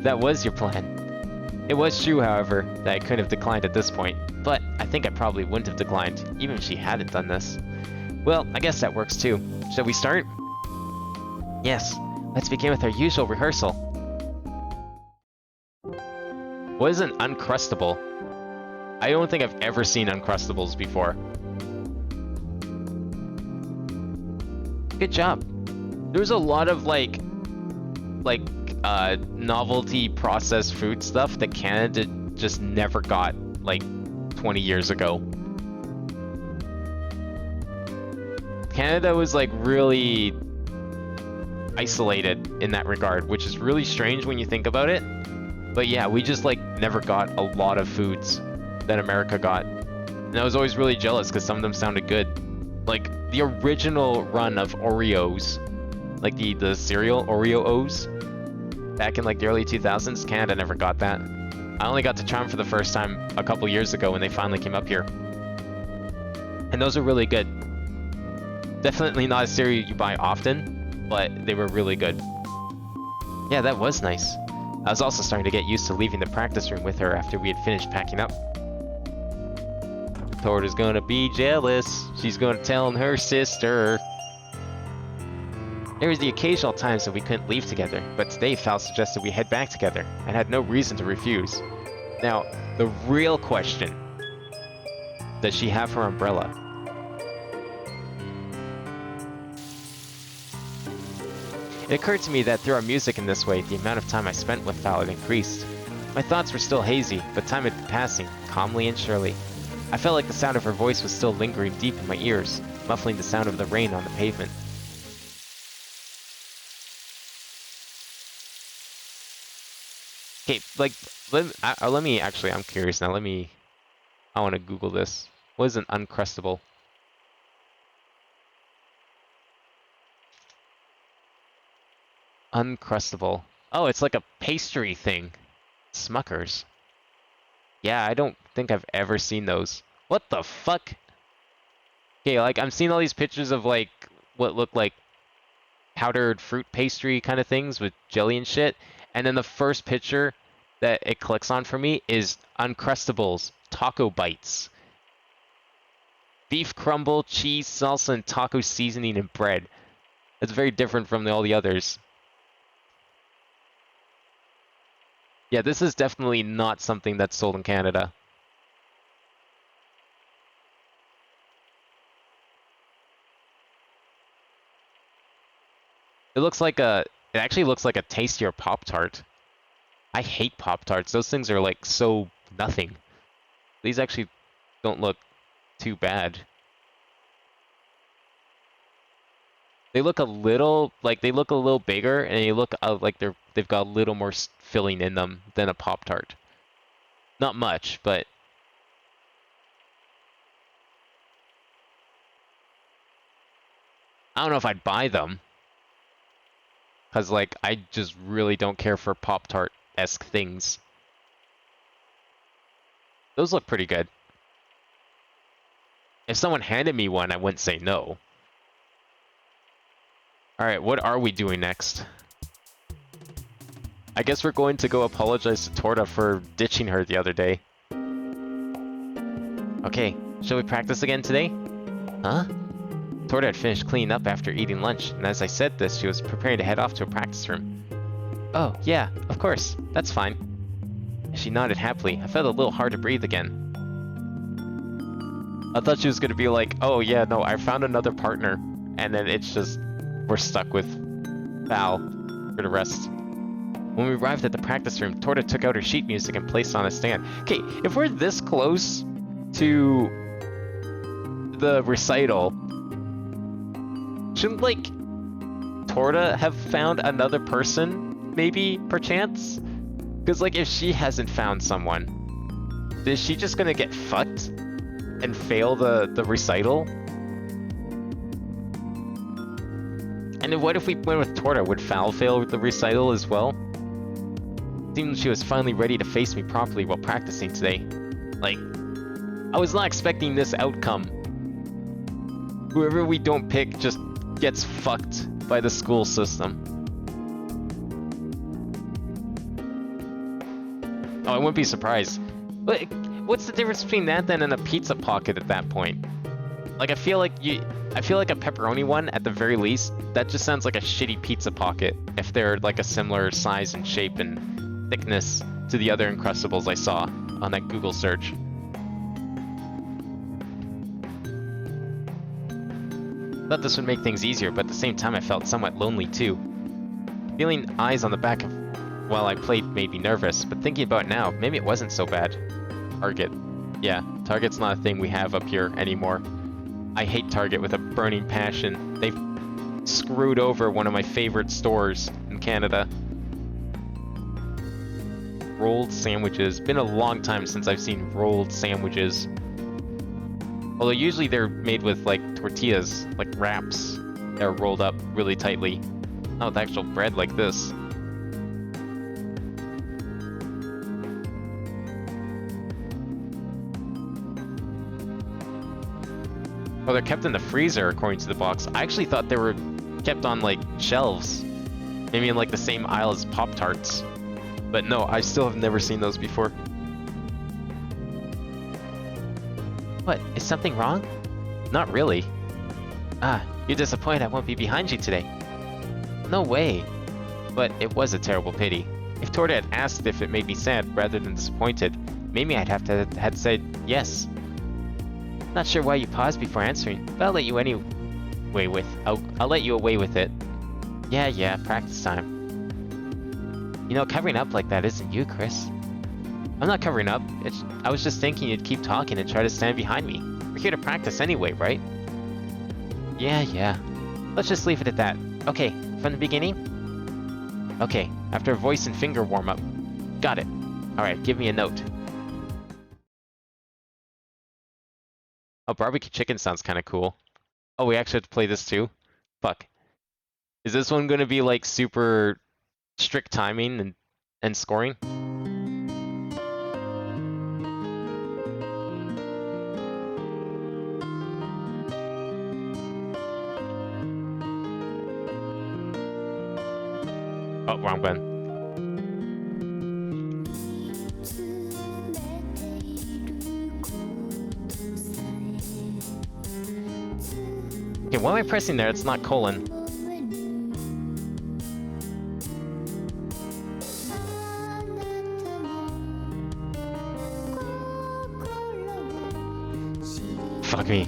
That was your plan. It was true, however, that I couldn't have declined at this point, but I think I probably wouldn't have declined, even if she hadn't done this. Well, I guess that works too. Shall we start? Yes. Let's begin with our usual rehearsal. What is an Uncrustable? I don't think I've ever seen Uncrustables before. Good job. There's a lot of like novelty processed food stuff that Canada just never got like 20 years ago. Canada was like really isolated in that regard, which is really strange when you think about it. But yeah, we just like never got a lot of foods that America got. And I was always really jealous because some of them sounded good. Like the original run of Oreos, like the cereal Oreo-O's, back in like the early 2000s, Canada never got that. I only got to try them for the first time a couple years ago when they finally came up here. And those are really good. Definitely not a cereal you buy often, but they were really good. Yeah, that was nice. I was also starting to get used to leaving the practice room with her after we had finished packing up. Torta's gonna be jealous. She's gonna tell her sister. There was the occasional times that we couldn't leave together, but today Val suggested we head back together, and had no reason to refuse. Now, the real question: does she have her umbrella? It occurred to me that through our music in this way, the amount of time I spent with Val had increased. My thoughts were still hazy, but time had been passing, calmly and surely. I felt like the sound of her voice was still lingering deep in my ears, muffling the sound of the rain on the pavement. Okay, like, let me actually, I'm curious now, I want to Google this. What is an Uncrustable? Uncrustable. Oh, it's like a pastry thing. Smuckers. Yeah, I don't think I've ever seen those. What the fuck? Okay, like, I'm seeing all these pictures of, like, what look like powdered fruit pastry kind of things with jelly and shit. And then the first picture that it clicks on for me is Uncrustables Taco Bites. Beef crumble, cheese, salsa, and taco seasoning and bread. It's very different from all the others. Yeah, this is definitely not something that's sold in Canada. It actually looks like a tastier Pop-Tart. I hate Pop-Tarts. Those things are like so nothing. These actually don't look too bad. They look a little bigger, and they look like they've got a little more filling in them than a Pop-Tart. Not much, but I don't know if I'd buy them. Cause like I just really don't care for Pop-Tart-esque things. Those look pretty good. If someone handed me one, I wouldn't say no. Alright, what are we doing next? I guess we're going to go apologize to Torta for ditching her the other day. Okay, shall we practice again today? Huh? Torta had finished cleaning up after eating lunch, and as I said this, she was preparing to head off to a practice room. Oh, yeah, of course. That's fine. She nodded happily. I felt a little hard to breathe again. I thought she was going to be like, oh yeah, no, I found another partner. And then it's just, we're stuck with Val for the rest. When we arrived at the practice room, Torta took out her sheet music and placed it on a stand. Okay, if we're this close to the recital, shouldn't, like, Torta have found another person, maybe, perchance? Because, like, if she hasn't found someone, is she just gonna get fucked and fail the recital? And then what if we went with Torta? Would Val fail the recital as well? It seemed she was finally ready to face me properly while practicing today. Like, I was not expecting this outcome. Whoever we don't pick just gets fucked by the school system. Oh, I wouldn't be surprised. But what's the difference between that then and a pizza pocket at that point? Like, I feel like a pepperoni one at the very least. That just sounds like a shitty pizza pocket if they're like a similar size and shape and thickness to the other Uncrustables I saw on that Google search. I thought this would make things easier, but at the same time I felt somewhat lonely too. Feeling eyes on the back of while I played made me nervous, but thinking about it now, maybe it wasn't so bad. Target. Yeah, Target's not a thing we have up here anymore. I hate Target with a burning passion. They've screwed over one of my favorite stores in Canada. Rolled sandwiches. Been a long time since I've seen rolled sandwiches. Although usually they're made with like tortillas, like wraps. They're rolled up really tightly. Not with actual bread like this. Oh, they're kept in the freezer according to the box. I actually thought they were kept on like shelves. Maybe in like the same aisle as Pop-Tarts. But no, I still have never seen those before. What, is something wrong? Not really. Ah, you're disappointed I won't be behind you today. No way. But it was a terrible pity. If Torta had asked if it made me sad rather than disappointed, maybe I'd have to had said yes. Not sure why you paused before answering, but I'll let you I'll let you away with it. Yeah, practice time. You know, covering up like that isn't you, Chris. I'm not covering up. I was just thinking you'd keep talking and try to stand behind me. We're here to practice anyway, right? Yeah. Let's just leave it at that. Okay, from the beginning? Okay, after a voice and finger warm-up. Got it. Alright, give me a note. Oh, barbecue chicken sounds kind of cool. Oh, we actually have to play this too? Fuck. Is this one gonna be like super strict timing and scoring? Oh, wrong button. Okay, why am I pressing there? It's not colon. Fuck me.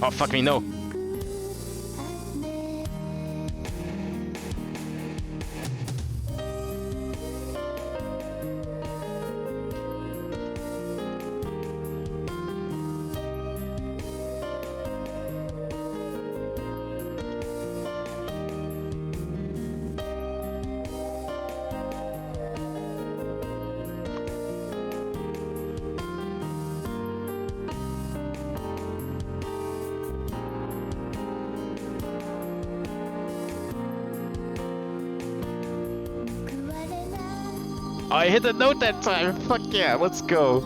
Oh, fuck me, no. I hit the note that time. Fuck yeah, let's go.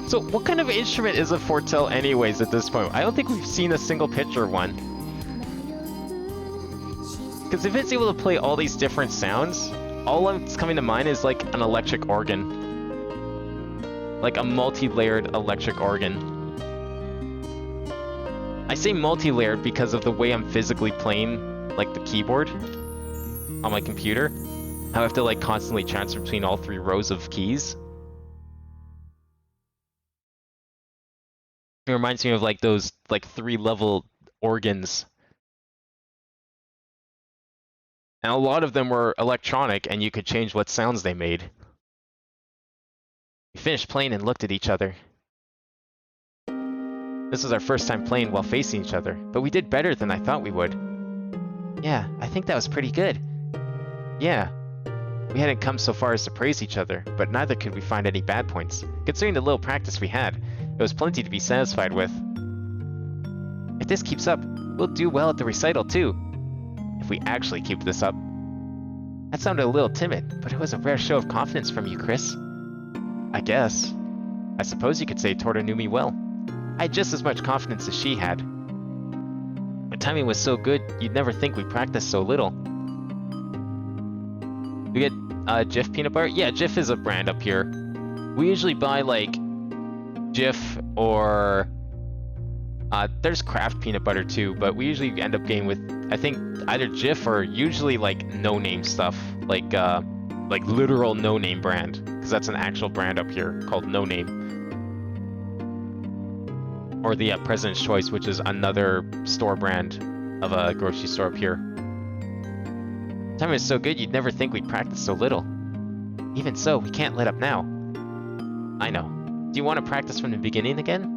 So what kind of instrument is a Fortel anyways at this point? I don't think we've seen a single picture one. Because if it's able to play all these different sounds, all that's coming to mind is like an electric organ. Like a multi-layered electric organ. I say multi-layered because of the way I'm physically playing, like, the keyboard on my computer. I have to, like, constantly transfer between all 3 rows of keys. It reminds me of, like, those, like, 3-level organs. And a lot of them were electronic, and you could change what sounds they made. We finished playing and looked at each other. This was our first time playing while facing each other, but we did better than I thought we would. Yeah, I think that was pretty good. Yeah. We hadn't come so far as to praise each other, but neither could we find any bad points. Considering the little practice we had, it was plenty to be satisfied with. If this keeps up, we'll do well at the recital too. If we actually keep this up. That sounded a little timid, but it was a rare show of confidence from you, Chris. I guess. I suppose you could say Torta knew me well. I had just as much confidence as she had. The timing was so good, you'd never think we practiced so little. We get Jif peanut butter? Yeah, Jif is a brand up here. We usually buy like Jif or there's Kraft peanut butter too, but we usually end up getting with I think either Jif or usually like no-name stuff, like literal no-name brand, because that's an actual brand up here called No Name. Or the President's Choice, which is another store brand of a grocery store up here. Time is so good, you'd never think we'd practice so little. Even so, we can't let up now. I know. Do you want to practice from the beginning again?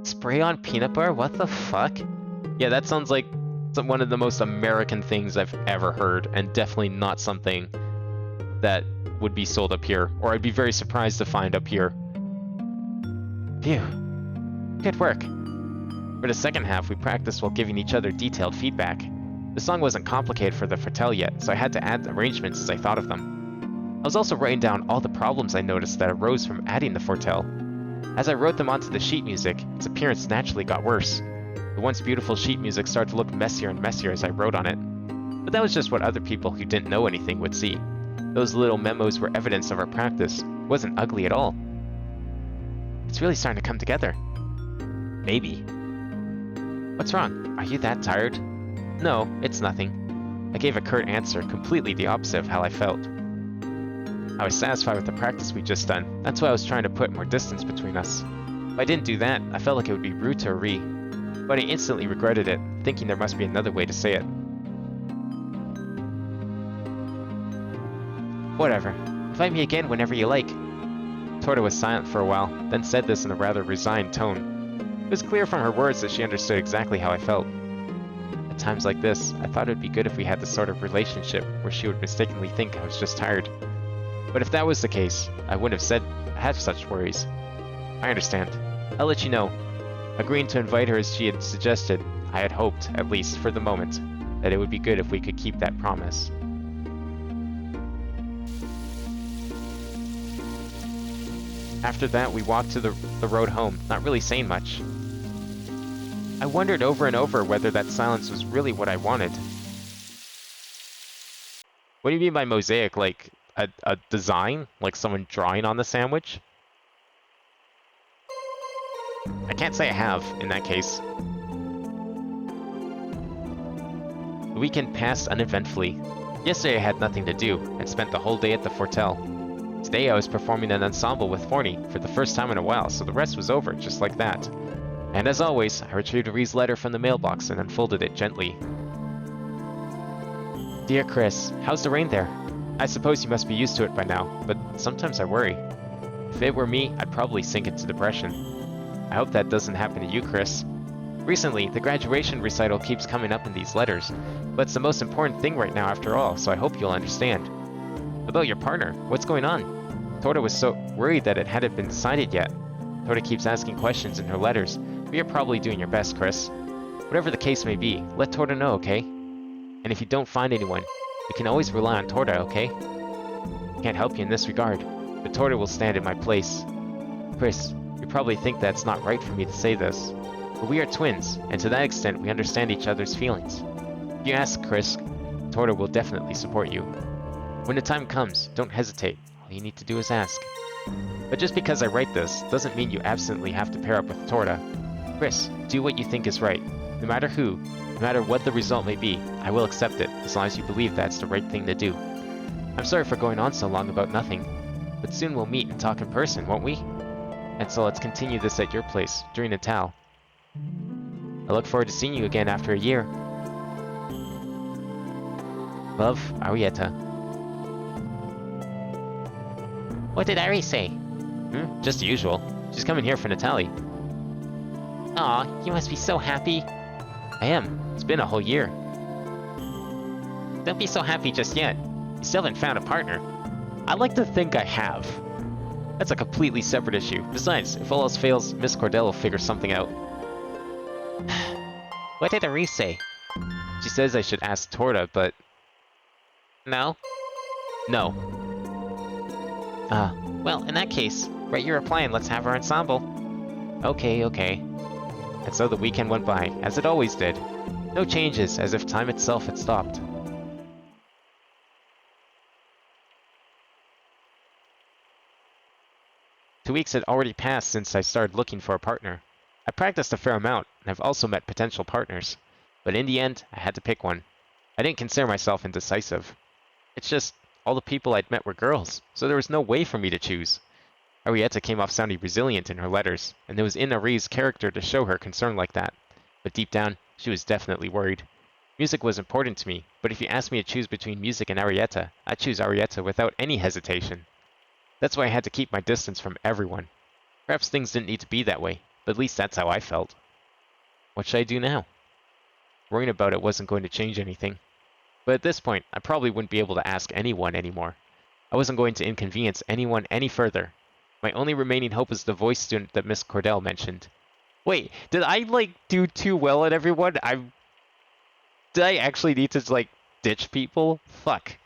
Spray on peanut butter? What the fuck? Yeah, that sounds like one of the most American things I've ever heard, and definitely not something that would be sold up here, or I'd be very surprised to find up here. Phew. Good work. For the second half, we practiced while giving each other detailed feedback. The song wasn't complicated for the foretell yet, so I had to add arrangements as I thought of them. I was also writing down all the problems I noticed that arose from adding the foretell. As I wrote them onto the sheet music, its appearance naturally got worse. The once beautiful sheet music started to look messier and messier as I wrote on it. But that was just what other people who didn't know anything would see. Those little memos were evidence of our practice. It wasn't ugly at all. It's really starting to come together. Maybe. What's wrong? Are you that tired? No, it's nothing. I gave a curt answer, completely the opposite of how I felt. I was satisfied with the practice we'd just done. That's why I was trying to put more distance between us. If I didn't do that, I felt like it would be rude to Ari. But I instantly regretted it, thinking there must be another way to say it. Whatever. Invite me again whenever you like. Torta was silent for a while, then said this in a rather resigned tone. It was clear from her words that she understood exactly how I felt. At times like this, I thought it would be good if we had the sort of relationship where she would mistakenly think I was just tired. But if that was the case, I wouldn't have such worries. I understand. I'll let you know. Agreeing to invite her as she had suggested, I had hoped, at least for the moment, that it would be good if we could keep that promise. After that, we walked to the road home, not really saying much. I wondered over and over whether that silence was really what I wanted. What do you mean by mosaic? Like a design? Like someone drawing on the sandwich? I can't say I have, in that case. The weekend passed uneventfully. Yesterday I had nothing to do, and spent the whole day at the Fortel. Today I was performing an ensemble with Forney for the first time in a while, so the rest was over, just like that. And as always, I retrieved Ree's letter from the mailbox and unfolded it gently. Dear Chris, how's the rain there? I suppose you must be used to it by now, but sometimes I worry. If it were me, I'd probably sink into depression. I hope that doesn't happen to you, Chris. Recently, the graduation recital keeps coming up in these letters, but it's the most important thing right now after all, so I hope you'll understand. About your partner, what's going on? Torta was so worried that it hadn't been decided yet. Torta keeps asking questions in her letters, but you're probably doing your best, Chris. Whatever the case may be, let Torta know, okay? And if you don't find anyone, you can always rely on Torta, okay? Can't help you in this regard, but Torta will stand in my place. Chris, you probably think that's not right for me to say this, but we are twins, and to that extent we understand each other's feelings. If you ask Chris, Torta will definitely support you. When the time comes, don't hesitate. All you need to do is ask. But just because I write this, doesn't mean you absolutely have to pair up with Torta. Chris, do what you think is right. No matter who, no matter what the result may be, I will accept it, as long as you believe that's the right thing to do. I'm sorry for going on so long about nothing, but soon we'll meet and talk in person, won't we? And so let's continue this at your place, during Natal. I look forward to seeing you again after a year. Love, Arietta. What did Ari say? Just the usual. She's coming here for Natalie. Aw, you must be so happy. I am. It's been a whole year. Don't be so happy just yet. You still haven't found a partner. I like to think I have. That's a completely separate issue. Besides, if all else fails, Miss Cordell will figure something out. What did Ari say? She says I should ask Torta, but... No? No. Well, in that case, write your reply and let's have our ensemble. Okay. And so the weekend went by, as it always did. No changes, as if time itself had stopped. Two weeks had already passed since I started looking for a partner. I practiced a fair amount, and I've also met potential partners. But in the end, I had to pick one. I didn't consider myself indecisive. It's just, all the people I'd met were girls, so there was no way for me to choose. Arietta came off sounding resilient in her letters, and it was in Ari's character to show her concern like that. But deep down, she was definitely worried. Music was important to me, but if you asked me to choose between music and Arietta, I'd choose Arietta without any hesitation. That's why I had to keep my distance from everyone. Perhaps things didn't need to be that way, but at least that's how I felt. What should I do now? Worrying about it wasn't going to change anything. But at this point, I probably wouldn't be able to ask anyone anymore. I wasn't going to inconvenience anyone any further. My only remaining hope was the voice student that Miss Cordell mentioned. Wait, did I, do too well at everyone? Did I actually need to, like, ditch people? Fuck.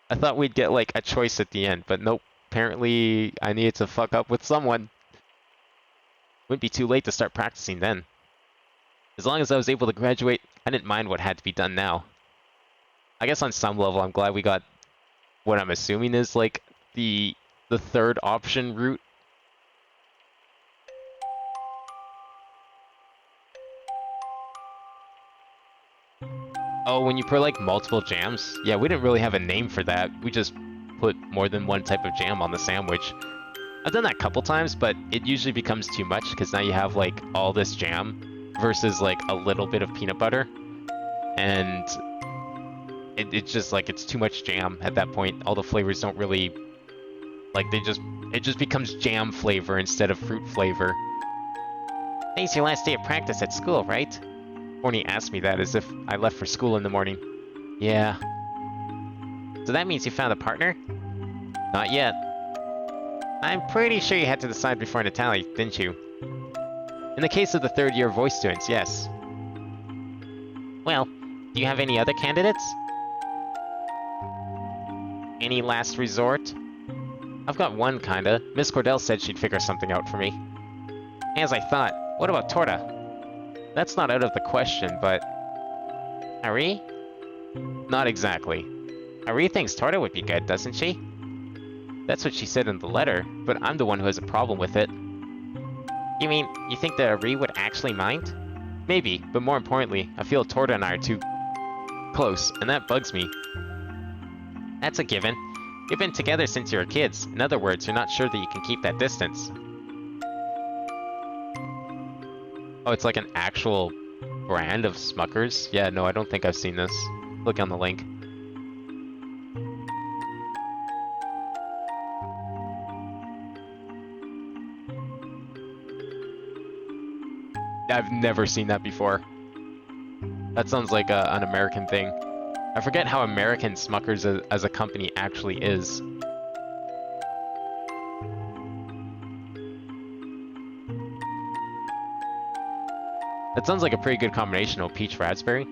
I thought we'd get, like, a choice at the end, but nope. Apparently, I needed to fuck up with someone. Wouldn't be too late to start practicing then. As long as I was able to graduate, I didn't mind what had to be done now. I guess on some level, I'm glad we got what I'm assuming is, like, the third option route. Oh, when you put, like, multiple jams? Yeah, we didn't really have a name for that. We just put more than one type of jam on the sandwich. I've done that a couple times, but it usually becomes too much because now you have, like, all this jam versus, like, a little bit of peanut butter. And it's just, like, it's too much jam at that point. All the flavors don't really, like, it just becomes jam flavor instead of fruit flavor. Today's your last day of practice at school, right? Horny asked me that as if I left for school in the morning. Yeah. So that means you found a partner? Not yet. I'm pretty sure you had to decide before Natalie, didn't you? In the case of the third-year voice students, yes. Well, do you have any other candidates? Any last resort? I've got one, kinda. Miss Cordell said she'd figure something out for me. As I thought, what about Torta? That's not out of the question, but... Ari? Not exactly. Ari thinks Torta would be good, doesn't she? That's what she said in the letter, but I'm the one who has a problem with it. You mean, you think that Ari would actually mind? Maybe, but more importantly, I feel Torta and I are too close, and that bugs me. That's a given. You've been together since you were kids. In other words, you're not sure that you can keep that distance. Oh, it's like an actual brand of Smuckers? Yeah, no, I don't think I've seen this. Look on the link. I've never seen that before. That sounds like an American thing. I forget how American Smuckers as a company actually is. That sounds like a pretty good combination of peach raspberry.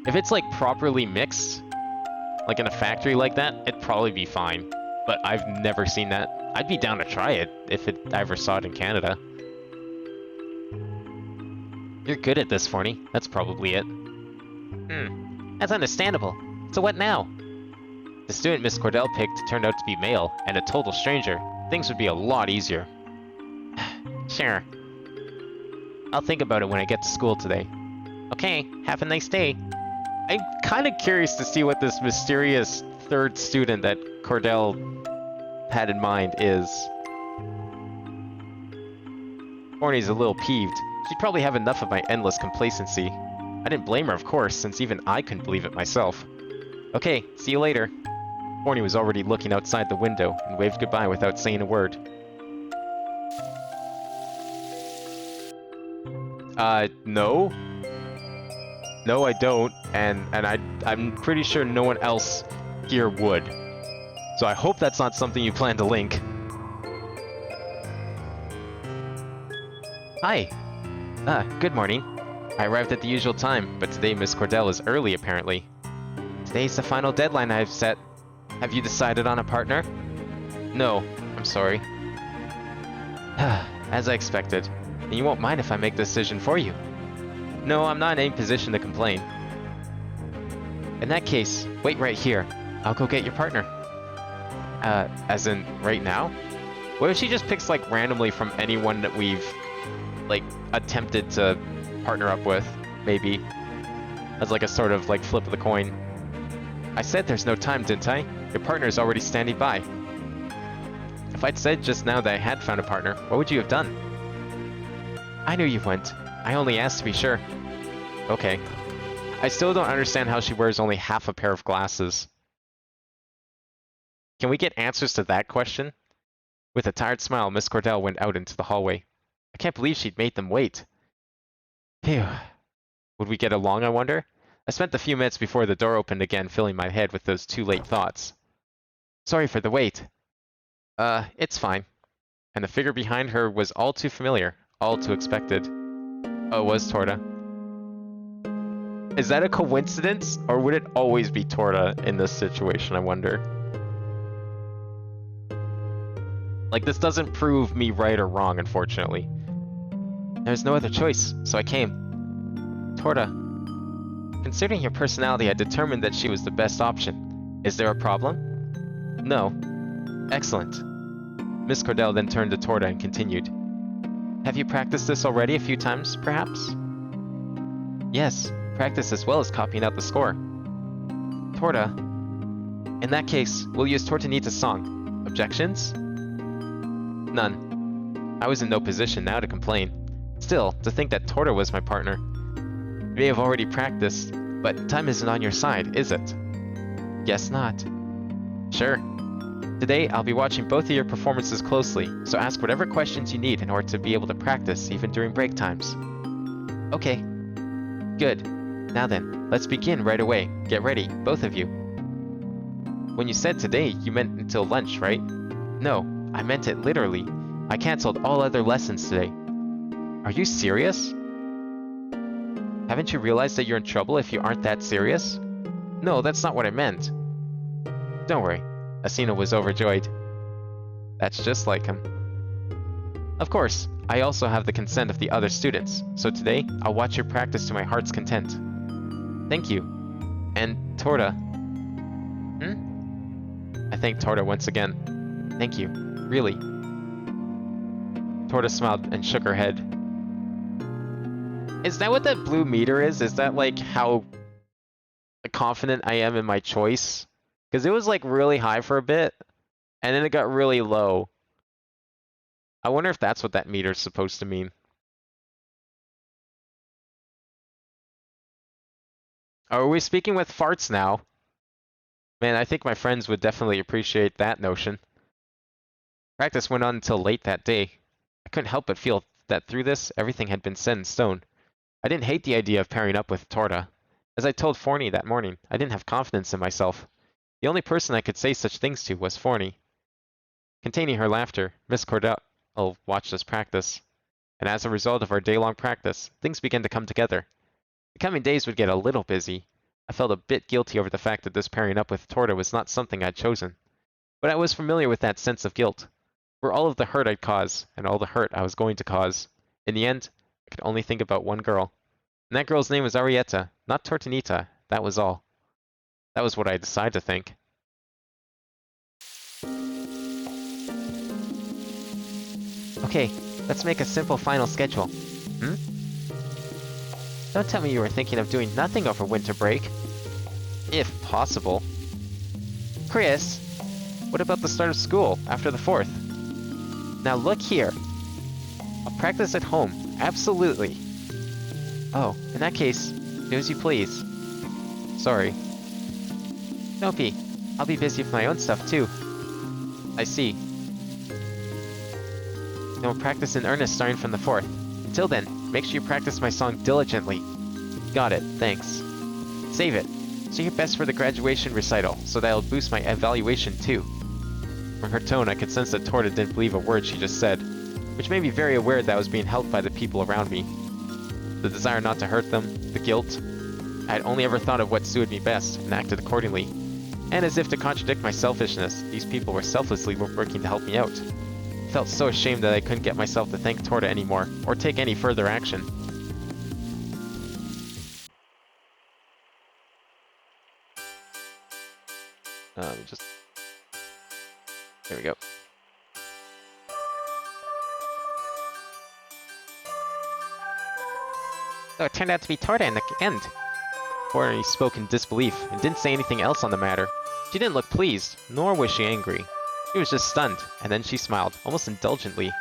If it's like properly mixed, like in a factory like that, it'd probably be fine. But I've never seen that. I'd be down to try it if I ever saw it in Canada. You're good at this, Forney. That's probably it. That's understandable. So what now? The student Miss Cordell picked turned out to be male, and a total stranger. Things would be a lot easier. Sure. I'll think about it when I get to school today. Okay, have a nice day. I'm kind of curious to see what this mysterious third student that Cordell had in mind is. Forney's a little peeved. She'd probably have enough of my endless complacency. I didn't blame her, of course, since even I couldn't believe it myself. Okay, see you later. Forney was already looking outside the window and waved goodbye without saying a word. No. No, I don't, and I'm pretty sure no one else here would. So I hope that's not something you plan to link. Hi. Good morning. I arrived at the usual time, but today Miss Cordell is early, apparently. Today's the final deadline I've set. Have you decided on a partner? No, I'm sorry. As I expected. And you won't mind if I make the decision for you. No, I'm not in any position to complain. In that case, wait right here. I'll go get your partner. As in, right now? What if she just picks, like, randomly from anyone that we've, like, attempted to partner up with, maybe? As, like, a sort of, like, flip of the coin. I said there's no time, didn't I? Your partner's already standing by. If I'd said just now that I had found a partner, what would you have done? I knew you wouldn't. I only asked to be sure. Okay. I still don't understand how she wears only half a pair of glasses. Can we get answers to that question? With a tired smile, Miss Cordell went out into the hallway. I can't believe she'd made them wait. Phew. Would we get along, I wonder? I spent the few minutes before the door opened again filling my head with those too late thoughts. Sorry for the wait. It's fine. And the figure behind her was all too familiar, all too expected. Oh, it was Torta. Is that a coincidence? Or would it always be Torta in this situation, I wonder? Like, this doesn't prove me right or wrong, unfortunately. There's no other choice, so I came. Torta, considering your personality, I determined that she was the best option. Is there a problem? No. Excellent. Miss Cordell then turned to Torta and continued. Have you practiced this already a few times, perhaps? Yes, practice as well as copying out the score. Torta, in that case, we'll use Tortanita's song. Objections? None. I was in no position now to complain. Still, to think that Torta was my partner. You may have already practiced, but time isn't on your side, is it? Guess not. Sure. Today, I'll be watching both of your performances closely, so ask whatever questions you need in order to be able to practice even during break times. Okay. Good. Now then, let's begin right away. Get ready, both of you. When you said today, you meant until lunch, right? No, I meant it literally. I canceled all other lessons today. Are you serious? Haven't you realized that you're in trouble if you aren't that serious? No, that's not what I meant. Don't worry. Asina was overjoyed. That's just like him. Of course, I also have the consent of the other students, so today I'll watch your practice to my heart's content. Thank you. And Torta. I thanked Torta once again. Thank you. Really. Torta smiled and shook her head. Is that what that blue meter is? Is that like how confident I am in my choice? Because it was like really high for a bit, and then it got really low. I wonder if that's what that meter's supposed to mean. Are we speaking with farts now? Man, I think my friends would definitely appreciate that notion. Practice went on until late that day. I couldn't help but feel that through this, everything had been set in stone. I didn't hate the idea of pairing up with Torta. As I told Forney that morning, I didn't have confidence in myself. The only person I could say such things to was Forney. Containing her laughter, Miss Cordell watched us practice. And as a result of our day-long practice, things began to come together. The coming days would get a little busy. I felt a bit guilty over the fact that this pairing up with Torta was not something I'd chosen. But I was familiar with that sense of guilt. For all of the hurt I'd cause, and all the hurt I was going to cause. In the end, I could only think about one girl. And that girl's name was Arietta, not Tortanita, that was all. That was what I decided to think. Okay, let's make a simple final schedule. Don't tell me you were thinking of doing nothing over winter break. If possible. Chris, what about the start of school after the 4th? Now look here. I'll practice at home, absolutely. Oh, in that case, do as you please. Sorry. Don't be. I'll be busy with my own stuff too. I see. Then we'll practice in earnest starting from the 4th. Until then, make sure you practice my song diligently. Got it, thanks. Save it. So you're best for the graduation recital, so that'll boost my evaluation too. From her tone, I could sense that Torta didn't believe a word she just said, which made me very aware that I was being helped by the people around me. The desire not to hurt them, the guilt. I had only ever thought of what suited me best, and acted accordingly. And as if to contradict my selfishness, these people were selflessly working to help me out. I felt so ashamed that I couldn't get myself to thank Torta anymore, or take any further action. There we go. So it turned out to be Torta in the end. Forney spoke in disbelief, and didn't say anything else on the matter. She didn't look pleased, nor was she angry. She was just stunned, and then she smiled, almost indulgently.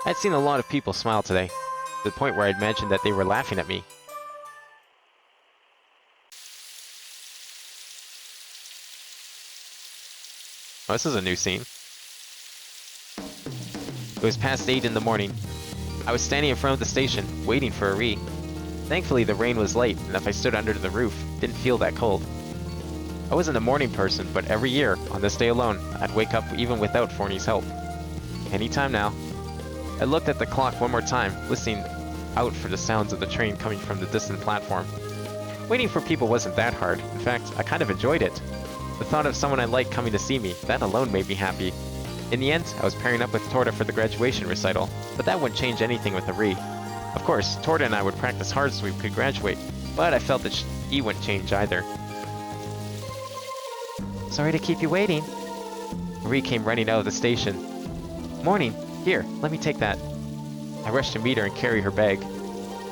I'd seen a lot of people smile today, to the point where I'd imagined that they were laughing at me. Oh, this is a new scene. It was past 8 in the morning. I was standing in front of the station, waiting for Ari. Thankfully, the rain was light, and if I stood under the roof, it didn't feel that cold. I wasn't a morning person, but every year, on this day alone, I'd wake up even without Forney's help. Any time now. I looked at the clock one more time, listening out for the sounds of the train coming from the distant platform. Waiting for people wasn't that hard. In fact, I kind of enjoyed it. The thought of someone I liked coming to see me, that alone made me happy. In the end, I was pairing up with Torta for the graduation recital, but that wouldn't change anything with Ari. Of course, Torta and I would practice hard so we could graduate, but I felt that he wouldn't change either. Sorry to keep you waiting. Ari came running out of the station. Morning. Here, let me take that. I rushed to meet her and carry her bag.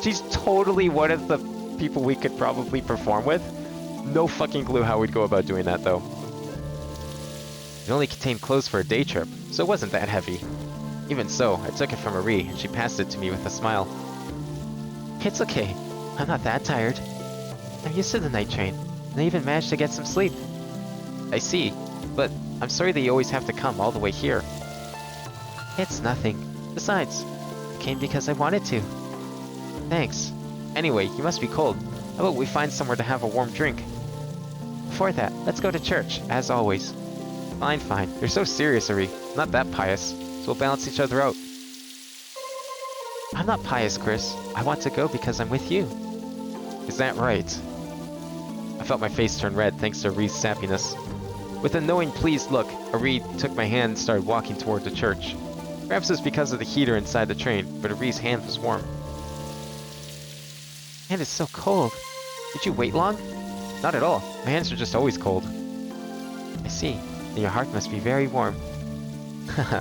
She's totally one of the people we could probably perform with. No fucking clue how we'd go about doing that, though. It only contained clothes for a day trip, so it wasn't that heavy. Even so, I took it from Ari, and she passed it to me with a smile. It's okay. I'm not that tired. I'm used to the night train, and I even managed to get some sleep. I see, but I'm sorry that you always have to come all the way here. It's nothing. Besides, I came because I wanted to. Thanks. Anyway, you must be cold. How about we find somewhere to have a warm drink? Before that, let's go to church, as always. Fine, fine. You're so serious, Ari. Not that pious. So we'll balance each other out. I'm not pious, Chris. I want to go because I'm with you. Is that right? I felt my face turn red thanks to Ari's sappiness. With a knowing, pleased look, Ari took my hand and started walking toward the church. Perhaps it was because of the heater inside the train, but Ari's hand was warm. My hand is so cold. Did you wait long? Not at all. My hands are just always cold. I see. Then your heart must be very warm. Haha.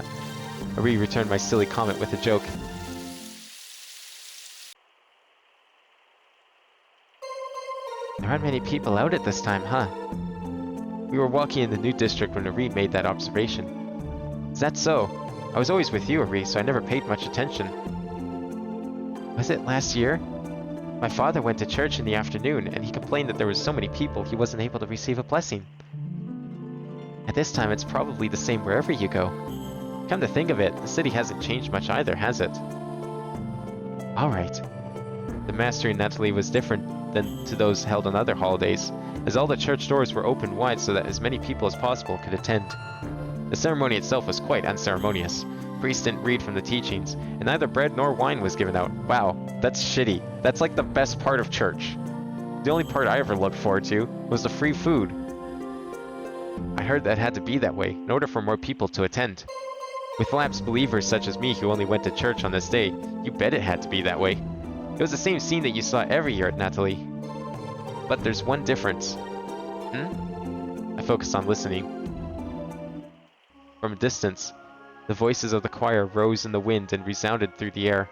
Ari returned my silly comment with a joke. There aren't many people out at this time, huh? We were walking in the new district when Ari made that observation. Is that so? I was always with you, Ari, so I never paid much attention. Was it last year? My father went to church in the afternoon, and he complained that there was so many people he wasn't able to receive a blessing. At this time, it's probably the same wherever you go. Come to think of it, the city hasn't changed much either, has it? Alright. The Mass during Natalie was different than to those held on other holidays, as all the church doors were opened wide so that as many people as possible could attend. The ceremony itself was quite unceremonious. Priests didn't read from the teachings, and neither bread nor wine was given out. Wow, that's shitty. That's like the best part of church. The only part I ever looked forward to was the free food. I heard that had to be that way in order for more people to attend. With lapsed believers such as me who only went to church on this day, you bet it had to be that way. It was the same scene that you saw every year at Natalie. But there's one difference. I focused on listening. From a distance, the voices of the choir rose in the wind and resounded through the air.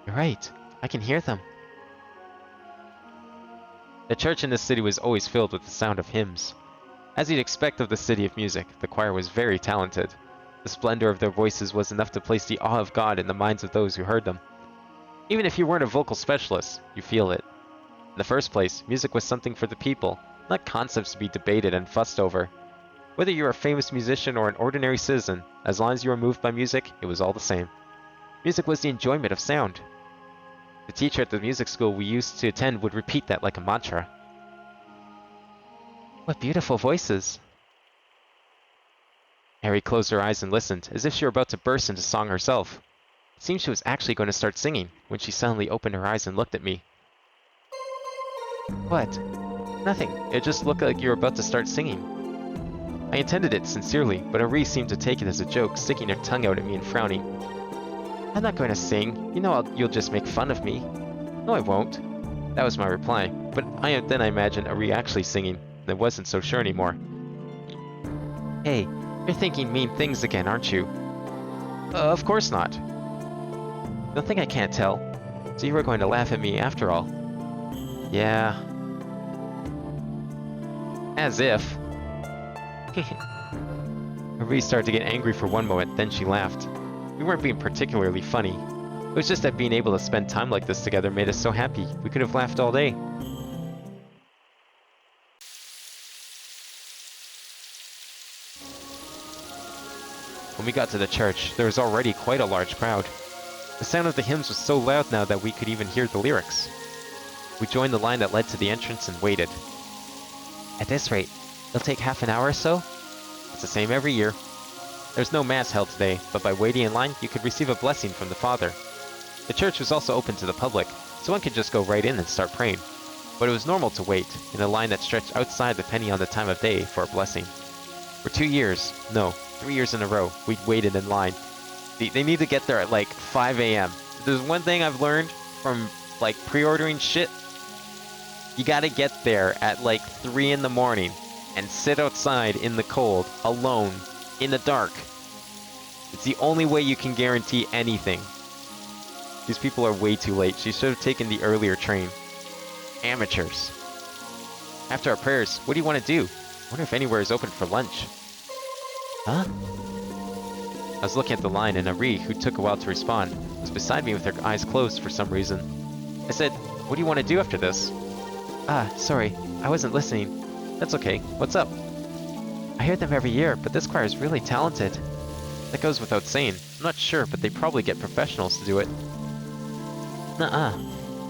You're right. I can hear them. The church in this city was always filled with the sound of hymns. As you'd expect of the city of music, the choir was very talented. The splendor of their voices was enough to place the awe of God in the minds of those who heard them. Even if you weren't a vocal specialist, you feel it. In the first place, music was something for the people, not concepts to be debated and fussed over. Whether you were a famous musician or an ordinary citizen, as long as you were moved by music, it was all the same. Music was the enjoyment of sound. The teacher at the music school we used to attend would repeat that like a mantra. What beautiful voices. Harry closed her eyes and listened, as if she were about to burst into song herself. It seemed she was actually going to start singing, when she suddenly opened her eyes and looked at me. What? Nothing. It just looked like you were about to start singing. I intended it sincerely, but Ari seemed to take it as a joke, sticking her tongue out at me and frowning. I'm not going to sing. You know you'll just make fun of me. No, I won't. That was my reply, but then I imagined Ari actually singing, and I wasn't so sure anymore. Hey, you're thinking mean things again, aren't you? Of course not. Don't think I can't tell. So you were going to laugh at me after all. Yeah. As if. Marie started to get angry for one moment, then she laughed. We weren't being particularly funny. It was just that being able to spend time like this together made us so happy. We could have laughed all day. When we got to the church, there was already quite a large crowd. The sound of the hymns was so loud now that we could even hear the lyrics. We joined the line that led to the entrance and waited. At this rate, it'll take half an hour or so? It's the same every year. There's no mass held today, but by waiting in line, you could receive a blessing from the Father. The church was also open to the public, so one could just go right in and start praying. But it was normal to wait, in a line that stretched outside depending on the time of day, for a blessing. For 2 years, no, 3 years in a row, we'd waited in line. They need to get there at like 5 a.m. There's one thing I've learned from like pre-ordering shit. You gotta get there at like 3 in the morning and sit outside in the cold, alone, in the dark. It's the only way you can guarantee anything. These people are way too late. She should have taken the earlier train. Amateurs. After our prayers, what do you want to do? I wonder if anywhere is open for lunch. Huh? I was looking at the line and Ari, who took a while to respond, was beside me with her eyes closed for some reason. I said, what do you want to do after this? Ah, sorry, I wasn't listening. That's okay, what's up? I hear them every year, but this choir is really talented. That goes without saying. I'm not sure, but they probably get professionals to do it. Nuh-uh.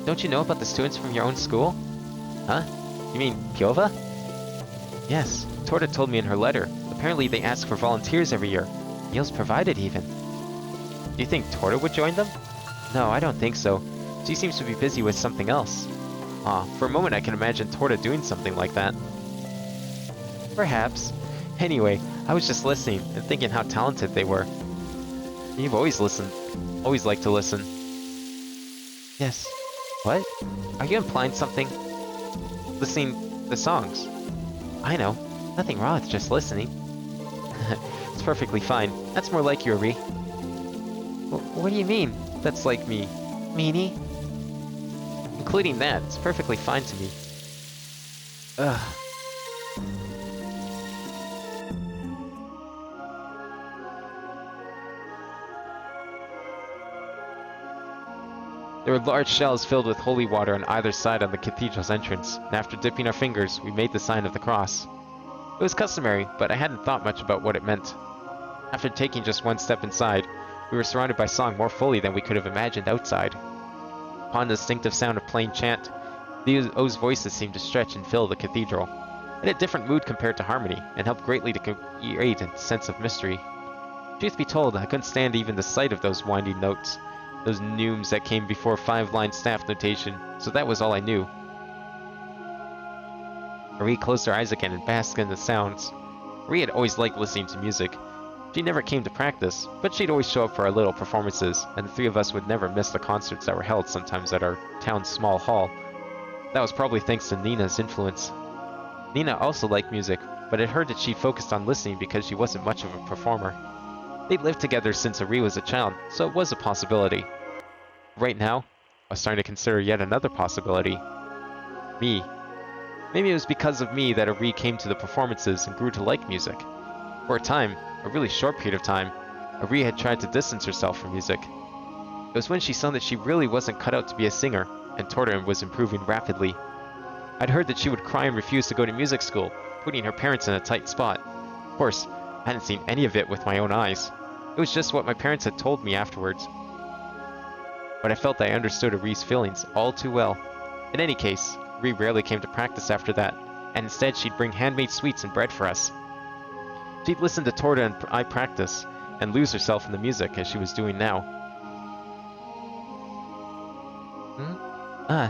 Don't you know about the students from your own school? Huh? You mean Piova? Yes, Torta told me in her letter. Apparently they ask for volunteers every year. Meals provided even. Do you think Torta would join them? No, I don't think so. She seems to be busy with something else. For a moment I can imagine Torta doing something like that. Perhaps. Anyway, I was just listening and thinking how talented they were. You've always listened. Always liked to listen. Yes. What? Are you implying something? Listening the songs. I know. Nothing wrong with just listening. It's perfectly fine. That's more like you, Ari. What do you mean? That's like me. Meanie? Including that, it's perfectly fine to me. Ugh. There were large shells filled with holy water on either side on the cathedral's entrance, and after dipping our fingers, we made the sign of the cross. It was customary, but I hadn't thought much about what it meant. After taking just one step inside, we were surrounded by song more fully than we could have imagined outside. Upon the distinctive sound of plain chant, those voices seemed to stretch and fill the cathedral, in a different mood compared to harmony, and helped greatly to create a sense of mystery. Truth be told, I couldn't stand even the sight of those winding notes, those neumes that came before 5-line staff notation, so that was all I knew. Marie closed her eyes again and basked in the sounds. Marie had always liked listening to music. She never came to practice, but she'd always show up for our little performances, and the three of us would never miss the concerts that were held sometimes at our town's small hall. That was probably thanks to Nina's influence. Nina also liked music, but I'd heard that she focused on listening because she wasn't much of a performer. They'd lived together since Ari was a child, so it was a possibility. Right now, I was starting to consider yet another possibility. Me. Maybe it was because of me that Ari came to the performances and grew to like music. For a time, a really short period of time, Ari had tried to distance herself from music. It was when she saw that she really wasn't cut out to be a singer, and Torta was improving rapidly. I'd heard that she would cry and refuse to go to music school, putting her parents in a tight spot. Of course, I hadn't seen any of it with my own eyes. It was just what my parents had told me afterwards. But I felt I understood Ari's feelings all too well. In any case, Ari rarely came to practice after that, and instead she'd bring handmade sweets and bread for us. She'd listen to Torta and I practice, and lose herself in the music as she was doing now.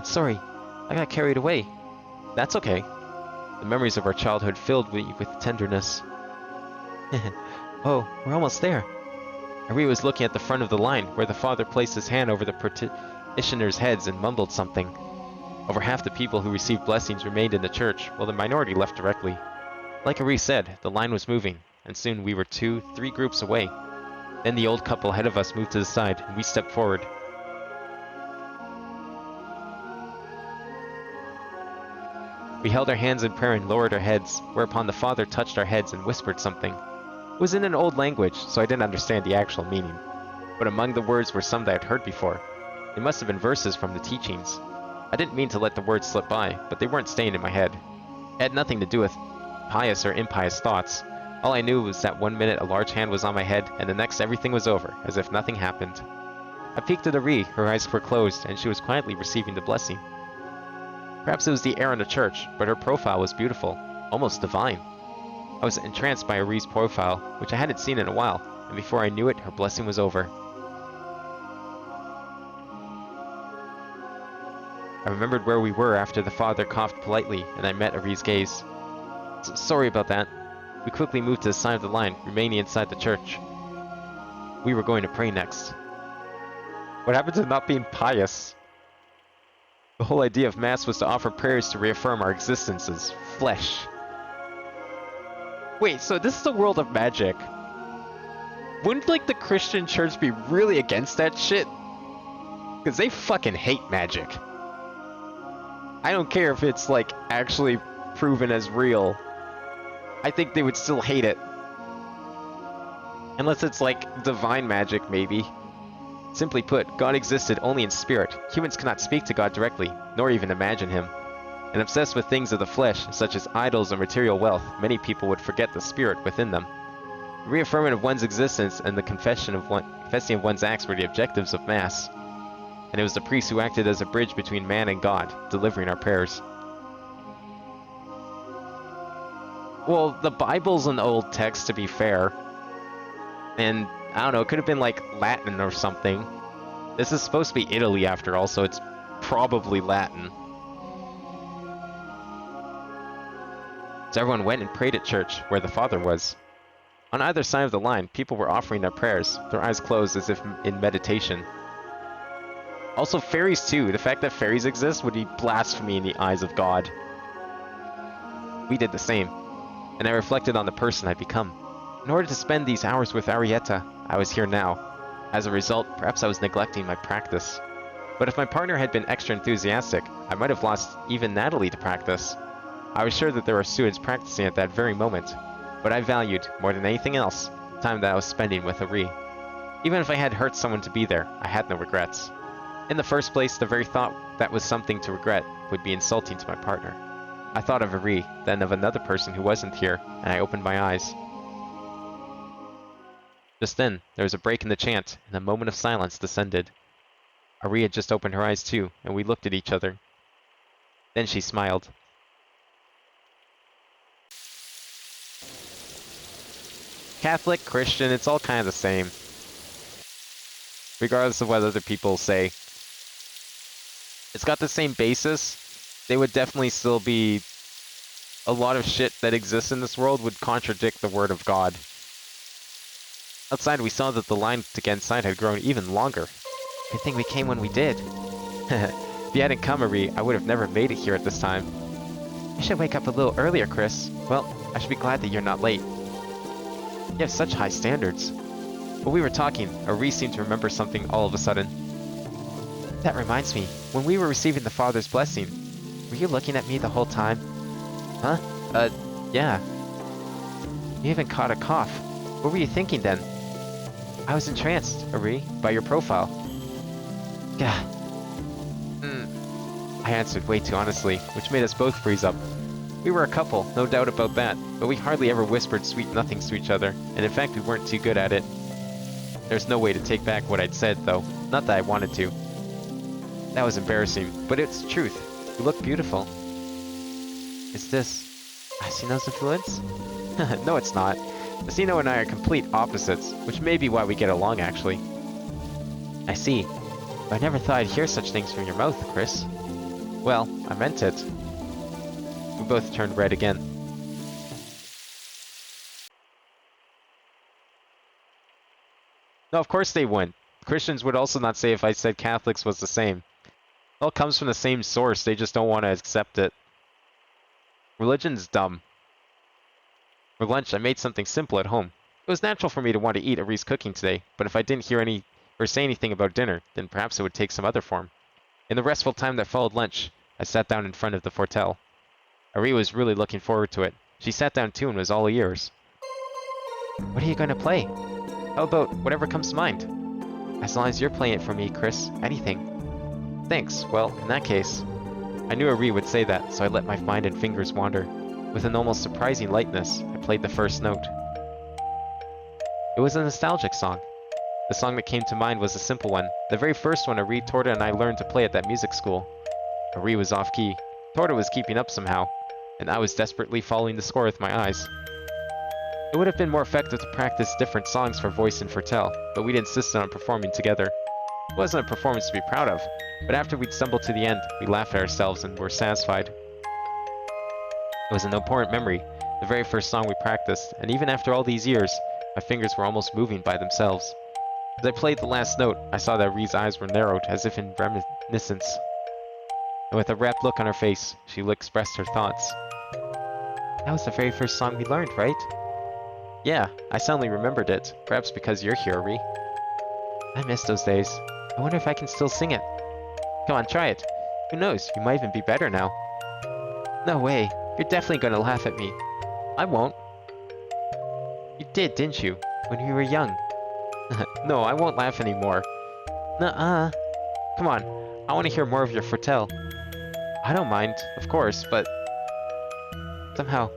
Sorry. I got carried away. That's okay. The memories of our childhood filled me with tenderness. Oh, we're almost there. Ari was looking at the front of the line, where the father placed his hand over the parishioners' heads and mumbled something. Over half the people who received blessings remained in the church, while the minority left directly. Like Ari said, the line was moving, and soon we were 2-3 groups away. Then the old couple ahead of us moved to the side, and we stepped forward. We held our hands in prayer and lowered our heads, whereupon the father touched our heads and whispered something. It was in an old language, so I didn't understand the actual meaning. But among the words were some that I'd heard before. They must have been verses from the teachings. I didn't mean to let the words slip by, but they weren't staying in my head. It had nothing to do with pious or impious thoughts. All I knew was that one minute a large hand was on my head, and the next everything was over, as if nothing happened. I peeked at Ari, her eyes were closed, and she was quietly receiving the blessing. Perhaps it was the air in the church, but her profile was beautiful, almost divine. I was entranced by Ari's profile, which I hadn't seen in a while, and before I knew it, her blessing was over. I remembered where we were after the father coughed politely, and I met Ari's gaze. Sorry about that. We quickly moved to the side of the line, remaining inside the church. We were going to pray next. What happened to not being pious? The whole idea of Mass was to offer prayers to reaffirm our existence as flesh. Wait, so this is the world of magic. Wouldn't, like, the Christian church be really against that shit? Because they fucking hate magic. I don't care if it's, like, actually proven as real. I think they would still hate it. Unless it's, like, divine magic, maybe. Simply put, God existed only in spirit. Humans cannot speak to God directly, nor even imagine him. And obsessed with things of the flesh, such as idols and material wealth, many people would forget the spirit within them. The reaffirmation of one's existence and the confessing of one's acts were the objectives of Mass. And it was the priest who acted as a bridge between man and God, delivering our prayers. Well, the Bible's an old text, to be fair. And, I don't know, it could have been like Latin or something. This is supposed to be Italy after all, so it's probably Latin. So everyone went and prayed at church, where the father was. On either side of the line, people were offering their prayers, their eyes closed as if in meditation. Also, fairies too. The fact that fairies exist would be blasphemy in the eyes of God. We did the same, and I reflected on the person I'd become. In order to spend these hours with Arietta, I was here now. As a result, perhaps I was neglecting my practice. But if my partner had been extra enthusiastic, I might have lost even Natalie to practice. I was sure that there were students practicing at that very moment, but I valued, more than anything else, the time that I was spending with Ari. Even if I had hurt someone to be there, I had no regrets. In the first place, the very thought that was something to regret would be insulting to my partner. I thought of Ari, then of another person who wasn't here, and I opened my eyes. Just then, there was a break in the chant, and a moment of silence descended. Ari had just opened her eyes too, and we looked at each other. Then she smiled. Catholic, Christian, it's all kind of the same. Regardless of what other people say. It's got the same basis. They would definitely still be... A lot of shit that exists in this world would contradict the word of God. Outside, we saw that the line to get inside had grown even longer. Good thing we came when we did. If you hadn't come, Marie, I would have never made it here at this time. You should wake up a little earlier, Chris. Well, I should be glad that you're not late. You have such high standards. While we were talking, Ari seemed to remember something all of a sudden. That reminds me, when we were receiving the Father's blessing, were you looking at me the whole time? Huh? Yeah. You even caught a cough. What were you thinking then? I was entranced, Ari, by your profile. Gah. I answered way too honestly, which made us both freeze up. We were a couple, no doubt about that, but we hardly ever whispered sweet nothings to each other, and in fact we weren't too good at it. There's no way to take back what I'd said, though. Not that I wanted to. That was embarrassing, but it's the truth. You look beautiful. Is this Asino's influence? No, it's not. Asino and I are complete opposites, which may be why we get along, actually. I see. But I never thought I'd hear such things from your mouth, Chris. Well, I meant it. We both turned red again. No, of course they wouldn't. Christians would also not say if I said Catholics was the same. It all comes from the same source, they just don't want to accept it. Religion's dumb. For lunch, I made something simple at home. It was natural for me to want to eat Ari's cooking today, but if I didn't hear any or say anything about dinner, then perhaps it would take some other form. In the restful time that followed lunch, I sat down in front of the Fortel. Ari was really looking forward to it. She sat down too and was all ears. What are you going to play? How about whatever comes to mind? As long as you're playing it for me, Chris. Anything. Thanks. Well, in that case... I knew Ari would say that, so I let my mind and fingers wander. With an almost surprising lightness, I played the first note. It was a nostalgic song. The song that came to mind was a simple one, the very first one Ari, Torta, and I learned to play at that music school. Ari was off-key. Torta was keeping up somehow, and I was desperately following the score with my eyes. It would have been more effective to practice different songs for voice and for tell, but we'd insisted on performing together. It wasn't a performance to be proud of, but after we'd stumbled to the end, we laughed at ourselves and were satisfied. It was an important memory, the very first song we practiced, and even after all these years, my fingers were almost moving by themselves. As I played the last note, I saw that Ree's eyes were narrowed, as if in reminiscence. And with a rapt look on her face, she expressed her thoughts. That was the very first song we learned, right? Yeah, I suddenly remembered it, perhaps because you're here, Ree. I miss those days. I wonder if I can still sing it. Come on, try it. Who knows, you might even be better now. No way, you're definitely gonna laugh at me. I won't. You did, didn't you? When we were young. No, I won't laugh anymore. Nuh-uh. Come on, I want to hear more of your foretell. I don't mind, of course, but somehow,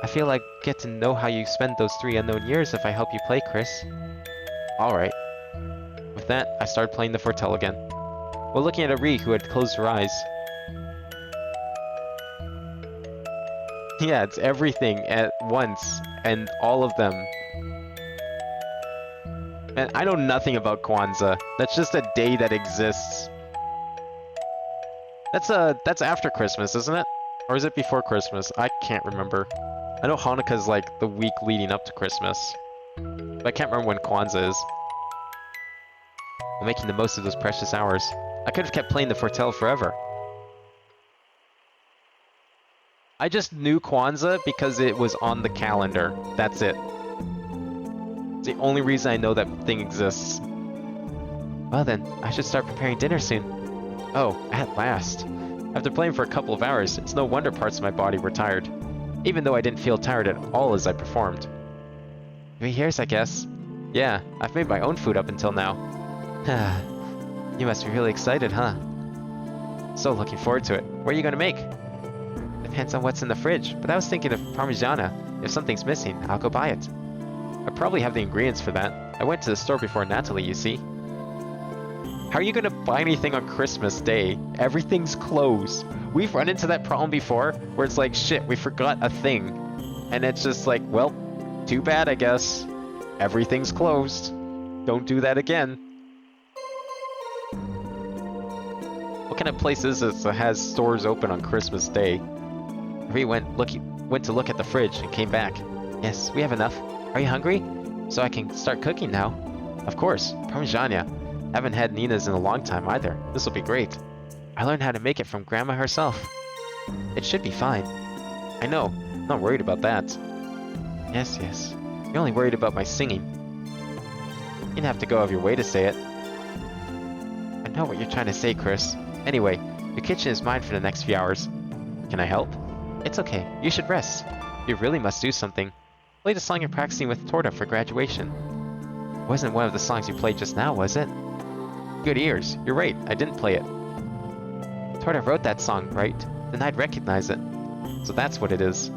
I feel like I get to know how you spend those 3 unknown years if I help you play, Chris. Alright. With that, I started playing the foretell again, while looking at Ree, who had closed her eyes. Yeah, it's everything at once, and all of them. And I know nothing about Kwanzaa. That's just a day that exists. That's after Christmas, isn't it? Or is it before Christmas? I can't remember. I know Hanukkah's like the week leading up to Christmas. But I can't remember when Kwanzaa is. While making the most of those precious hours, I could have kept playing the foretell forever. I just knew Kwanzaa because it was on the calendar. That's it. It's the only reason I know that thing exists. Well then, I should start preparing dinner soon. Oh, at last. After playing for a couple of hours, it's no wonder parts of my body were tired. Even though I didn't feel tired at all as I performed. 3 years, I guess. Yeah, I've made my own food up until now. You must be really excited, huh? So looking forward to it. What are you gonna make? Depends on what's in the fridge, but I was thinking of Parmigiana. If something's missing, I'll go buy it. I probably have the ingredients for that. I went to the store before Natalie, you see. How are you gonna buy anything on Christmas Day? Everything's closed. We've run into that problem before, where it's like, shit, we forgot a thing. And it's just like, well, too bad, I guess. Everything's closed. Don't do that again. What kind of place is this that has stores open on Christmas Day? Ree went to look at the fridge and came back. Yes, we have enough. Are you hungry? So I can start cooking now. Of course, Parmigiana. Haven't had Nina's in a long time either. This will be great. I learned how to make it from Grandma herself. It should be fine. I know. I'm not worried about that. Yes, yes. You're only worried about my singing. You didn't have to go out of your way to say it. I know what you're trying to say, Chris. Anyway, your kitchen is mine for the next few hours. Can I help? It's okay. You should rest. You really must do something. Play the song you're practicing with Torta for graduation. It wasn't one of the songs you played just now, was it? Good ears. You're right. I didn't play it. Torta wrote that song, right? Then I'd recognize it. So that's what it is.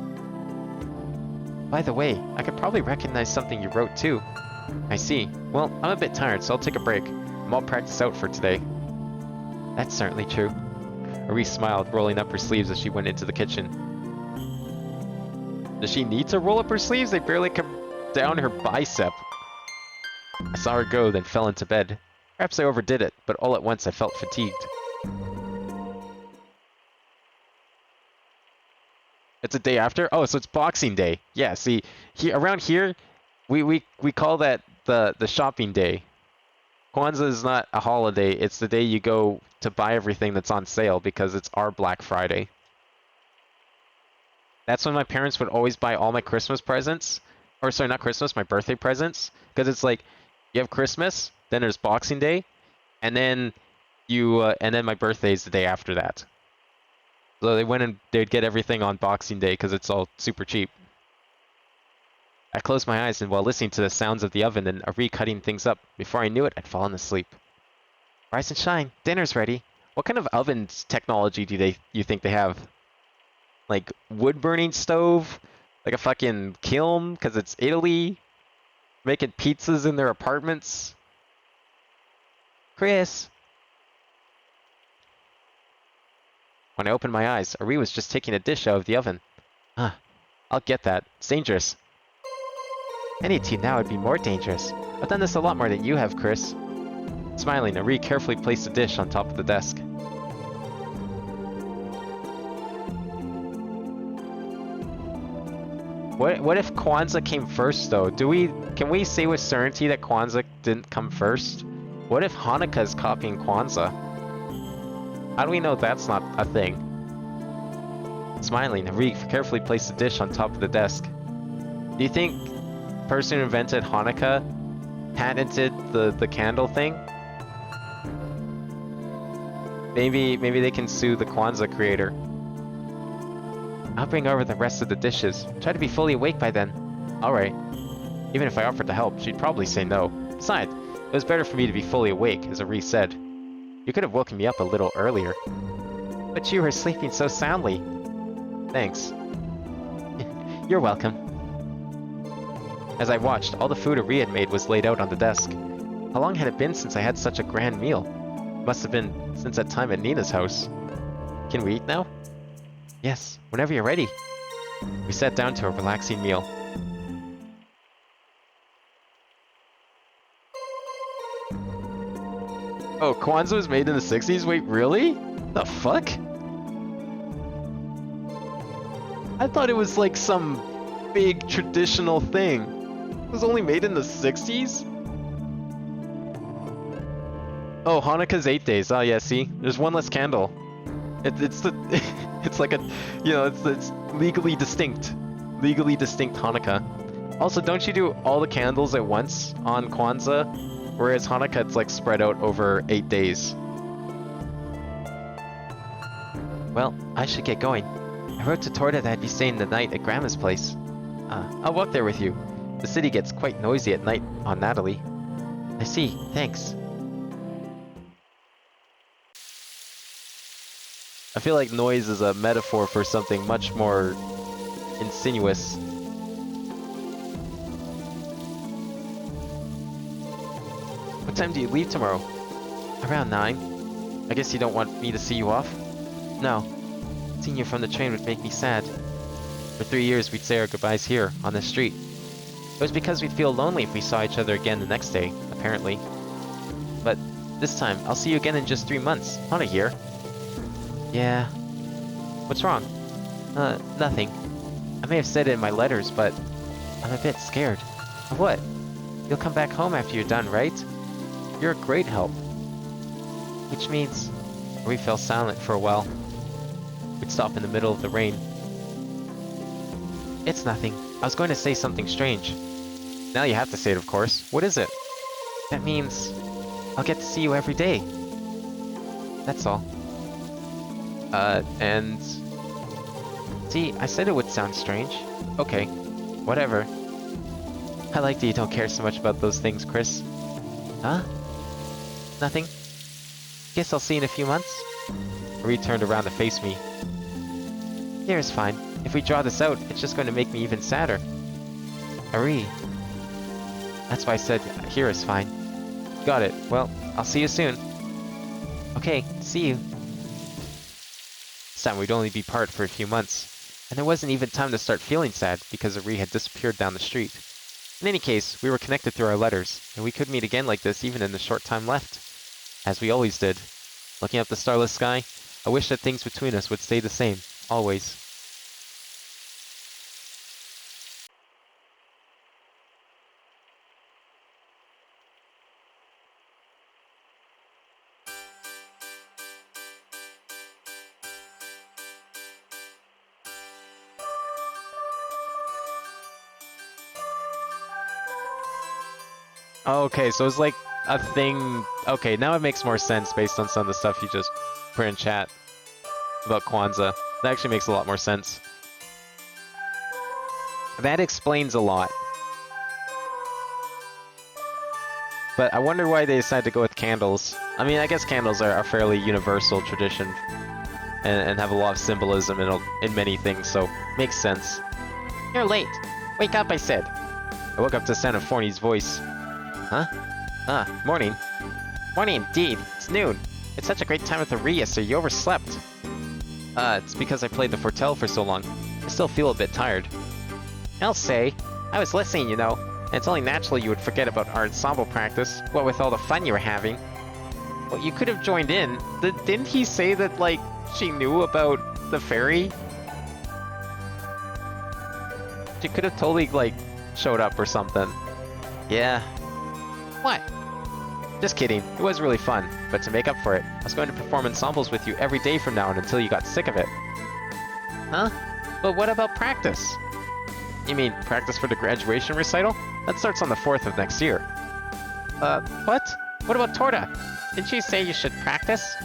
By the way, I could probably recognize something you wrote too. I see. Well, I'm a bit tired, so I'll take a break. I'm all practiced out for today. That's certainly true. Marie smiled, rolling up her sleeves as she went into the kitchen. Does she need to roll up her sleeves? They barely come down her bicep. I saw her go, then fell into bed. Perhaps I overdid it, but all at once I felt fatigued. It's a day after? Oh, so it's Boxing Day. Yeah, see, around here, we call that the shopping day. Kwanzaa is not a holiday, it's the day you go to buy everything that's on sale because it's our Black Friday. That's when my parents would always buy all my Christmas presents. Or sorry, not Christmas, my birthday presents. Because it's like, you have Christmas, then there's Boxing Day, and then and then my birthday is the day after that. So they went and they'd get everything on Boxing Day because it's all super cheap. I closed my eyes and while listening to the sounds of the oven and Ari cutting things up, before I knew it, I'd fallen asleep. Rise and shine, dinner's ready. What kind of oven technology do you think they have? Like wood burning stove? Like a fucking kiln because it's Italy? Making pizzas in their apartments? Chris! When I opened my eyes, Ari was just taking a dish out of the oven. Huh. I'll get that. It's dangerous. Any tea now would be more dangerous. I've done this a lot more than you have, Chris. Smiling, Ari carefully placed a dish on top of the desk. What if Kwanzaa came first, though? Can we say with certainty that Kwanzaa didn't come first? What if Hanukkah is copying Kwanzaa? How do we know that's not a thing? Smiling, Ari carefully placed the dish on top of the desk. Do you think the person who invented Hanukkah patented the candle thing? Maybe they can sue the Kwanzaa creator. I'll bring over the rest of the dishes. Try to be fully awake by then. Alright. Even if I offered to help, she'd probably say no. Besides, it was better for me to be fully awake, as Ari said. You could have woken me up a little earlier. But you were sleeping so soundly. Thanks. You're welcome. As I watched, all the food Ari had made was laid out on the desk. How long had it been since I had such a grand meal? Must have been since that time at Nina's house. Can we eat now? Yes, whenever you're ready. We sat down to a relaxing meal. Oh, Kwanzaa was made in the 60s? Wait, really? The fuck? I thought it was like some big traditional thing. It was only made in the 60s? Oh, Hanukkah's 8 days. Oh yeah, see? There's one less candle. It's the... it's like a... You know, it's legally distinct. Legally distinct Hanukkah. Also, don't you do all the candles at once on Kwanzaa? Whereas Hanukkah, it's like spread out over 8 days. Well, I should get going. I wrote to Torta that I'd be staying the night at Grandma's place. I'll walk there with you. The city gets quite noisy at night on Natalie. I see, thanks. I feel like noise is a metaphor for something much more insinuous. What time do you leave tomorrow? Around 9. I guess you don't want me to see you off? No. Seeing you from the train would make me sad. For 3 years we'd say our goodbyes here, on the street. It was because we'd feel lonely if we saw each other again the next day, apparently. But this time, I'll see you again in just 3 months, not a year. Yeah. What's wrong? Nothing. I may have said it in my letters, but I'm a bit scared. Of what? You'll come back home after you're done, right? You're a great help. Which means... We fell silent for a while. We'd stop in the middle of the rain. It's nothing. I was going to say something strange. Now you have to say it, of course. What is it? That means... I'll get to see you every day. That's all. And... See, I said it would sound strange. Okay. Whatever. I like that you don't care so much about those things, Chris. Huh? Nothing? Guess I'll see you in a few months? Marie turned around to face me. Here is fine. If we draw this out, it's just going to make me even sadder. Marie. That's why I said here is fine. Got it. Well, I'll see you soon. Okay, see you. This time we'd only be apart for a few months. And there wasn't even time to start feeling sad because Ari had disappeared down the street. In any case, we were connected through our letters, and we could meet again like this even in the short time left. As we always did. Looking up the starless sky, I wish that things between us would stay the same, always. Okay, so it's like a thing... Okay, now it makes more sense based on some of the stuff you just put in chat about Kwanzaa. That actually makes a lot more sense. That explains a lot. But I wonder why they decided to go with candles. I mean, I guess candles are a fairly universal tradition and have a lot of symbolism in many things, so makes sense. You're late. Wake up, I said. I woke up to the sound of Forney's voice. Huh? Ah, morning. Morning indeed. It's noon. It's such a great time with Aria, so you overslept. It's because I played the Fortell for so long. I still feel a bit tired. I'll say. I was listening, you know. And it's only natural you would forget about our ensemble practice, what with all the fun you were having. Well, you could have joined in. Didn't he say that, like, she knew about the ferry? She could have totally, like, showed up or something. Yeah. What? Just kidding. It was really fun. But to make up for it, I was going to perform ensembles with you every day from now on until you got sick of it. Huh? But what about practice? You mean practice for the graduation recital? That starts on the 4th of next year. What? What about Torta? Didn't you say you should practice?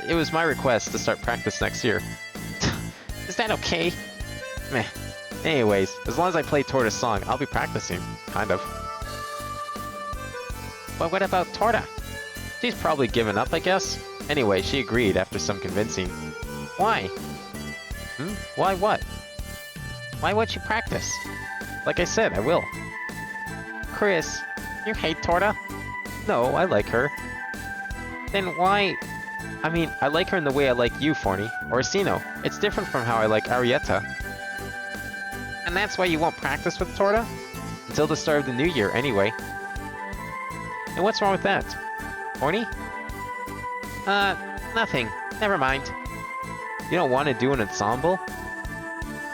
It was my request to start practice next year. Is that okay? Meh. Anyways, as long as I play Torta's song, I'll be practicing. Kind of. But what about Torta? She's probably given up, I guess. Anyway, she agreed after some convincing. Why? Why what? Why won't you practice? Like I said, I will. Chris, you hate Torta? No, I like her. Then why... I mean, I like her in the way I like you, Forney, or Sino. It's different from how I like Arietta. And that's why you won't practice with Torta? Until the start of the new year, anyway. And what's wrong with that? Forney? Nothing. Never mind. You don't want to do an ensemble?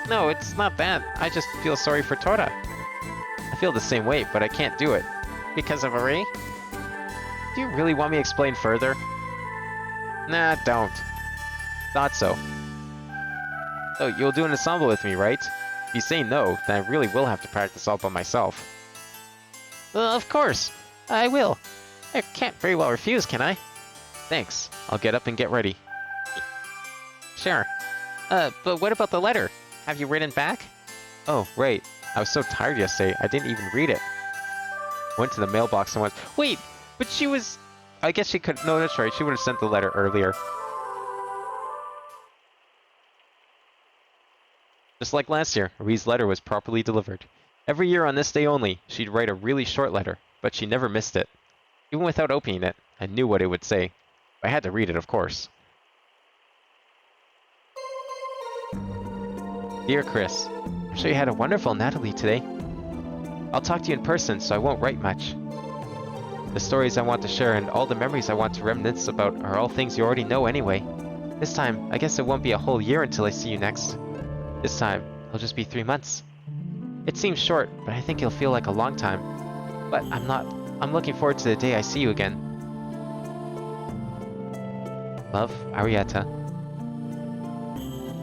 No, it's not that. I just feel sorry for Torta. I feel the same way, but I can't do it. Because of Ari? Do you really want me to explain further? Nah, don't. Thought so. Oh, you'll do an ensemble with me, right? If you say no, then I really will have to practice all by myself. Of course. I will. I can't very well refuse, can I? Thanks. I'll get up and get ready. Sure. But what about the letter? Have you written back? Oh, right. I was so tired yesterday, I didn't even read it. Went to the mailbox and went, wait, but she was... I guess she could... No, that's right. She would have sent the letter earlier. Just like last year, Marie's letter was properly delivered. Every year on this day only, she'd write a really short letter, but she never missed it. Even without opening it, I knew what it would say. I had to read it, of course. Dear Chris, I'm sure you had a wonderful Natalie today. I'll talk to you in person, so I won't write much. The stories I want to share and all the memories I want to reminisce about are all things you already know anyway. This time, I guess it won't be a whole year until I see you next. This time, it'll just be 3 months. It seems short, but I think it'll feel like a long time. But I'm looking forward to the day I see you again. Love, Arietta.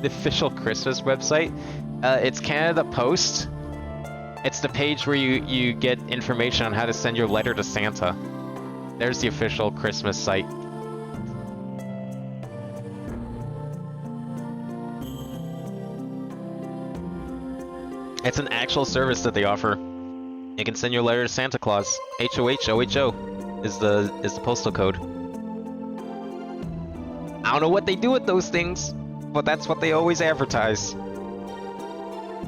The official Christmas website. It's Canada Post. It's the page where you get information on how to send your letter to Santa. There's the official Christmas site. It's an actual service that they offer. You can send your letter to Santa Claus. HOH OHO is the postal code. I don't know what they do with those things, but that's what they always advertise.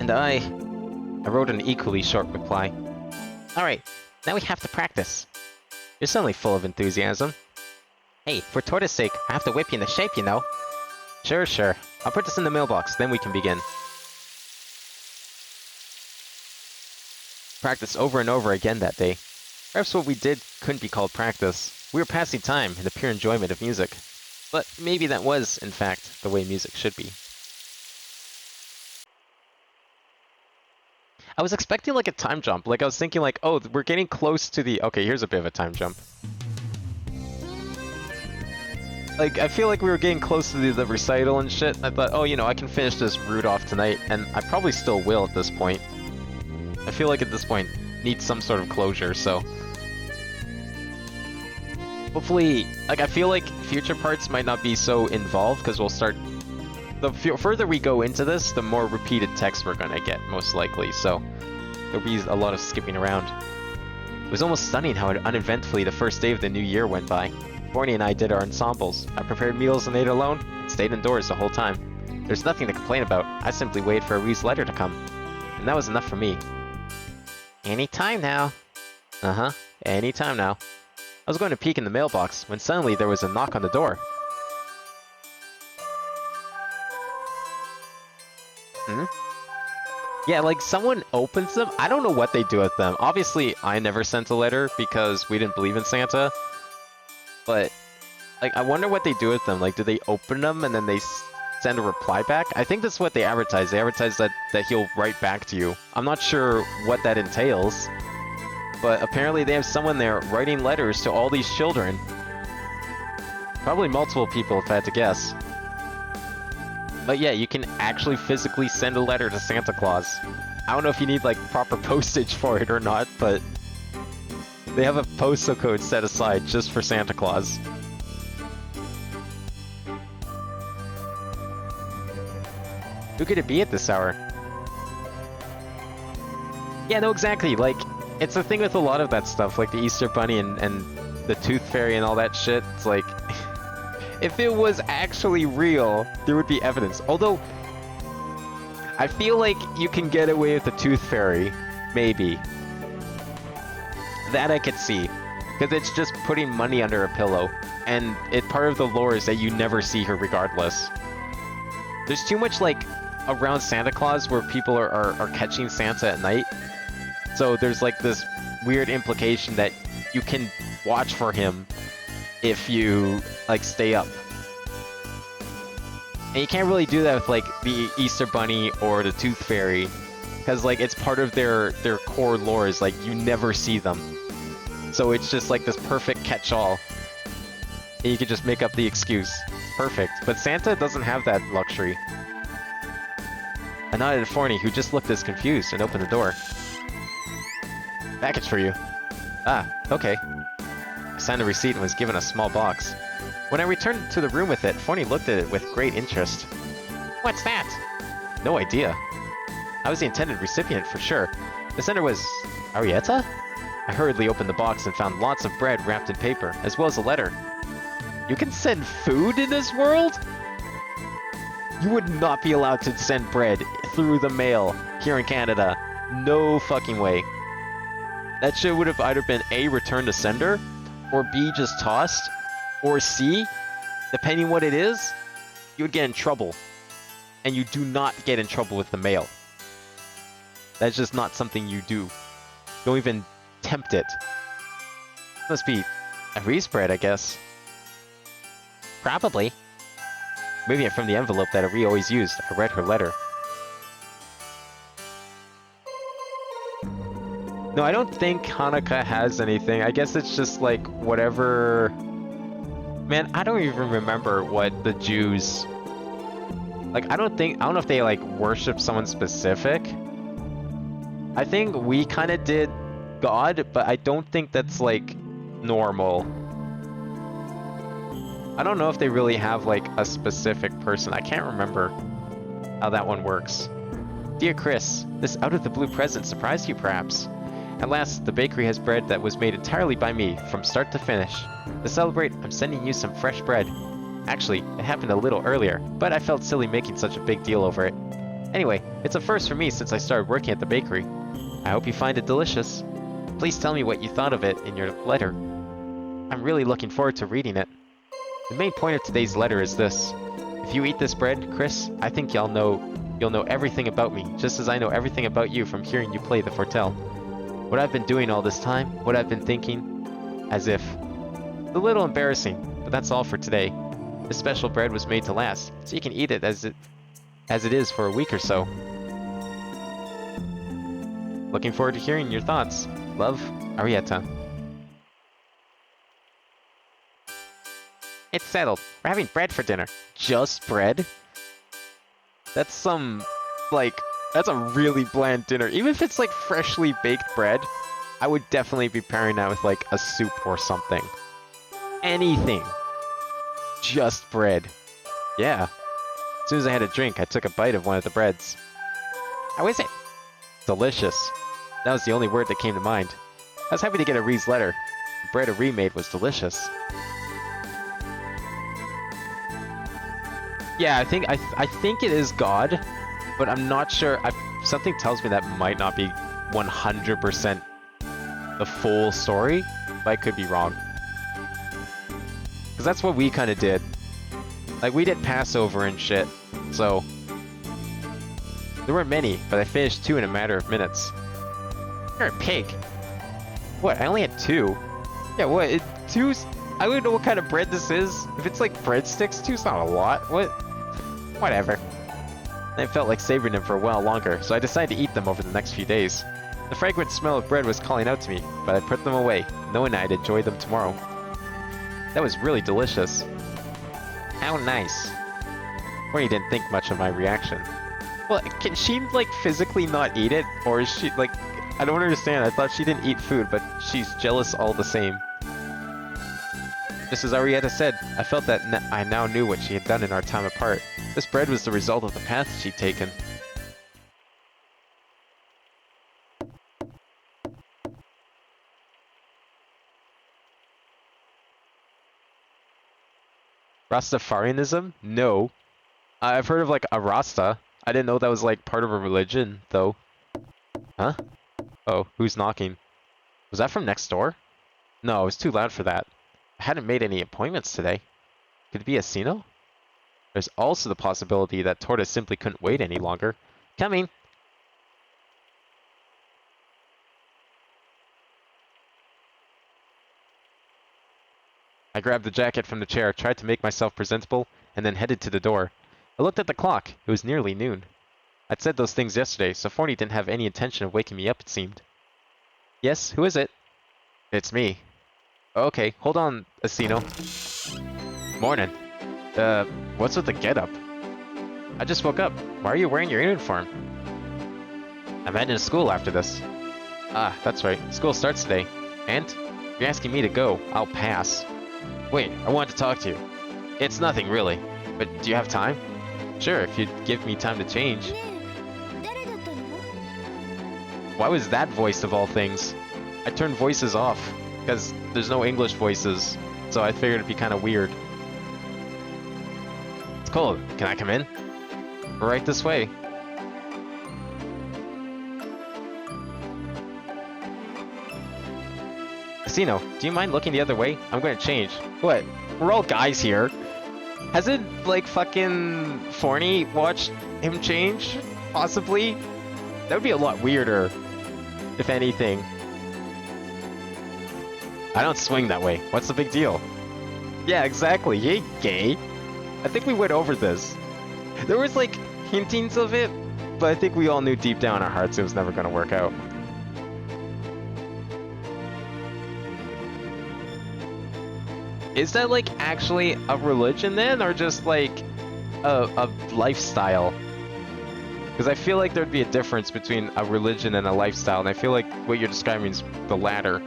And I wrote an equally short reply. Alright, now we have to practice. You're suddenly full of enthusiasm. Hey, for Torta's sake, I have to whip you into shape, you know. Sure. I'll put this in the mailbox, then we can begin. Practice over and over again that day. Perhaps what we did couldn't be called practice. We were passing time in the pure enjoyment of music. But maybe that was, in fact, the way music should be. I was expecting like a time jump. Like I was thinking like, oh, we're getting close to the... Okay, here's a bit of a time jump. Like, I feel like we were getting close to the recital and shit. I thought, oh, you know, I can finish this route off tonight. And I probably still will at this point. I feel like at this point, needs some sort of closure, so... Hopefully, like, I feel like future parts might not be so involved, because we'll start... The further we go into this, the more repeated text we're gonna get, most likely, so... There'll be a lot of skipping around. It was almost stunning how uneventfully the first day of the new year went by. Borny and I did our ensembles. I prepared meals and ate alone, and stayed indoors the whole time. There's nothing to complain about. I simply waited for Arie's letter to come. And that was enough for me. Any time now. Uh-huh, any time now. I was going to peek in the mailbox when suddenly there was a knock on the door. Yeah, like someone opens them. I don't know what they do with them. Obviously, I never sent a letter because we didn't believe in Santa. But, like, I wonder what they do with them. Like, do they open them and then they send a reply back? I think that's what they advertise. They advertise that he'll write back to you. I'm not sure what that entails, but apparently they have someone there writing letters to all these children. Probably multiple people, if I had to guess. But yeah, you can actually physically send a letter to Santa Claus. I don't know if you need, like, proper postage for it or not, but they have a postal code set aside just for Santa Claus. Who could it be at this hour? Yeah, no, exactly. Like, it's the thing with a lot of that stuff, like the Easter Bunny and the Tooth Fairy and all that shit. It's like, if it was actually real, there would be evidence. Although, I feel like you can get away with the Tooth Fairy, maybe. That I could see, because it's just putting money under a pillow, and part of the lore is that you never see her regardless. There's too much, like, around Santa Claus where people are catching Santa at night. So there's, like, this weird implication that you can watch for him if you, like, stay up. And you can't really do that with, like, the Easter Bunny or the Tooth Fairy, because, like, it's part of their core lore is, like, you never see them. So it's just, like, this perfect catch-all. And you can just make up the excuse. It's perfect. But Santa doesn't have that luxury. I nodded at Forney, who just looked as confused, and opened the door. Package for you. Ah, okay. I signed a receipt and was given a small box. When I returned to the room with it, Forney looked at it with great interest. What's that? No idea. I was the intended recipient for sure. The sender was... Arietta? I hurriedly opened the box and found lots of bread wrapped in paper, as well as a letter. You can send food in this world? You would not be allowed to send bread through the mail here in Canada. No fucking way. That shit would have either been A, returned to sender, or B, just tossed, or C, depending what it is, you would get in trouble. And you do not get in trouble with the mail. That's just not something you do. Don't even tempt it. Must be a Reese bread, I guess. Probably. Moving it from the envelope that Ari always used, I read her letter. No, I don't think Hanukkah has anything. I guess it's just like whatever... Man, I don't even remember what the Jews... Like, I don't know if they like worship someone specific. I think we kind of did God, but I don't think that's like normal. I don't know if they really have like a specific person. I can't remember how that one works. Dear Chris, this out-of-the-blue present surprised you perhaps. At last, the bakery has bread that was made entirely by me, from start to finish. To celebrate, I'm sending you some fresh bread. Actually, it happened a little earlier, but I felt silly making such a big deal over it. Anyway, it's a first for me since I started working at the bakery. I hope you find it delicious. Please tell me what you thought of it in your letter. I'm really looking forward to reading it. The main point of today's letter is this. If you eat this bread, Chris, I think you'll know everything about me, just as I know everything about you from hearing you play the Fortel. What I've been doing all this time, what I've been thinking, as if. It's a little embarrassing, but that's all for today. This special bread was made to last, so you can eat it as it is for a week or so. Looking forward to hearing your thoughts. Love, Arietta. It's settled. We're having bread for dinner. Just bread? That's that's a really bland dinner. Even if it's like freshly baked bread, I would definitely be pairing that with like a soup or something. Anything. Just bread. Yeah. As soon as I had a drink, I took a bite of one of the breads. How is it? Delicious. That was the only word that came to mind. I was happy to get Ari's letter. The bread Ari made was delicious. Yeah, I think it is God, but I'm not sure. Something tells me that might not be 100% the full story, but I could be wrong. Because that's what we kind of did. Like, we did Passover and shit, so... There weren't many, but I finished 2 in a matter of minutes. You're a pig. What, I only had 2? Yeah, what, 2's I don't know what kind of bread this is. If it's like breadsticks, two's not a lot. What? Whatever. I felt like savoring them for a while longer, so I decided to eat them over the next few days. The fragrant smell of bread was calling out to me, but I put them away, knowing I'd enjoy them tomorrow. That was really delicious. How nice. Forney didn't think much of my reaction. Well, can she, like, physically not eat it? Or is she, like... I don't understand. I thought she didn't eat food, but she's jealous all the same. Just as Arietta said, I felt that I now knew what she had done in our time apart. This bread was the result of the path she'd taken. Rastafarianism? No. I've heard of, like, a Rasta. I didn't know that was, like, part of a religion, though. Huh? Oh, who's knocking? Was that from next door? No, it was too loud for that. I hadn't made any appointments today. Could it be a Sino? There's also the possibility that Tortoise simply couldn't wait any longer. Coming! I grabbed the jacket from the chair, tried to make myself presentable, and then headed to the door. I looked at the clock. It was nearly noon. I'd said those things yesterday, so Forney didn't have any intention of waking me up, it seemed. Yes, who is it? It's me. Okay, hold on, Asino. Morning. What's with the getup? I just woke up. Why are you wearing your uniform? I'm heading to school after this. Ah, that's right. School starts today. And? If you're asking me to go, I'll pass. Wait, I wanted to talk to you. It's nothing, really. But do you have time? Sure, if you'd give me time to change. Why was that voice of all things? I turned voices off, because there's no English voices, so I figured it'd be kind of weird. It's cold. Can I come in? Right this way. Casino, do you mind looking the other way? I'm going to change. What? We're all guys here. Hasn't, like, fucking Forney watched him change? Possibly? That would be a lot weirder, if anything. I don't swing that way. What's the big deal? Yeah, exactly. You ain't gay. I think we went over this. There was, like, hintings of it, but I think we all knew deep down in our hearts it was never going to work out. Is that, like, actually a religion then, or just, like, a lifestyle? Because I feel like there'd be a difference between a religion and a lifestyle, and I feel like what you're describing is the latter.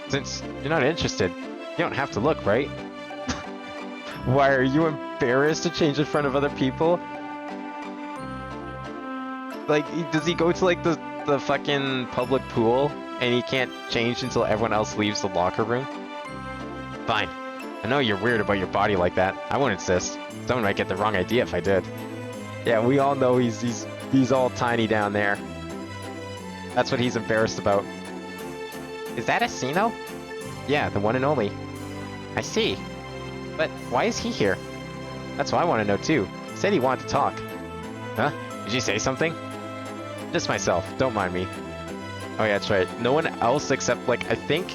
Since you're not interested, you don't have to look, right? Why, are you embarrassed to change in front of other people? Like, does he go to, like, the fucking public pool, and he can't change until everyone else leaves the locker room? Fine. I know you're weird about your body like that. I won't insist. Someone might get the wrong idea if I did. Yeah, we all know he's all tiny down there. That's what he's embarrassed about. Is that Asino? Yeah, the one and only. I see. But why is he here? That's what I want to know too. He said he wanted to talk. Huh? Did you say something? Just myself. Don't mind me. Oh yeah, that's right. No one else except, like, I think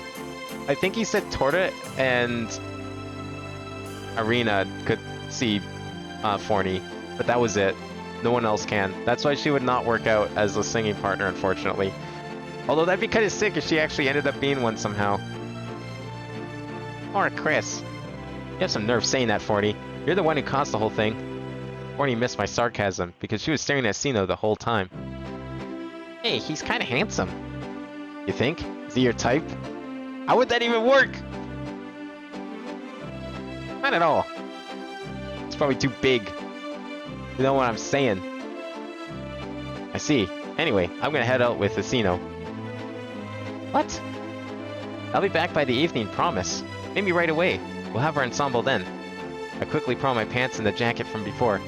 he said Torta and Arena could see Forney, but that was it. No one else can. That's why she would not work out as a singing partner, unfortunately. Although that'd be kind of sick if she actually ended up being one somehow. Or Chris. You have some nerve saying that, Forney. You're the one who caused the whole thing. Forney missed my sarcasm, because she was staring at Sino the whole time. Hey, he's kind of handsome. You think? Is he your type? How would that even work? Not at all. It's probably too big. You know what I'm saying? I see. Anyway, I'm gonna head out with Asino. What? I'll be back by the evening, promise. Maybe right away. We'll have our ensemble then. I quickly put on my pants and the jacket from before.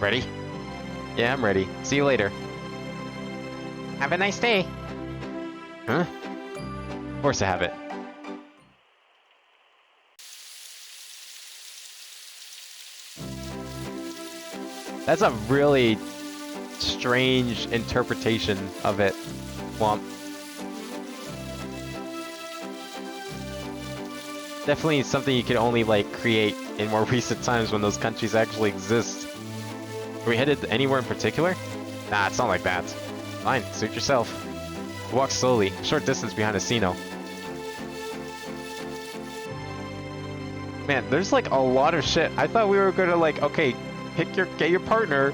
Ready? Yeah, I'm ready. See you later. Have a nice day. Huh? Of course I have it. That's a really strange interpretation of it. Womp. Definitely something you could only like create in more recent times when those countries actually exist. Are we headed anywhere in particular? Nah, it's not like that. Fine, suit yourself. Walk slowly, a short distance behind Asino. Man, there's like a lot of shit. I thought we were gonna like, okay, get your partner.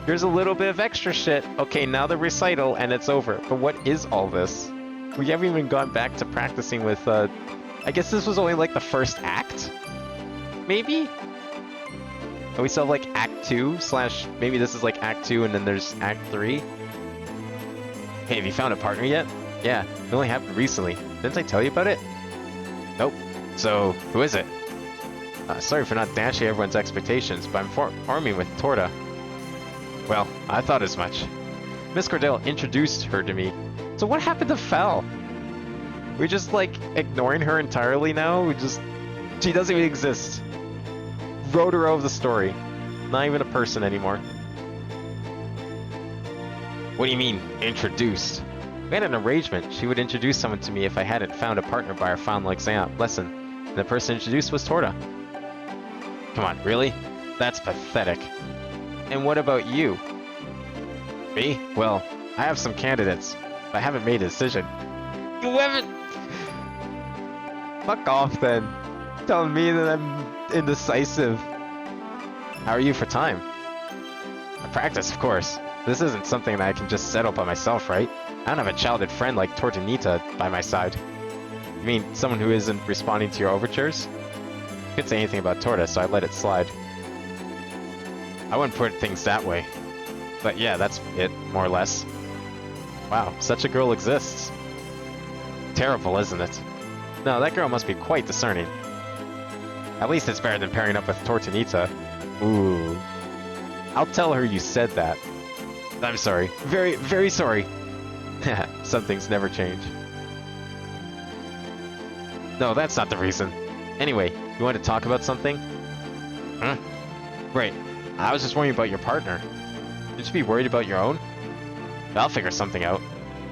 Here's a little bit of extra shit. Okay, now the recital and it's over. But what is all this? We haven't even gone back to practicing with, I guess this was only like the first act? Maybe? And we still have like Act 2 / maybe this is like Act 2 and then there's Act 3. Hey, have you found a partner yet? Yeah, it only happened recently. Didn't I tell you about it? Nope. So, who is it? Sorry for not dashing everyone's expectations, but I'm forming with Torta. Well, I thought as much. Miss Cordell introduced her to me. So what happened to Fel? We're just like ignoring her entirely now? She doesn't even exist. Wrote her out of the story. Not even a person anymore. What do you mean, introduced? We had an arrangement. She would introduce someone to me if I hadn't found a partner by our final exam lesson. And the person introduced was Torta. Come on, really? That's pathetic. And what about you? Me? Well, I have some candidates, but I haven't made a decision. You haven't? Fuck off then. Telling me that I'm indecisive. How are you for time? I practice, of course. This isn't something that I can just settle by myself, right? I don't have a childhood friend like Tortanita by my side. You mean someone who isn't responding to your overtures? I couldn't say anything about Torta, so I let it slide. I wouldn't put things that way. But yeah, that's it, more or less. Wow, such a girl exists. Terrible, isn't it? No, that girl must be quite discerning. At least it's better than pairing up with Tortanita. Ooh. I'll tell her you said that. I'm sorry. Very, very sorry. Some things never change. No, that's not the reason. Anyway, you want to talk about something? Huh? Right. I was just worrying about your partner. Should you be worried about your own? I'll figure something out.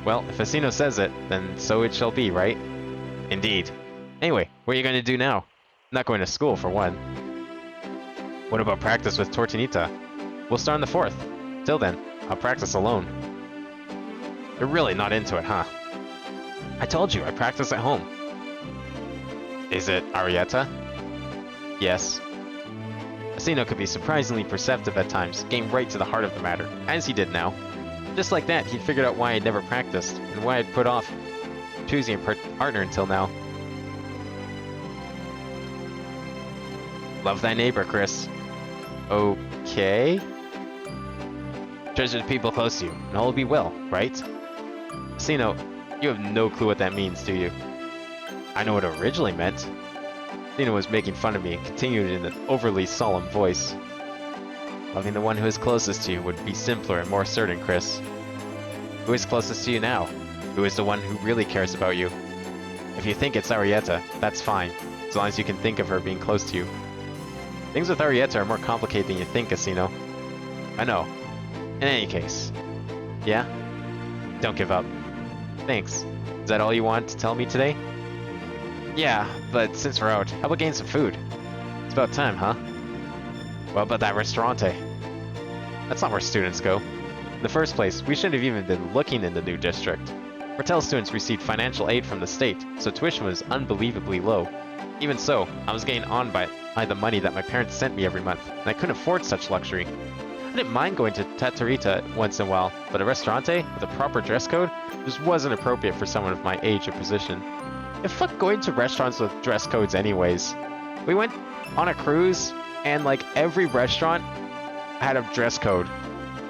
Well, if Asino says it, then so it shall be, right? Indeed. Anyway, what are you going to do now? I'm not going to school, for one. What about practice with Tortanita? We'll start on the 4th. Till then, I'll practice alone. You're really not into it, huh? I told you, I practice at home. Is it Arietta? Yes. Asino could be surprisingly perceptive at times, getting right to the heart of the matter, as he did now. Just like that, he'd figured out why I'd never practiced, and why I'd put off choosing a partner until now. Love thy neighbor, Chris. Okay? Treasure the people close to you, and all will be well, right? Asino, you have no clue what that means, do you? I know what it originally meant. Asino was making fun of me and continued in an overly solemn voice. Loving the one who is closest to you would be simpler and more certain, Chris. Who is closest to you now? Who is the one who really cares about you? If you think it's Arietta, that's fine, as long as you can think of her being close to you. Things with Arietta are more complicated than you think, Asino. I know. In any case. Yeah? Don't give up. Thanks. Is that all you want to tell me today? Yeah, but since we're out, how about getting some food? It's about time, huh? What about that restaurante? That's not where students go. In the first place, we shouldn't have even been looking in the new district. Martell students received financial aid from the state, so tuition was unbelievably low. Even so, I was getting on by the money that my parents sent me every month, and I couldn't afford such luxury. I didn't mind going to Tatarita once in a while, but a restaurante with a proper dress code just wasn't appropriate for someone of my age or position. And fuck going to restaurants with dress codes anyways. We went on a cruise, and like every restaurant had a dress code.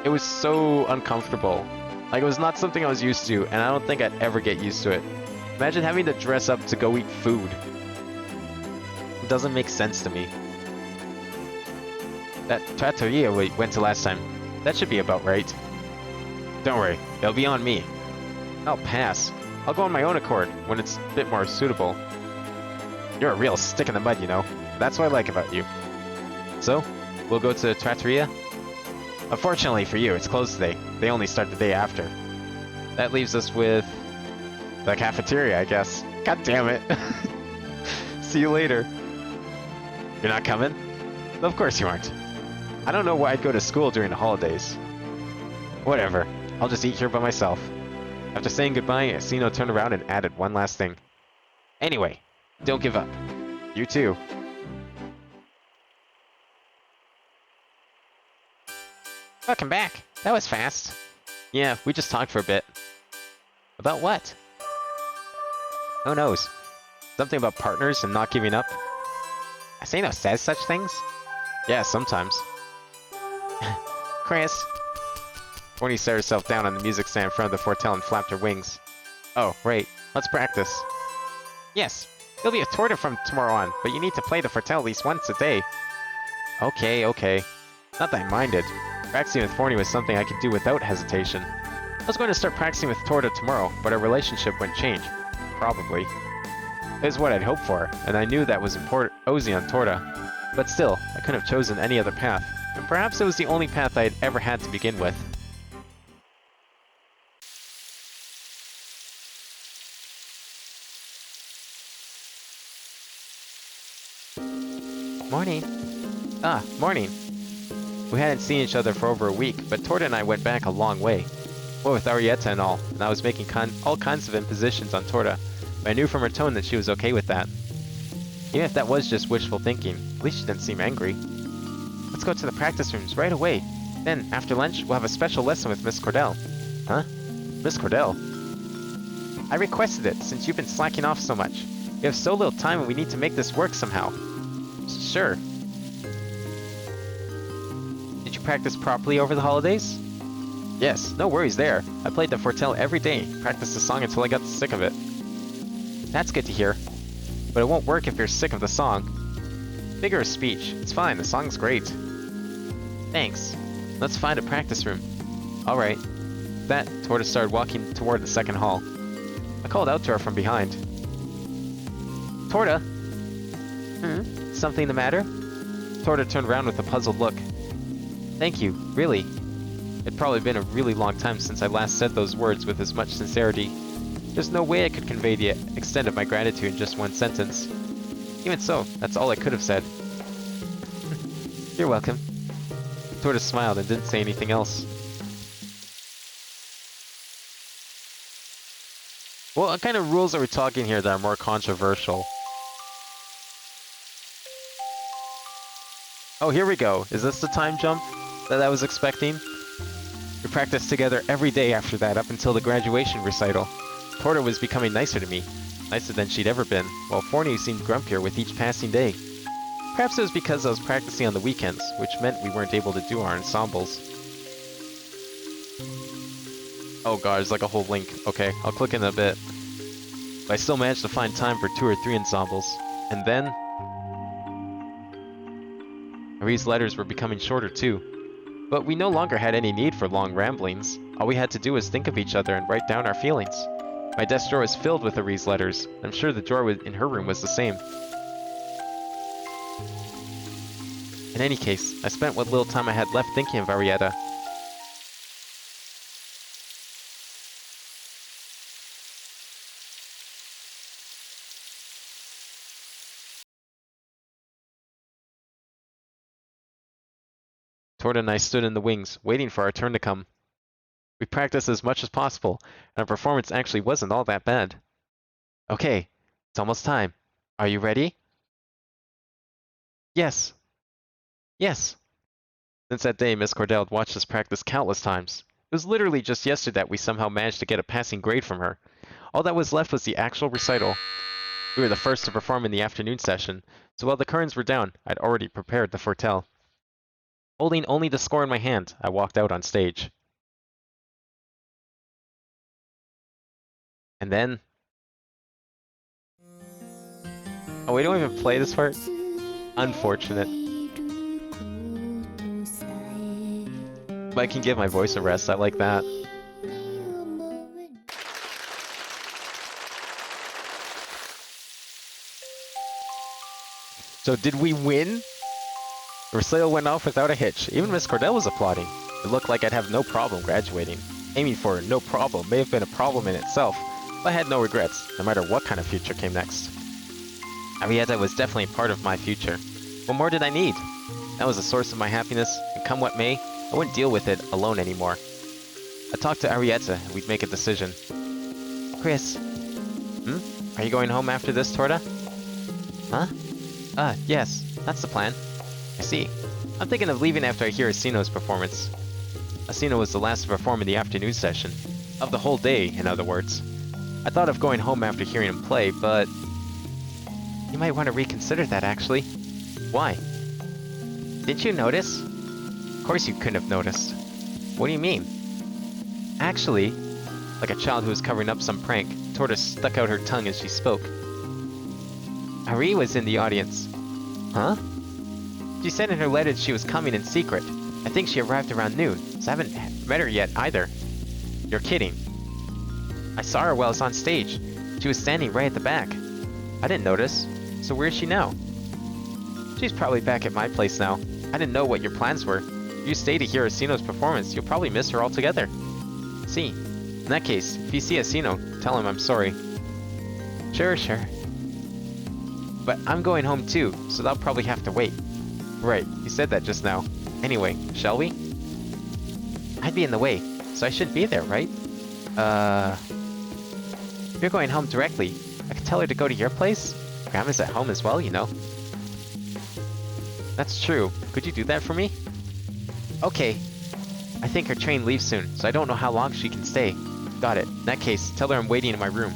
It was so uncomfortable. Like it was not something I was used to, and I don't think I'd ever get used to it. Imagine having to dress up to go eat food. It doesn't make sense to me. That trattoria we went to last time, that should be about right. Don't worry, it'll be on me. I'll pass. I'll go on my own accord when it's a bit more suitable. You're a real stick in the mud, you know. That's what I like about you. So, we'll go to the trattoria? Unfortunately for you, it's closed today. They only start the day after. That leaves us with the cafeteria, I guess. God damn it. See you later. You're not coming? Of course you aren't. I don't know why I'd go to school during the holidays. Whatever. I'll just eat here by myself. After saying goodbye, Asino turned around and added one last thing. Anyway, don't give up. You too. Welcome back. That was fast. Yeah, we just talked for a bit. About what? Who knows? Something about partners and not giving up? Asino says such things? Yeah, sometimes. Chris. Forney sat herself down on the music stand in front of the Fortel and flapped her wings. Oh, right. Let's practice. Yes. There'll be a torta from tomorrow on, but you need to play the Fortel at least once a day. Okay, okay. Not that I minded. Practicing with Forney was something I could do without hesitation. I was going to start practicing with Torta tomorrow, but our relationship wouldn't change. Probably. It was what I'd hoped for, and I knew that was Ozzy on Torta. But still, I couldn't have chosen any other path, and perhaps it was the only path I had ever had to begin with. Morning. Ah, morning. We hadn't seen each other for over a week, but Torta and I went back a long way. Well, with Arietta and all, and I was making all kinds of impositions on Torta, but I knew from her tone that she was okay with that. Even if that was just wishful thinking, at least she didn't seem angry. Let's go to the practice rooms right away. Then, after lunch, we'll have a special lesson with Miss Cordell. Huh? Miss Cordell? I requested it, since you've been slacking off so much. We have so little time and we need to make this work somehow. Sure. Did you practice properly over the holidays? Yes, no worries there. I played the Fortel every day, practiced the song until I got sick of it. That's good to hear. But it won't work if you're sick of the song. Figure of speech. It's fine, the song's great. Thanks. Let's find a practice room. Alright. With that, Torta started walking toward the second hall. I called out to her from behind. Torta? Something the matter? Torta turned around with a puzzled look. Thank you, really. It'd probably been a really long time since I last said those words with as much sincerity. There's no way I could convey the extent of my gratitude in just one sentence. Even so, that's all I could have said. You're welcome. Torta smiled and didn't say anything else. Well, what kind of rules are we talking here that are more controversial? Oh, here we go. Is this the time jump that I was expecting? We practiced together every day after that up until the graduation recital. Torta was becoming nicer to me, nicer than she'd ever been, while Forney seemed grumpier with each passing day. Perhaps it was because I was practicing on the weekends, which meant we weren't able to do our ensembles. Oh god, there's like a whole link. Okay, I'll click in a bit. But I still managed to find time for 2 or 3 ensembles. And then... Marie's letters were becoming shorter too. But we no longer had any need for long ramblings. All we had to do was think of each other and write down our feelings. My desk drawer was filled with Marie's letters. I'm sure the drawer in her room was the same. In any case, I spent what little time I had left thinking of Arietta. Torta and I stood in the wings, waiting for our turn to come. We practiced as much as possible, and our performance actually wasn't all that bad. Okay, it's almost time. Are you ready? Yes. Yes. Since that day, Miss Cordell had watched us practice countless times. It was literally just yesterday that we somehow managed to get a passing grade from her. All that was left was the actual recital. We were the first to perform in the afternoon session, so while the curtains were down, I'd already prepared the Fortel. Holding only the score in my hand, I walked out on stage. And then... Oh, we don't even play this part? Unfortunate. But I can give my voice a rest, I like that. So did we win? The recital went off without a hitch. Even Miss Cordell was applauding. It looked like I'd have no problem graduating. Aiming for no problem may have been a problem in itself, but I had no regrets, no matter what kind of future came next. Arietta was definitely a part of my future. What more did I need? That was the source of my happiness, and come what may, I wouldn't deal with it alone anymore. I talked to Arietta, and we'd make a decision. Chris. Are you going home after this, Torta? Huh? Yes. That's the plan. I see. I'm thinking of leaving after I hear Asino's performance. Asino was the last to perform in the afternoon session. Of the whole day, in other words. I thought of going home after hearing him play, but... You might want to reconsider that, actually. Why? Didn't you notice? Of course you couldn't have noticed. What do you mean? Actually, like a child who was covering up some prank, Torta stuck out her tongue as she spoke. Ari was in the audience. Huh? She said in her letter that she was coming in secret. I think she arrived around noon, so I haven't met her yet either. You're kidding. I saw her while I was on stage. She was standing right at the back. I didn't notice. So where is she now? She's probably back at my place now. I didn't know what your plans were. If you stay to hear Asino's performance, you'll probably miss her altogether. See. In that case, if you see Asino, tell him I'm sorry. Sure. But I'm going home too, so they'll probably have to wait. Right, you said that just now. Anyway, shall we? I'd be in the way, so I shouldn't be there, right? You're going home directly. I could tell her to go to your place? Grandma's at home as well, you know. That's true. Could you do that for me? Okay. I think her train leaves soon, so I don't know how long she can stay. Got it. In that case, tell her I'm waiting in my room.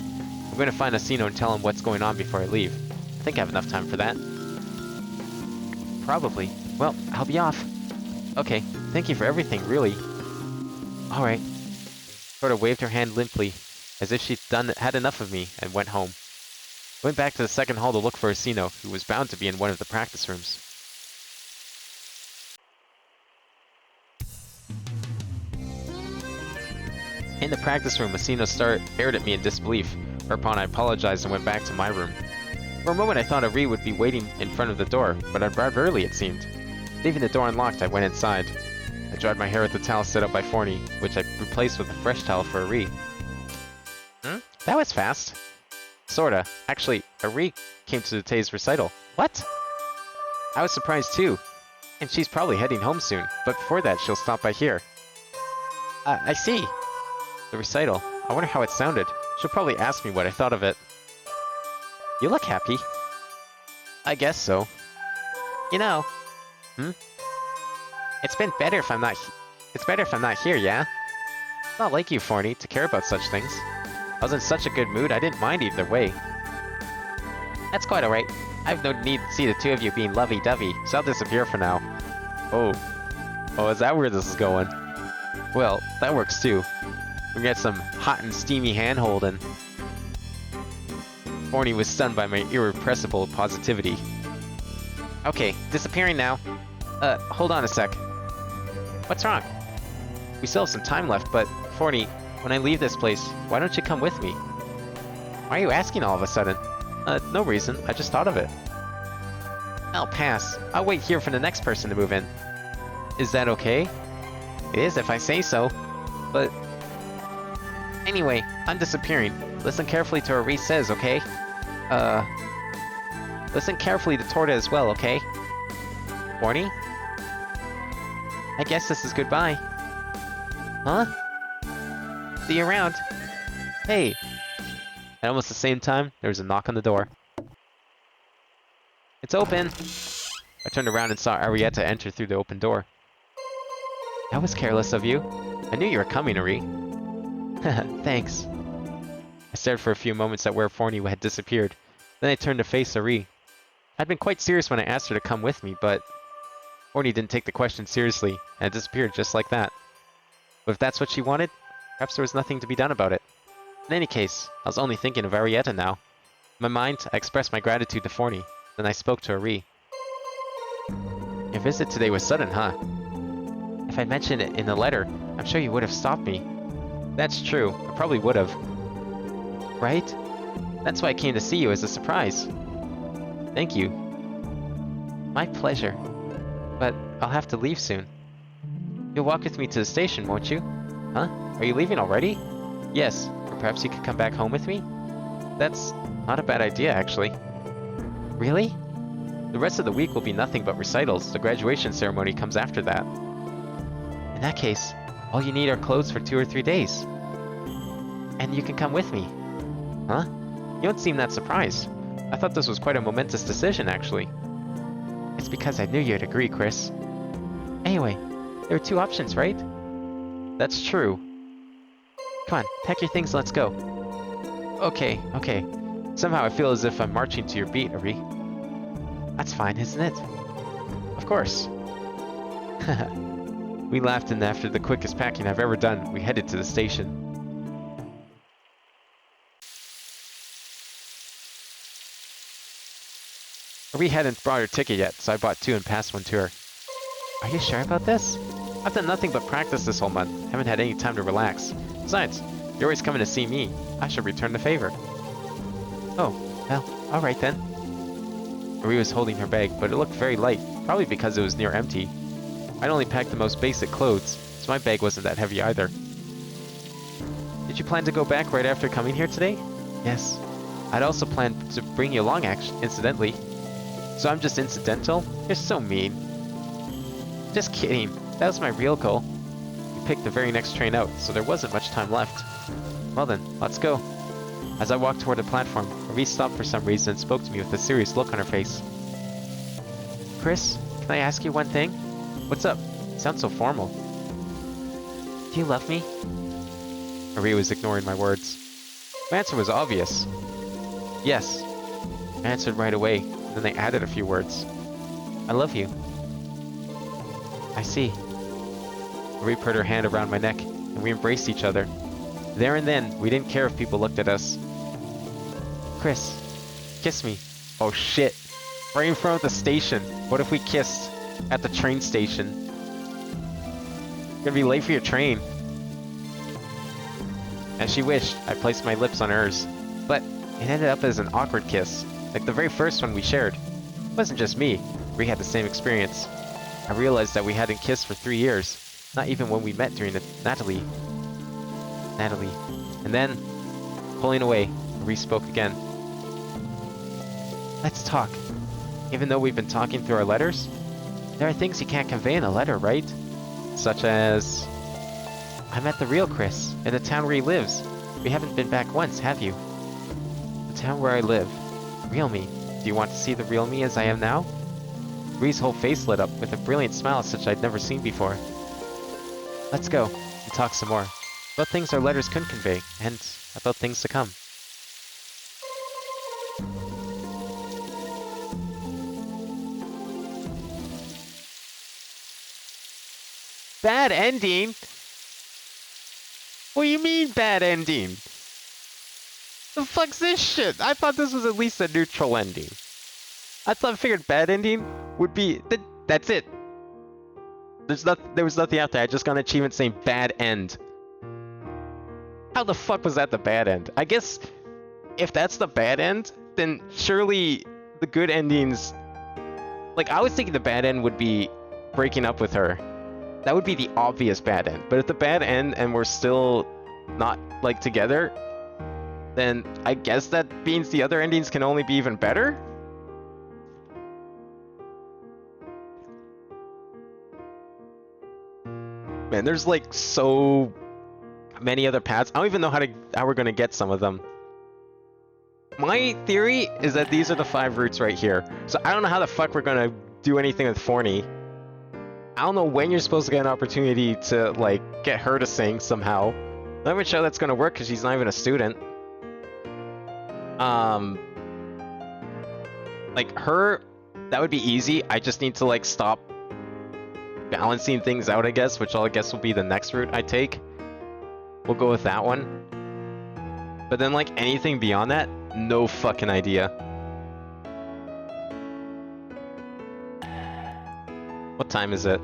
I'm going to find Asino and tell him what's going on before I leave. I think I have enough time for that. Probably. Well, I'll be off. Okay. Thank you for everything, really. Alright. Torta waved her hand limply, as if she'd had enough of me, and went home. Went back to the second hall to look for Asino, who was bound to be in one of the practice rooms. In the practice room, Asino stared at me in disbelief, whereupon I apologized and went back to my room. For a moment I thought Ari would be waiting in front of the door, but I'd arrived early it seemed. Leaving the door unlocked, I went inside. I dried my hair with the towel set up by Forney, which I replaced with a fresh towel for Ari. That was fast. Sorta. Actually, Ari came to today's recital. What? I was surprised too. And she's probably heading home soon, but before that she'll stop by here. I see. The recital. I wonder how it sounded. She'll probably ask me what I thought of it. You look happy. I guess so. You know. It's better if I'm not here, yeah? It's not like you, Forney, to care about such things. I was in such a good mood, I didn't mind either way. That's quite alright. I have no need to see the two of you being lovey-dovey, so I'll disappear for now. Oh, is that where this is going? Well, that works too. We get some hot and steamy hand-holding. Forney was stunned by my irrepressible positivity. Okay, disappearing now. Hold on a sec. What's wrong? We still have some time left, but, Forney, when I leave this place, why don't you come with me? Why are you asking all of a sudden? No reason, I just thought of it. I'll pass. I'll wait here for the next person to move in. Is that okay? It is if I say so, but... Anyway, I'm disappearing. Listen carefully to what Reese says, okay? Listen carefully to Torta as well, okay? Forney? I guess this is goodbye. Huh? See you around. Hey! At almost the same time, there was a knock on the door. It's open! I turned around and saw Arietta enter through the open door. That was careless of you. I knew you were coming, Ari. Thanks. I stared for a few moments at where Forney had disappeared. Then I turned to face Ari. I'd been quite serious when I asked her to come with me, but... Forney didn't take the question seriously, and disappeared just like that. But if that's what she wanted, perhaps there was nothing to be done about it. In any case, I was only thinking of Arietta now. In my mind, I expressed my gratitude to Forney. Then I spoke to Ari. Your visit today was sudden, huh? If I'd mentioned it in the letter, I'm sure you would have stopped me. That's true, I probably would have. Right? That's why I came to see you as a surprise. Thank you. My pleasure. But I'll have to leave soon. You'll walk with me to the station, won't you? Huh? Are you leaving already? Yes. Or perhaps you could come back home with me? That's not a bad idea, actually. Really? The rest of the week will be nothing but recitals. The graduation ceremony comes after that. In that case, all you need are clothes for 2 or 3 days. And you can come with me. Huh? You don't seem that surprised. I thought this was quite a momentous decision, actually. It's because I knew you'd agree, Chris. Anyway, there are 2 options, right? That's true. Come on, pack your things, let's go. Okay. Somehow I feel as if I'm marching to your beat, Ari. That's fine, isn't it? Of course. We laughed, and after the quickest packing I've ever done, we headed to the station. Ari hadn't brought her ticket yet, so I bought 2 and passed one to her. Are you sure about this? I've done nothing but practice this whole month. Haven't had any time to relax. Besides, you're always coming to see me. I should return the favor. Oh, well, alright then. Marie was holding her bag, but it looked very light, probably because it was near empty. I'd only packed the most basic clothes, so my bag wasn't that heavy either. Did you plan to go back right after coming here today? Yes. I'd also planned to bring you along, incidentally. So I'm just incidental? You're so mean. Just kidding. That was my real goal. We picked the very next train out, so there wasn't much time left. Well then, let's go. As I walked toward the platform, Marie stopped for some reason and spoke to me with a serious look on her face. Chris, can I ask you one thing? What's up? You sound so formal. Do you love me? Marie was ignoring my words. My answer was obvious. Yes. I answered right away, then they added a few words. I love you. I see. Marie put her hand around my neck, and we embraced each other. There and then, we didn't care if people looked at us. Chris, kiss me. Oh shit. Right in front of the station. What if we kissed at the train station? You're gonna be late for your train. As she wished, I placed my lips on hers. But it ended up as an awkward kiss, like the very first one we shared. It wasn't just me. We had the same experience. I realized that we hadn't kissed for 3 years. Not even when we met during the Natalie. And then, pulling away, Marie spoke again. Let's talk. Even though we've been talking through our letters, there are things you can't convey in a letter, right? Such as... I met the real Chris, in the town where he lives. We haven't been back once, have you? The town where I live. Real me. Do you want to see the real me as I am now? Marie's whole face lit up with a brilliant smile such I'd never seen before. Let's go, and talk some more. About things our letters couldn't convey, and about things to come. Bad ending? What do you mean, bad ending? The fuck's this shit? I thought this was at least a neutral ending. I figured bad ending would be... That's it. There was nothing out there. I just got an achievement saying bad end. How the fuck was that the bad end? I guess if that's the bad end, then surely the good endings... Like, I was thinking the bad end would be breaking up with her. That would be the obvious bad end. But if the bad end and we're still not, like, together, then I guess that means the other endings can only be even better? Man, there's, like, so many other paths. I don't even know how we're gonna get some of them. My theory is that these are the 5 routes right here. So I don't know how the fuck we're gonna do anything with Forney. I don't know when you're supposed to get an opportunity to, like, get her to sing somehow. Not even sure that's gonna work because she's not even a student. Like, her, that would be easy. I just need to, like, stop balancing things out, I guess, which I guess will be the next route I take. We'll go with that one. But then, like, anything beyond that, no fucking idea. What time is it?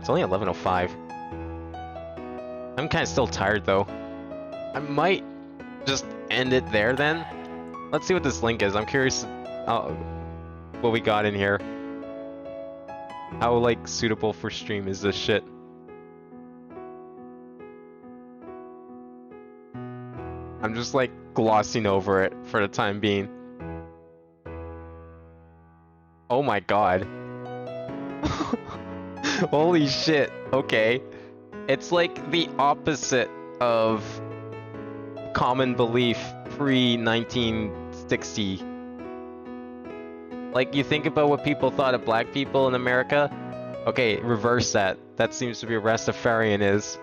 It's only 11:05. I'm kind of still tired, though. I might just end it there, then. Let's see what this link is. I'm curious. what we got in here. How, like, suitable for stream is this shit? I'm just, like, glossing over it for the time being. Oh my god. Holy shit. Okay. It's like the opposite of common belief pre-1960. Like, you think about what people thought of black people in America? Okay, reverse that. That seems to be what Rastafarian is.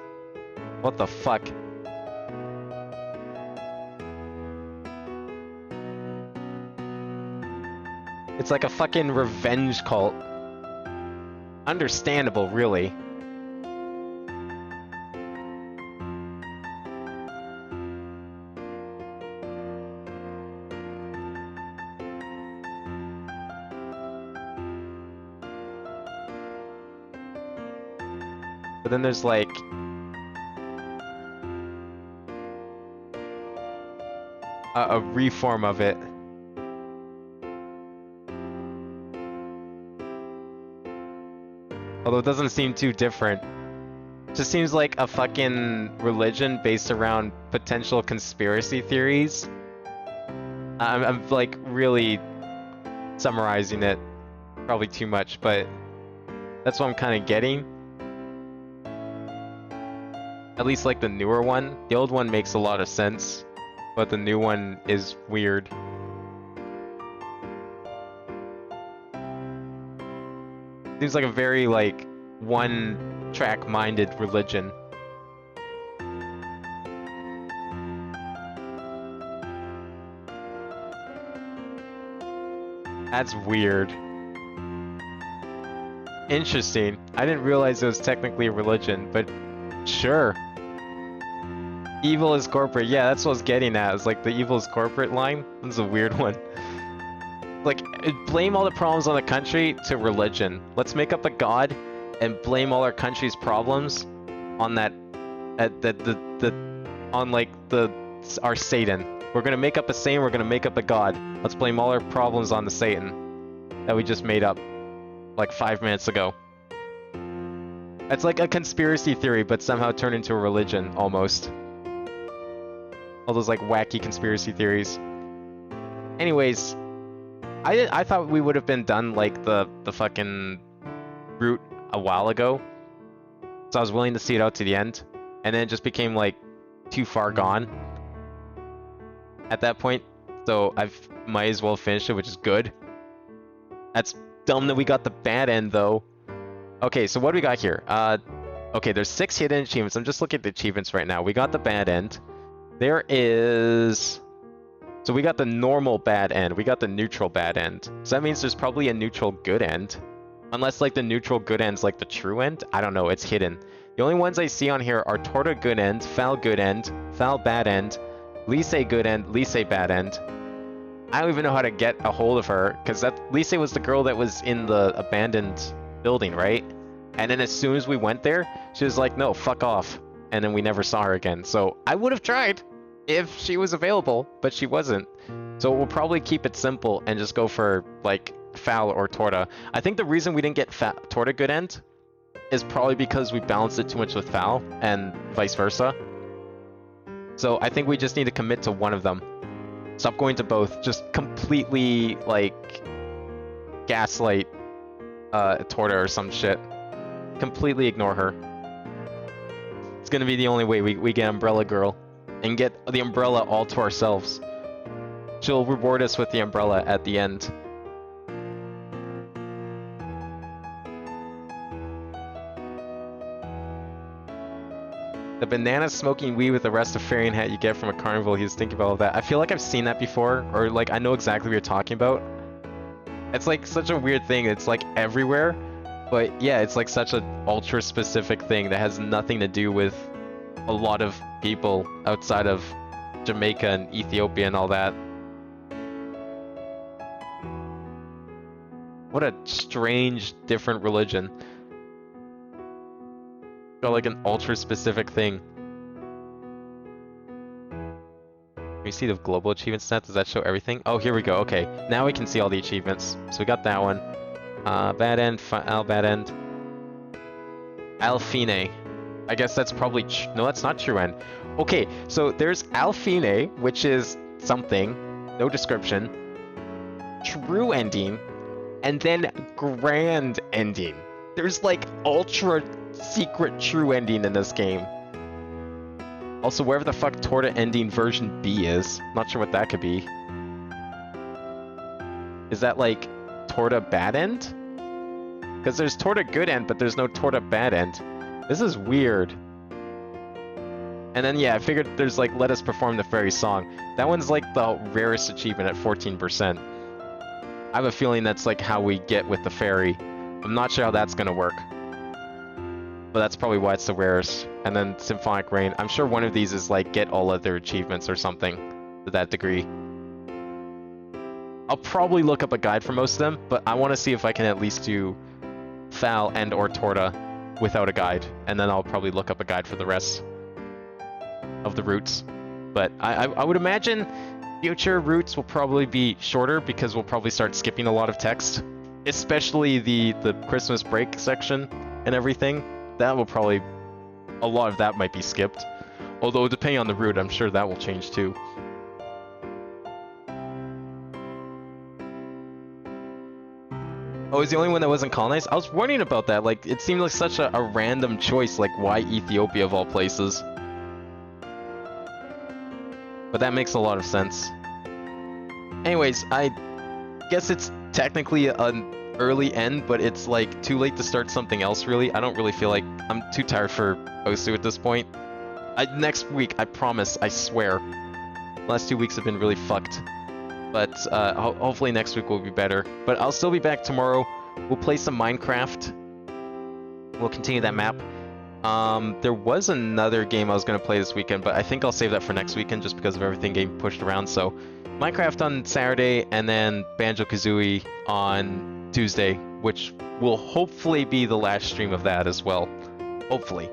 What the fuck? It's like a fucking revenge cult. Understandable, really. But then there's like a reform of it. Although it doesn't seem too different. It just seems like a fucking religion based around potential conspiracy theories. I'm like really summarizing it probably too much, but that's what I'm kind of getting. At least like the newer one. The old one makes a lot of sense, but the new one is weird. Seems like a very like one-track minded religion. That's weird. Interesting. I didn't realize it was technically a religion, but sure. Evil is corporate. Yeah, that's what I was getting at. It's like the evil is corporate line. That's a weird one. Like, blame all the problems on the country to religion. Let's make up a god and blame all our country's problems on that, our Satan. We're gonna make up a saint. We're gonna make up a god. Let's blame all our problems on the Satan that we just made up like 5 minutes ago. It's like a conspiracy theory, but somehow turned into a religion almost. All those like wacky conspiracy theories. Anyways. I thought we would have been done like the fucking route a while ago. So I was willing to see it out to the end. And then it just became like too far gone at that point. So I've might as well finish it, which is good. That's dumb that we got the bad end though. Okay, so what do we got here? Okay, there's 6 hidden achievements. I'm just looking at the achievements right now. We got the bad end. There is... So we got the normal bad end, we got the neutral bad end. So that means there's probably a neutral good end. Unless like the neutral good end's like the true end? I don't know, it's hidden. The only ones I see on here are Torta good end, Foul good end, Foul bad end, Lise good end, Lise bad end. I don't even know how to get a hold of her, because that Lise was the girl that was in the abandoned building, right? And then as soon as we went there, she was like, no, fuck off. And then we never saw her again. So I would have tried if she was available, but she wasn't. So we'll probably keep it simple and just go for like Foul or Torta. I think the reason we didn't get Torta good end is probably because we balanced it too much with Foul and vice versa. So I think we just need to commit to one of them. Stop going to both. Just completely like gaslight Torta or some shit. Completely ignore her. It's gonna be the only way we get Umbrella Girl. And get the umbrella all to ourselves. She'll reward us with the umbrella at the end. The banana smoking weed with the Rastafarian hat you get from a carnival, he was thinking about all that. I feel like I've seen that before, or like I know exactly what you're talking about. It's like such a weird thing, it's like everywhere. But yeah, it's like such an ultra specific thing that has nothing to do with a lot of people outside of Jamaica and Ethiopia and all that. What a strange, different religion. Got like an ultra specific thing. we see the global achievement stat? Does that show everything? Oh, here we go. Okay, now we can see all the achievements. So we got that one. Bad end, bad end. Alfine. I guess that's probably no, that's not true end. Okay, so there's Alfine, which is something, no description. True ending, and then grand ending. There's like ultra secret true ending in this game. Also, wherever the fuck Torta ending version B is, not sure what that could be. Is that like Torta bad end? Because there's Torta good end, but there's no Torta bad end. This is weird. And then yeah, I figured there's like let us perform the fairy song. That one's like the rarest achievement at 14%. I have a feeling that's like how we get with the fairy. I'm not sure how that's gonna work. But that's probably why it's the rarest. And then Symphonic Rain. I'm sure one of these is like get all of their achievements or something to that degree. I'll probably look up a guide for most of them, but I want to see if I can at least do Foul and or Torta without a guide. And then I'll probably look up a guide for the rest of the routes. But I would imagine future routes will probably be shorter because we'll probably start skipping a lot of text. Especially the Christmas break section and everything. That will probably... a lot of that might be skipped. Although, depending on the route, I'm sure that will change too. Oh, is the only one that wasn't colonized? I was wondering about that. Like, it seemed like such a random choice. Like, why Ethiopia of all places? But that makes a lot of sense. Anyways, I guess it's technically an early end, but it's like too late to start something else, really. I don't really feel like... I'm too tired for Osu at this point. Next week, I promise, I swear. Last 2 weeks have been really fucked. But hopefully next week will be better. But I'll still be back tomorrow. We'll play some Minecraft. We'll continue that map. There was another game I was going to play this weekend, but I think I'll save that for next weekend just because of everything getting pushed around. So Minecraft on Saturday, and then Banjo-Kazooie on Tuesday, which will hopefully be the last stream of that as well. Hopefully.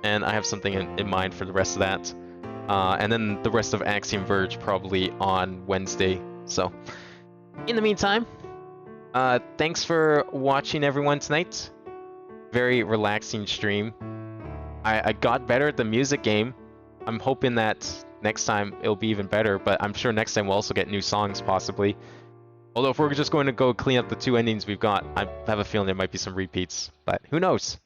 And I have something in mind for the rest of that. And then the rest of Axiom Verge probably on Wednesday. So, in the meantime, thanks for watching everyone tonight. Very relaxing stream. I got better at the music game. I'm hoping that next time it'll be even better, but I'm sure next time we'll also get new songs, possibly. Although if we're just going to go clean up the 2 endings we've got, I have a feeling there might be some repeats, but who knows?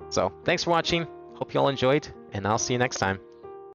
So, thanks for watching. Hope you all enjoyed, and I'll see you next time.